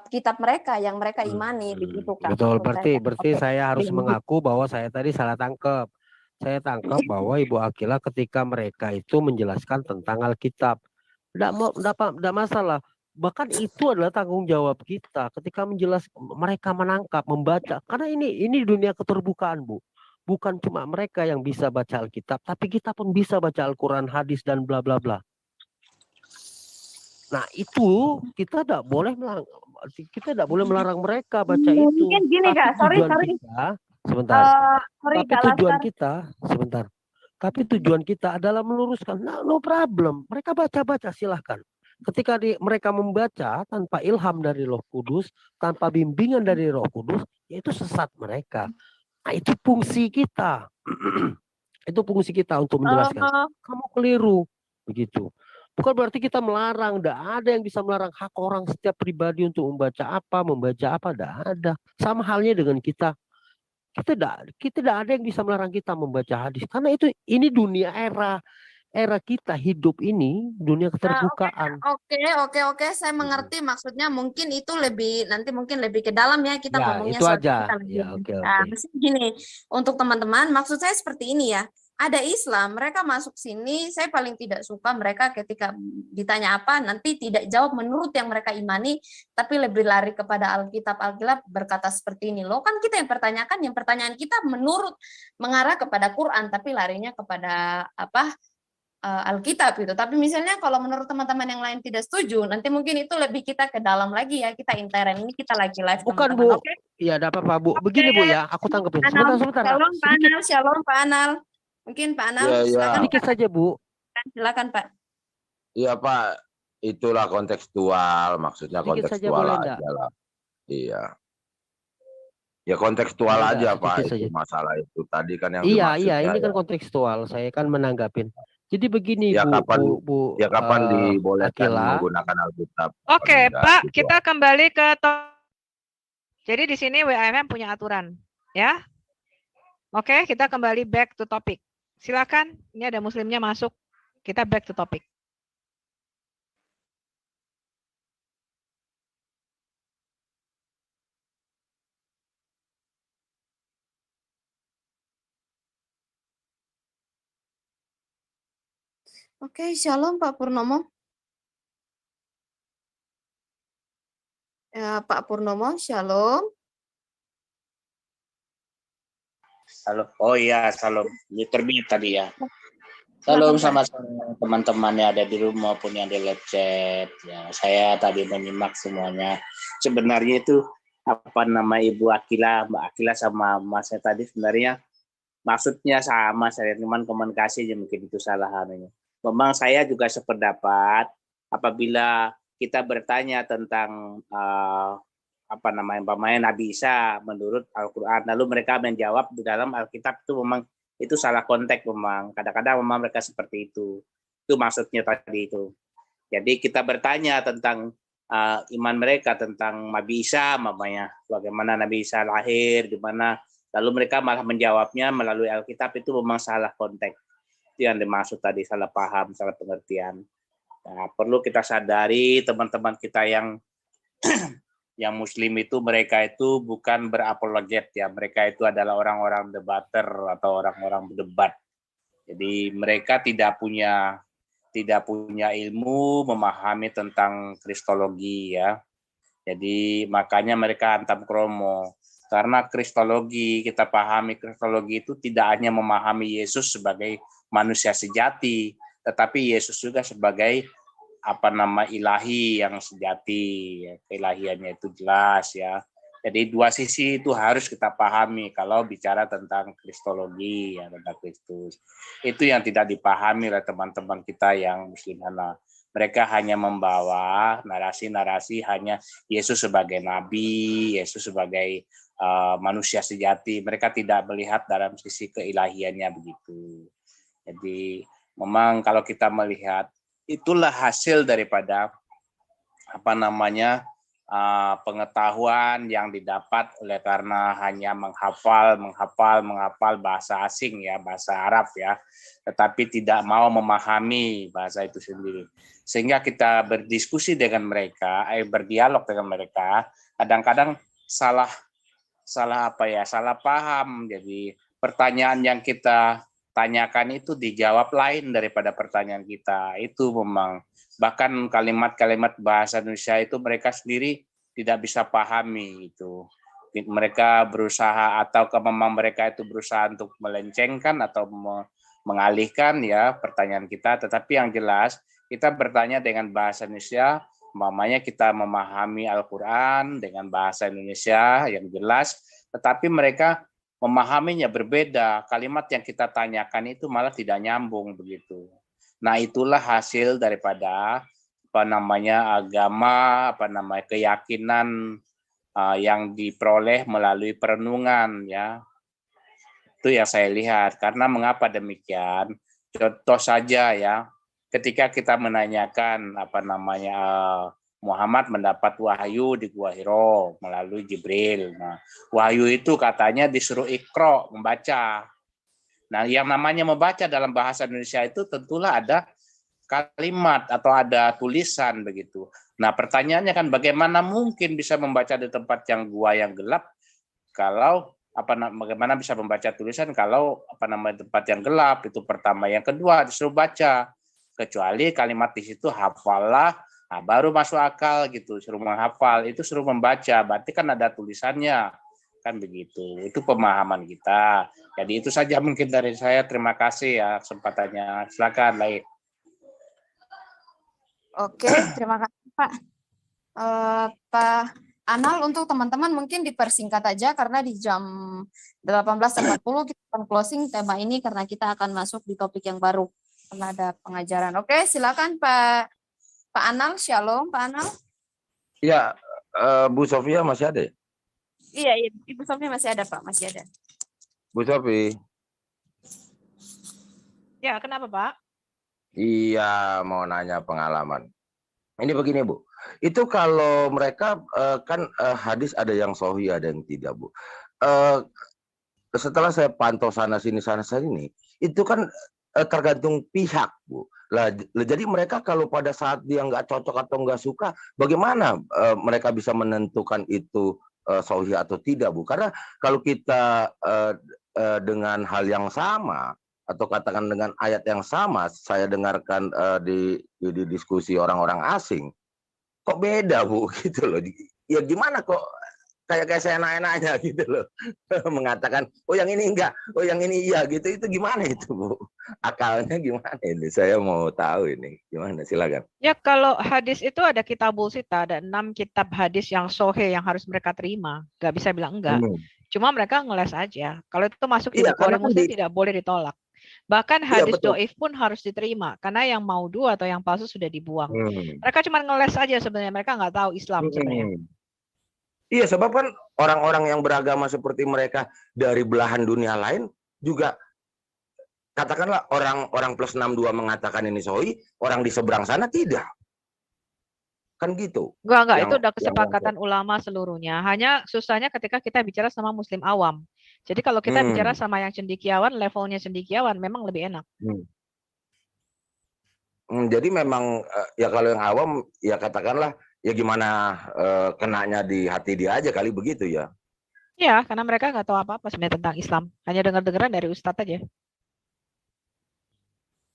kitab mereka yang mereka imani begitu Kak. Betul, berarti saya harus mengaku bahwa saya tadi salah tangkap. Saya tangkap bahwa Ibu Akila ketika mereka itu menjelaskan tentang Alkitab. Tidak masalah. Bahkan itu adalah tanggung jawab kita ketika mereka menangkap, membaca. Karena ini dunia keterbukaan, Bu. Bukan cuma mereka yang bisa baca Alkitab, tapi kita pun bisa baca Al-Quran, hadis, dan bla bla bla. Nah itu kita tidak boleh melarang mereka baca itu. Mungkin gini Kak, sorry. Tapi tujuan kita adalah meluruskan. No problem. Mereka baca silahkan. Ketika mereka membaca tanpa ilham dari Roh Kudus, tanpa bimbingan dari Roh Kudus, yaitu sesat mereka. Nah, itu fungsi kita. Itu fungsi kita untuk menjelaskan. Kamu keliru. Begitu. Bukan berarti kita melarang. Tidak ada yang bisa melarang hak orang setiap pribadi untuk membaca apa. Tidak ada. Sama halnya dengan kita. Kita tidak ada yang bisa melarang kita membaca hadis. Karena ini dunia era era kita hidup ini dunia keterbukaan. Oke, saya mengerti maksudnya mungkin itu nanti mungkin lebih ke dalam ya kita Ya, ngomongnya itu soal aja. kita lagi. Ya, oke. Nah, mesti gini, untuk teman-teman, maksud saya seperti ini ya. Ada Islam, mereka masuk sini, saya paling tidak suka mereka ketika ditanya apa, nanti tidak jawab menurut yang mereka imani, tapi lebih lari kepada Alkitab. Alkitab berkata seperti ini. Loh, kan kita yang pertanyaan kita menurut mengarah kepada Quran, tapi larinya kepada Alkitab gitu. Tapi misalnya kalau menurut teman-teman yang lain tidak setuju, nanti mungkin itu lebih kita ke dalam lagi ya, kita intern ini kita lagi live Bukan, teman-teman. Bu. Oke? Iya, ada apa-apa, Bu. Begini, Bu ya, aku tanggepin. Sebentar. Shalom Pak Sedikit. Anal, shalom Pak Anal. Mungkin Pak Anal, silakan. Sedikit saja, Bu. Silakan Pak. Iya Pak, itulah kontekstual, maksudnya Sedikit saja boleh kontekstual enggak? aja lah. Iya. Ya kontekstual Boleh aja enggak? Pak, Sedikit itu saja. masalah itu tadi kan yang Iya, dimaksudnya ini kan ya. kontekstual. Saya kan menanggapin. Jadi begini, Ya Bu kapan dibolehkan Akila. menggunakan Alkitab? Oke, enggak, Pak, gitu. kita kembali ke jadi di sini WAFM punya aturan, ya. Oke, kita kembali back to topic. Silakan, ini ada muslimnya masuk. Kita back to topic. Oke, shalom Pak Purnomo. Pak Purnomo, shalom. Halo. Oh iya, salam. Ini terbit tadi ya. Salam sama teman-teman yang ada di rumah maupun yang di live chat. Ya, saya tadi menyimak semuanya. Sebenarnya itu Ibu Akila, Mbak Akila sama Mas saya tadi sebenarnya maksudnya sama, saya cuman komunikasinya mungkin itu salah anunya. Memang saya juga sependapat apabila kita bertanya tentang Nabi Isa menurut Al-Quran, lalu mereka menjawab di dalam Alkitab, itu memang itu salah konteks. Memang kadang-kadang memang mereka seperti itu maksudnya tadi itu. Jadi kita bertanya tentang iman mereka tentang Nabi Isa, bagaimana Nabi Isa lahir, di mana, lalu mereka malah menjawabnya melalui Alkitab, itu memang salah konteks. Itu yang dimaksud tadi, salah paham, salah pengertian. Nah, perlu kita sadari teman-teman kita yang Muslim itu, mereka itu bukan berapologet ya, mereka itu adalah orang-orang debater atau orang-orang berdebat. Jadi mereka tidak punya ilmu memahami tentang kristologi ya. Jadi makanya mereka antam kromo. Karena kristologi, kita pahami kristologi itu tidak hanya memahami Yesus sebagai manusia sejati, tetapi Yesus juga sebagai ilahi yang sejati, keilahiannya itu jelas ya. Jadi dua sisi itu harus kita pahami kalau bicara tentang kristologi ya, tentang Kristus. Itu yang tidak dipahami oleh teman-teman kita yang Muslim. Mereka hanya membawa narasi-narasi hanya Yesus sebagai nabi, Yesus sebagai manusia sejati. Mereka tidak melihat dalam sisi keilahiannya begitu. Jadi memang kalau kita melihat, itulah hasil daripada pengetahuan yang didapat oleh karena hanya menghafal bahasa asing ya, bahasa Arab ya, tetapi tidak mau memahami bahasa itu sendiri. Sehingga kita berdiskusi dengan mereka, berdialog dengan mereka, kadang-kadang salah paham. Jadi pertanyaan yang kita tanyakan itu dijawab lain daripada pertanyaan kita. Itu memang bahkan kalimat-kalimat bahasa Indonesia itu mereka sendiri tidak bisa pahami itu. Mereka berusaha memang mereka itu berusaha untuk melencengkan atau mengalihkan ya pertanyaan kita, tetapi yang jelas kita bertanya dengan bahasa Indonesia, umpamanya kita memahami Al-Qur'an dengan bahasa Indonesia yang jelas, tetapi mereka memahaminya berbeda. Kalimat yang kita tanyakan itu malah tidak nyambung begitu. Nah, itulah hasil daripada agama, keyakinan yang diperoleh melalui perenungan ya. Itu yang saya lihat. Karena mengapa demikian? Contoh saja ya, ketika kita menanyakan Muhammad mendapat wahyu di Gua Hiro melalui Jibril. Nah, wahyu itu katanya disuruh Iqra, membaca. Nah, yang namanya membaca dalam bahasa Indonesia itu tentulah ada kalimat atau ada tulisan begitu. Nah, pertanyaannya kan bagaimana mungkin bisa membaca di tempat yang gua yang gelap kalau bagaimana bisa membaca tulisan kalau tempat yang gelap itu pertama. Yang kedua disuruh baca, kecuali kalimat di situ hafalah, nah, baru masuk akal gitu. Suruh menghafal itu suruh membaca, berarti kan ada tulisannya. Kan begitu, itu pemahaman kita. Jadi itu saja mungkin dari saya. Terima kasih ya kesempatannya. Silakan lain. Oke, terima kasih Pak. Pak Anal, untuk teman-teman mungkin dipersingkat aja karena di jam 18.40 kita akan closing tema ini karena kita akan masuk di topik yang baru karena ada pengajaran. Oke, silakan Pak Anal. Shalom Pak Anal. Ya, Bu Sofia masih ada ya? Iya, Ibu Sofia masih ada Pak, masih ada. Bu Sofi. Ya, kenapa Pak? Iya, mau nanya pengalaman. Ini begini Bu, itu kalau mereka kan hadis ada yang sahih ada yang tidak Bu. Setelah saya pantau sana sini itu kan tergantung pihak Bu. Lah, jadi mereka kalau pada saat dia nggak cocok atau nggak suka, bagaimana mereka bisa menentukan itu sahih atau tidak Bu? Karena kalau kita dengan hal yang sama atau katakan dengan ayat yang sama, saya dengarkan di diskusi orang-orang asing, kok beda Bu gitu loh. Ya gimana kok kayak saya nanya gitu loh. Mengatakan, oh yang ini enggak, oh yang ini iya gitu. Itu gimana itu Bu? Akalnya gimana ini? Saya mau tahu ini. Gimana? Silakan. Ya, kalau hadis itu ada kitabul sita, ada 6 kitab hadis yang sahih yang harus mereka terima. Nggak bisa bilang enggak. Cuma mereka ngeles aja. Kalau itu masuk di Bukhari Muslim tidak boleh ditolak. Bahkan hadis doif pun harus diterima karena yang maudu atau yang palsu sudah dibuang. Mereka cuma ngeles aja sebenarnya, mereka nggak tahu Islam sebenarnya. Iya, sebab kan orang-orang yang beragama seperti mereka dari belahan dunia lain juga katakanlah orang plus 62 mengatakan ini sahih, orang di seberang sana tidak. Kan gitu. Enggak, itu udah kesepakatan ulama seluruhnya. Hanya susahnya ketika kita bicara sama muslim awam. Jadi kalau kita bicara sama yang cendekiawan, levelnya cendekiawan memang lebih enak. Jadi memang ya kalau yang awam ya katakanlah ya gimana kenanya di hati dia aja kali begitu ya. Ya, karena mereka nggak tahu apa-apa sebenarnya tentang Islam. Hanya dengar-dengaran dari ustadz aja.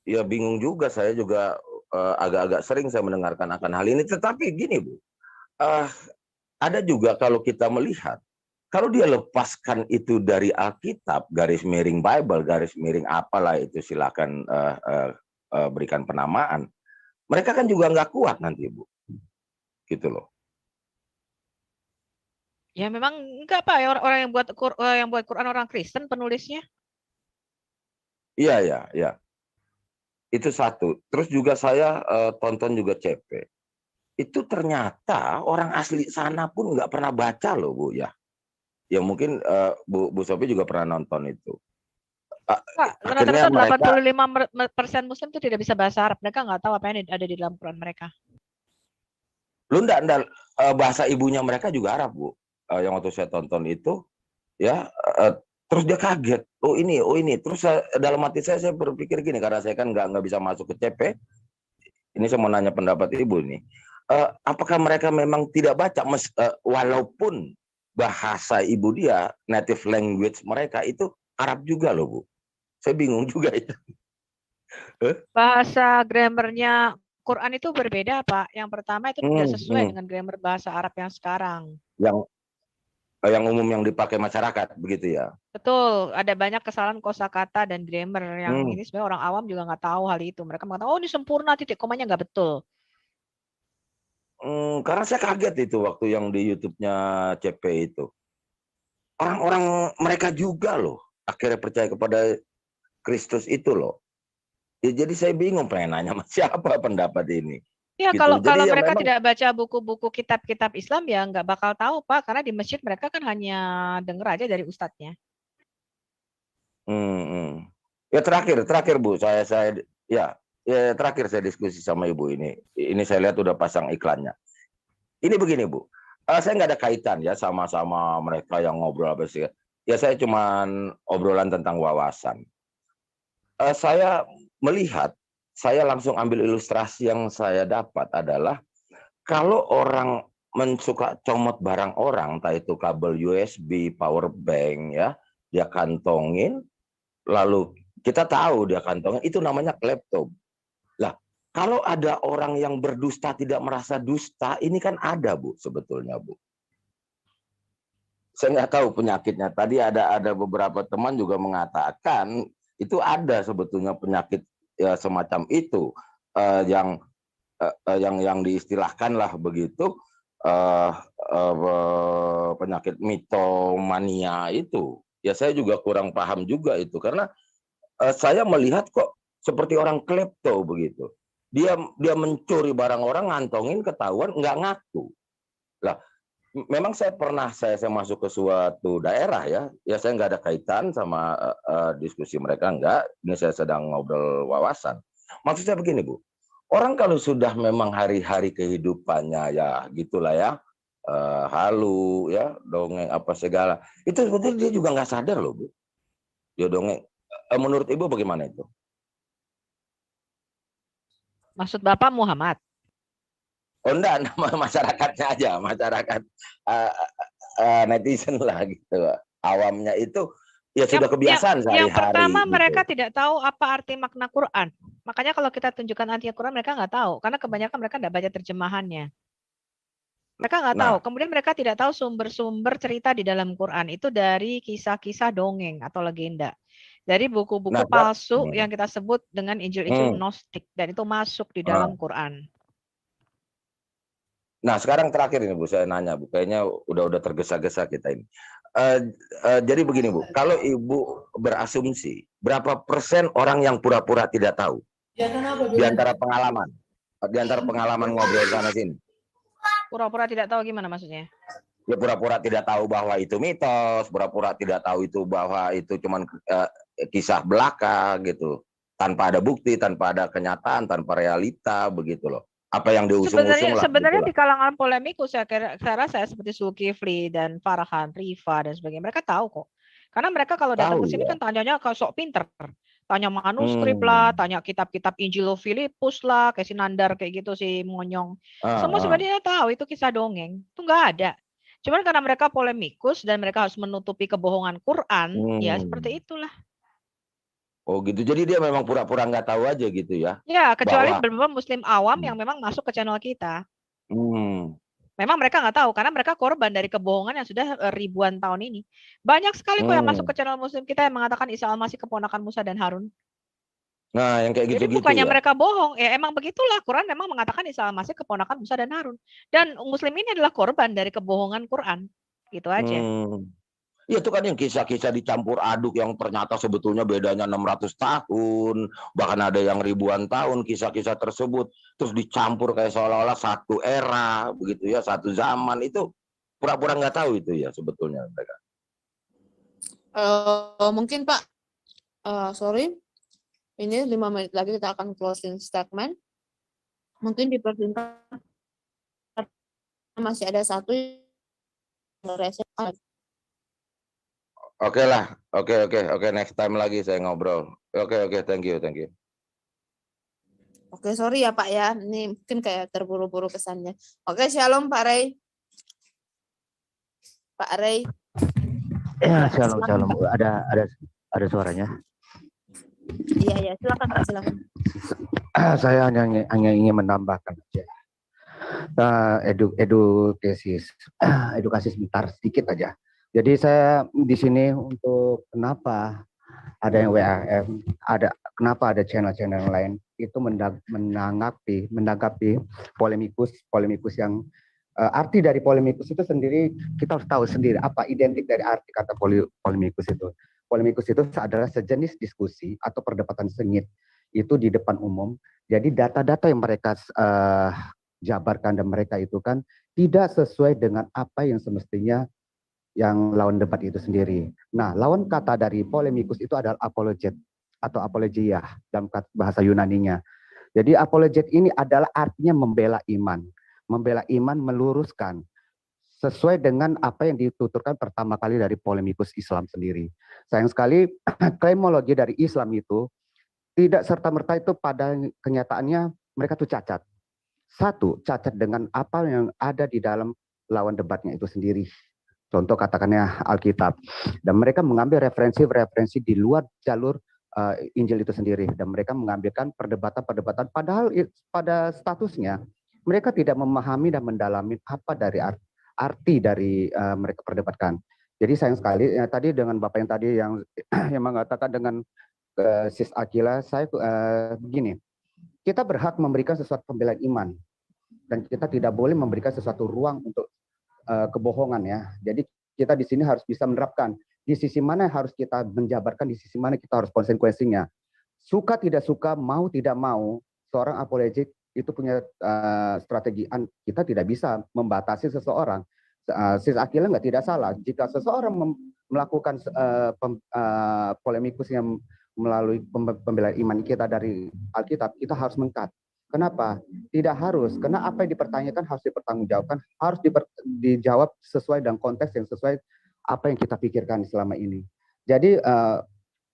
Ya bingung juga, saya juga agak-agak sering saya mendengarkan akan hal ini. Tetapi gini Bu, ada juga kalau kita melihat, kalau dia lepaskan itu dari Alkitab, garis miring Bible, garis miring apalah itu silakan berikan penamaan. Mereka kan juga nggak kuat nanti Bu, gitu loh. Ya memang enggak Pak, orang yang buat Quran orang Kristen penulisnya. Iya. Itu satu. Terus juga saya tonton juga CP. Itu ternyata orang asli sana pun nggak pernah baca loh Bu ya. Ya mungkin Bu Sophie juga pernah nonton itu. Rata-rata 85% Muslim itu tidak bisa bahasa Arab. Mereka nggak tahu apa yang ada di dalam Quran mereka. Lu enggak, bahasa ibunya mereka juga Arab Bu. Yang waktu saya tonton itu, ya terus dia kaget. Oh ini. Terus dalam hati saya berpikir gini, karena saya kan nggak bisa masuk ke CP. Ini saya mau nanya pendapat Ibu nih. Apakah mereka memang tidak baca, walaupun bahasa ibu dia, native language mereka itu Arab juga loh Bu. Saya bingung juga itu. Bahasa grammarnya Quran itu berbeda Pak. Yang pertama itu tidak sesuai dengan grammar bahasa Arab yang sekarang. Yang umum yang dipakai masyarakat begitu ya. Betul, ada banyak kesalahan kosakata dan grammar yang ini sebenarnya orang awam juga nggak tahu hal itu. Mereka mengatakan oh ini sempurna, titik komanya nggak betul. Karena saya kaget itu waktu yang di YouTube-nya CP itu. Orang-orang mereka juga loh akhirnya percaya kepada Kristus itu loh. Ya, jadi saya bingung pengen nanya sama siapa pendapat ini. Ya gitu. kalau ya mereka memang, tidak baca buku-buku kitab-kitab Islam ya nggak bakal tahu Pak, karena di masjid mereka kan hanya dengar aja dari ustadznya. Ya terakhir Bu, saya terakhir saya diskusi sama Ibu ini. Ini saya lihat udah pasang iklannya. Ini begini Bu, saya nggak ada kaitan ya sama mereka yang ngobrol apa sih. Ya saya cuman obrolan tentang wawasan. saya melihat, saya langsung ambil ilustrasi yang saya dapat adalah kalau orang mensuka comot barang orang, entah itu kabel USB, power bank ya, dia kantongin, lalu kita tahu dia kantongin, itu namanya klepto. Lah, kalau ada orang yang berdusta tidak merasa dusta, ini kan ada Bu sebetulnya Bu. Saya nggak tahu penyakitnya. Tadi ada beberapa teman juga mengatakan itu ada sebetulnya penyakit ya, semacam itu yang diistilahkan lah begitu penyakit mitomania itu. Ya saya juga kurang paham juga itu karena saya melihat kok seperti orang klepto begitu. Dia mencuri barang orang, ngantongin, ketahuan, nggak ngaku. Lah, memang saya masuk ke suatu daerah ya saya nggak ada kaitan sama diskusi mereka, enggak. Ini saya sedang ngobrol wawasan. Maksud saya begini Bu, orang kalau sudah memang hari-hari kehidupannya ya gitulah ya, halu ya, dongeng apa segala, itu sebetulnya dia juga nggak sadar loh Bu. Dia dongeng. Menurut Ibu bagaimana itu? Maksud Bapak Muhammad? Oh enggak, nama masyarakatnya aja, masyarakat netizen lah gitu. Awamnya itu ya sudah kebiasaan sehari-hari. Yang pertama gitu. Mereka tidak tahu apa arti makna Quran. Makanya kalau kita tunjukkan arti Quran mereka nggak tahu, karena kebanyakan mereka nggak baca terjemahannya. Mereka nggak tahu. Kemudian mereka tidak tahu sumber-sumber cerita di dalam Quran itu dari kisah-kisah dongeng atau legenda. Dari buku-buku palsu yang kita sebut dengan Injil-Injil Gnostik, dan itu masuk di dalam Quran. Nah sekarang terakhir ini Bu, saya nanya Bu, kayaknya udah tergesa-gesa kita ini. Jadi begini Bu, kalau Ibu berasumsi berapa persen orang yang pura-pura tidak tahu di antara pengalaman ngobrol sana sini? Pura-pura tidak tahu gimana maksudnya? Ya pura-pura tidak tahu bahwa itu mitos, pura-pura tidak tahu itu bahwa itu cuman kisah belaka gitu, tanpa ada bukti, tanpa ada kenyataan, tanpa realita begitu loh. Apa yang diusung-usung lah. Sebenarnya di kalangan polemikus saya rasa seperti Zulkifli dan Farhan, Rifa dan sebagainya, mereka tahu kok. Karena mereka kalau datang ke sini kan tanyanya ke sok pinter. Tanya manuskrip lah, tanya kitab-kitab Injil Filipus lah, kayak si Nandar kayak gitu, si Monyong. Semua sebenarnya tahu itu kisah dongeng. Itu nggak ada. Cuman karena mereka polemikus dan mereka harus menutupi kebohongan Quran, ya seperti itulah. Oh gitu, jadi dia memang pura-pura nggak tahu aja gitu ya? Ya, kecuali beberapa Muslim awam yang memang masuk ke channel kita. Memang mereka nggak tahu, karena mereka korban dari kebohongan yang sudah ribuan tahun ini. Banyak sekali kok yang masuk ke channel Muslim kita yang mengatakan Isa Al-Masih keponakan Musa dan Harun. Nah, yang kayak gitu-gitu. Jadi bukannya mereka bohong, ya emang begitulah. Quran memang mengatakan Isa Al-Masih keponakan Musa dan Harun. Dan Muslim ini adalah korban dari kebohongan Quran. Gitu aja. Ya itu kan yang kisah-kisah dicampur aduk yang ternyata sebetulnya bedanya 600 tahun. Bahkan ada yang ribuan tahun kisah-kisah tersebut. Terus dicampur kayak seolah-olah satu era, begitu ya, satu zaman. Itu pura-pura nggak tahu itu ya sebetulnya mereka. Mungkin Pak, sorry. Ini 5 menit lagi kita akan closing statement. Mungkin dipertimbangkan masih ada satu Oke lah, oke, next time lagi saya ngobrol. Oke, thank you. Oke, sorry ya Pak ya, ini mungkin kayak terburu-buru kesannya. Oke, shalom Pak Rey. Pak Rey. Ya, shalom. Ada suaranya. Iya, silakan Pak, silakan. Saya hanya ingin menambahkan aja. Edukasi sebentar sedikit aja. Jadi saya di sini untuk kenapa ada yang WAM, kenapa ada channel-channel lain itu menanggapi polemikus yang arti dari polemikus itu sendiri kita harus tahu sendiri apa identik dari arti kata polemikus itu. Polemikus itu adalah sejenis diskusi atau perdebatan sengit itu di depan umum. Jadi data-data yang mereka jabarkan dan mereka itu kan tidak sesuai dengan apa yang semestinya yang lawan debat itu sendiri. Nah, lawan kata dari polemikus itu adalah apologet atau apologia dalam bahasa Yunaninya. Jadi apologet ini adalah artinya membela iman. Membela iman, meluruskan sesuai dengan apa yang dituturkan pertama kali dari polemikus Islam sendiri. Sayang sekali klaimologi dari Islam itu tidak serta-merta itu pada kenyataannya mereka tuh cacat. Satu, cacat dengan apa yang ada di dalam lawan debatnya itu sendiri. Contoh katakannya Alkitab. Dan mereka mengambil referensi-referensi di luar jalur Injil itu sendiri. Dan mereka mengambilkan perdebatan-perdebatan padahal pada statusnya mereka tidak memahami dan mendalami apa dari arti dari mereka perdebatkan. Jadi sayang sekali tadi dengan Bapak yang tadi yang mengatakan dengan Sis Akila, saya begini, kita berhak memberikan sesuatu pembelaan iman dan kita tidak boleh memberikan sesuatu ruang untuk kebohongan ya. Jadi kita di sini harus bisa menerapkan di sisi mana harus kita menjabarkan, di sisi mana kita harus konsekuensinya. Suka tidak suka, mau tidak mau, seorang apologetik itu punya strategi. Kita tidak bisa membatasi seseorang. Sis Akila tidak salah. Jika seseorang melakukan polemikus yang melalui pembelaan iman kita dari Alkitab, kita harus mengkat. Kenapa? Tidak harus, karena apa yang dipertanyakan harus dipertanggungjawabkan, harus dijawab sesuai dengan konteks yang sesuai apa yang kita pikirkan selama ini. Jadi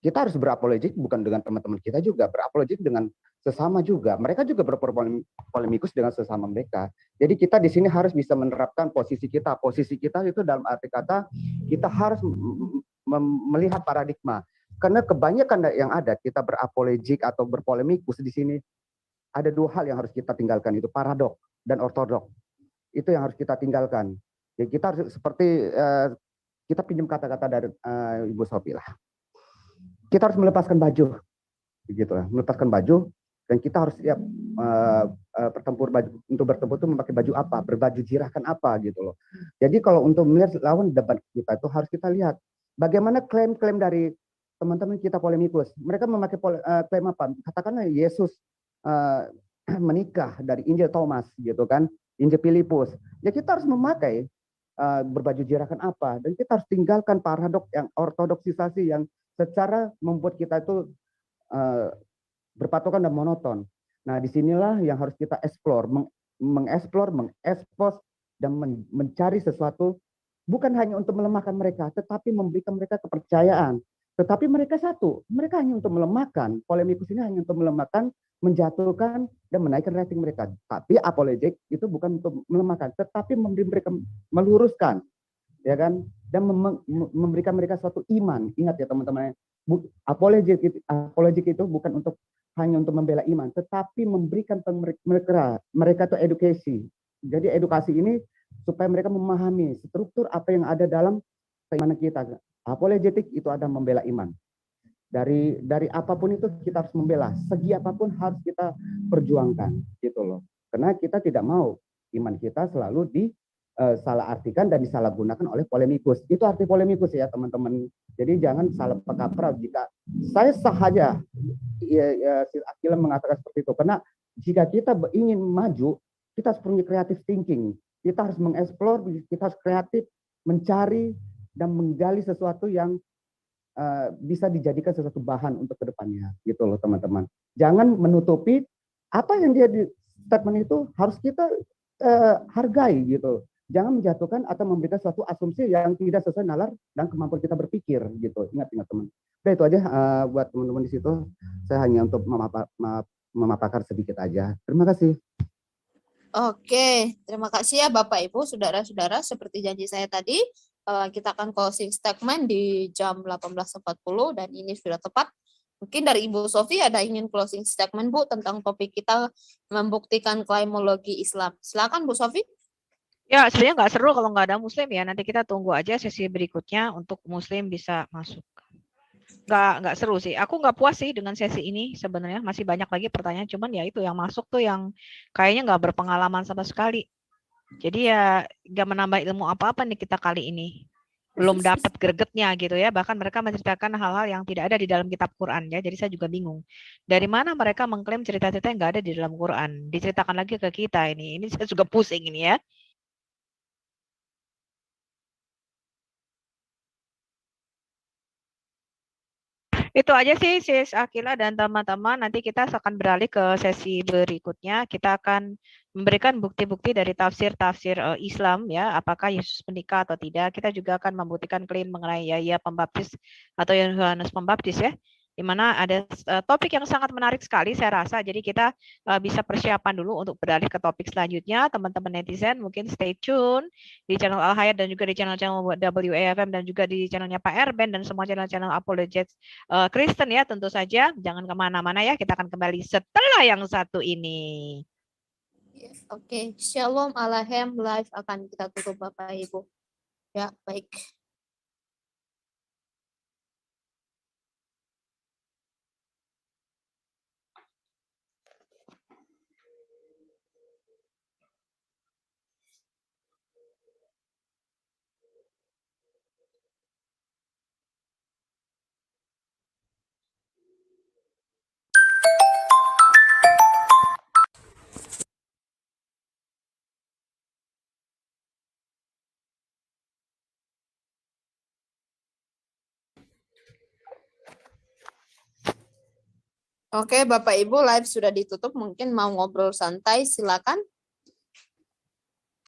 kita harus berapologetik bukan dengan teman-teman kita juga, berapologetik dengan sesama juga. Mereka juga berpolemikus dengan sesama mereka. Jadi kita di sini harus bisa menerapkan posisi kita. Posisi kita itu dalam arti kata kita harus melihat paradigma. Karena kebanyakan yang ada kita berapologetik atau berpolemikus di sini ada dua hal yang harus kita tinggalkan, itu paradok dan ortodok. Itu yang harus kita tinggalkan. Ya, kita harus seperti kita pinjam kata-kata dari Ibu Sophie lah. Kita harus melepaskan baju, begitu lah, melepaskan baju dan kita harus siap bertempur untuk bertempur itu memakai baju apa, berbaju jirakan apa gitu loh. Jadi kalau untuk melihat lawan debat kita itu harus kita lihat bagaimana klaim-klaim dari teman-teman kita polemikus. Mereka memakai klaim apa? Katakanlah Yesus menikah dari Injil Thomas gitu kan, Injil Filipus. Ya kita harus memakai berbaju jirakan apa, dan kita harus tinggalkan paradok yang ortodoksisasi yang secara membuat kita itu berpatokan dan monoton. Nah disinilah yang harus kita explore, mengeksplor, mengekspos dan mencari sesuatu bukan hanya untuk melemahkan mereka, tetapi memberikan mereka kepercayaan. Tetapi mereka satu, mereka hanya untuk melemahkan, polemikus ini hanya untuk melemahkan, menjatuhkan, dan menaikkan rating mereka. Tapi apologetik itu bukan untuk melemahkan, tetapi memberi mereka meluruskan, ya kan, dan memberikan mereka suatu iman. Ingat ya teman-teman, apologetik itu bukan untuk hanya untuk membela iman, tetapi memberikan mereka itu edukasi. Jadi edukasi ini supaya mereka memahami struktur apa yang ada dalam keimanan kita. Apologetik itu ada membela iman. Dari apapun itu kita harus membela, segi apapun harus kita perjuangkan gitu loh. Karena kita tidak mau iman kita selalu disalah artikan dan disalahgunakan oleh polemikus. Itu arti polemikus ya teman-teman. Jadi jangan salah kaprah jika saya sah saja Akila mengatakan seperti itu. Karena jika kita ingin maju, kita harus punya creative thinking. Kita harus mengeksplor, kita harus kreatif, mencari dan menggali sesuatu yang bisa dijadikan sesuatu bahan untuk kedepannya, gitu loh teman-teman. Jangan menutupi apa yang dia di statement itu harus kita hargai gitu. Jangan menjatuhkan atau memberikan suatu asumsi yang tidak sesuai nalar dan kemampuan kita berpikir gitu. Ingat teman. Udah itu aja buat teman-teman di situ. Saya hanya untuk memaparkan sedikit aja. Terima kasih. Oke, terima kasih ya Bapak Ibu, saudara-saudara. Seperti janji saya tadi, kita akan closing statement di jam 18.40 dan ini sudah tepat. Mungkin dari Ibu Sophie ada ingin closing statement Bu tentang topik kita membuktikan klaimologi Islam. Silakan Bu Sophie. Ya, sebenarnya nggak seru kalau nggak ada Muslim ya. Nanti kita tunggu aja sesi berikutnya untuk Muslim bisa masuk. Nggak seru sih. Aku nggak puas sih dengan sesi ini sebenarnya. Masih banyak lagi pertanyaan. Cuman ya itu yang masuk tuh yang kayaknya nggak berpengalaman sama sekali. Jadi ya nggak menambah ilmu apa-apa nih kita kali ini. Belum dapat gregetnya gitu ya. Bahkan mereka menceritakan hal-hal yang tidak ada di dalam kitab Quran ya. Jadi saya juga bingung. Dari mana mereka mengklaim cerita-cerita yang nggak ada di dalam Quran. Diceritakan lagi ke kita ini. Ini saya juga pusing ini ya. Itu aja sih Sis Akila dan teman-teman. Nanti kita akan beralih ke sesi berikutnya. Kita akan memberikan bukti-bukti dari tafsir-tafsir Islam ya, apakah Yesus menikah atau tidak. Kita juga akan membuktikan klaim mengenai Yahya Pembaptis atau Yohanes Pembaptis ya. di mana ada topik yang sangat menarik sekali saya rasa. Jadi kita bisa persiapan dulu untuk beralih ke topik selanjutnya. Teman-teman netizen mungkin stay tune di channel Al Hayat dan juga di channel-channel WAFM dan juga di channelnya Pak Erben dan semua channel-channel Apologetics Kristen ya, tentu saja. Jangan kemana-mana ya, kita akan kembali setelah yang satu ini. Oke, Shalom Alahem live akan kita tutup Bapak Ibu. Ya, baik. Oke, Bapak Ibu live sudah ditutup. Mungkin mau ngobrol santai, silakan.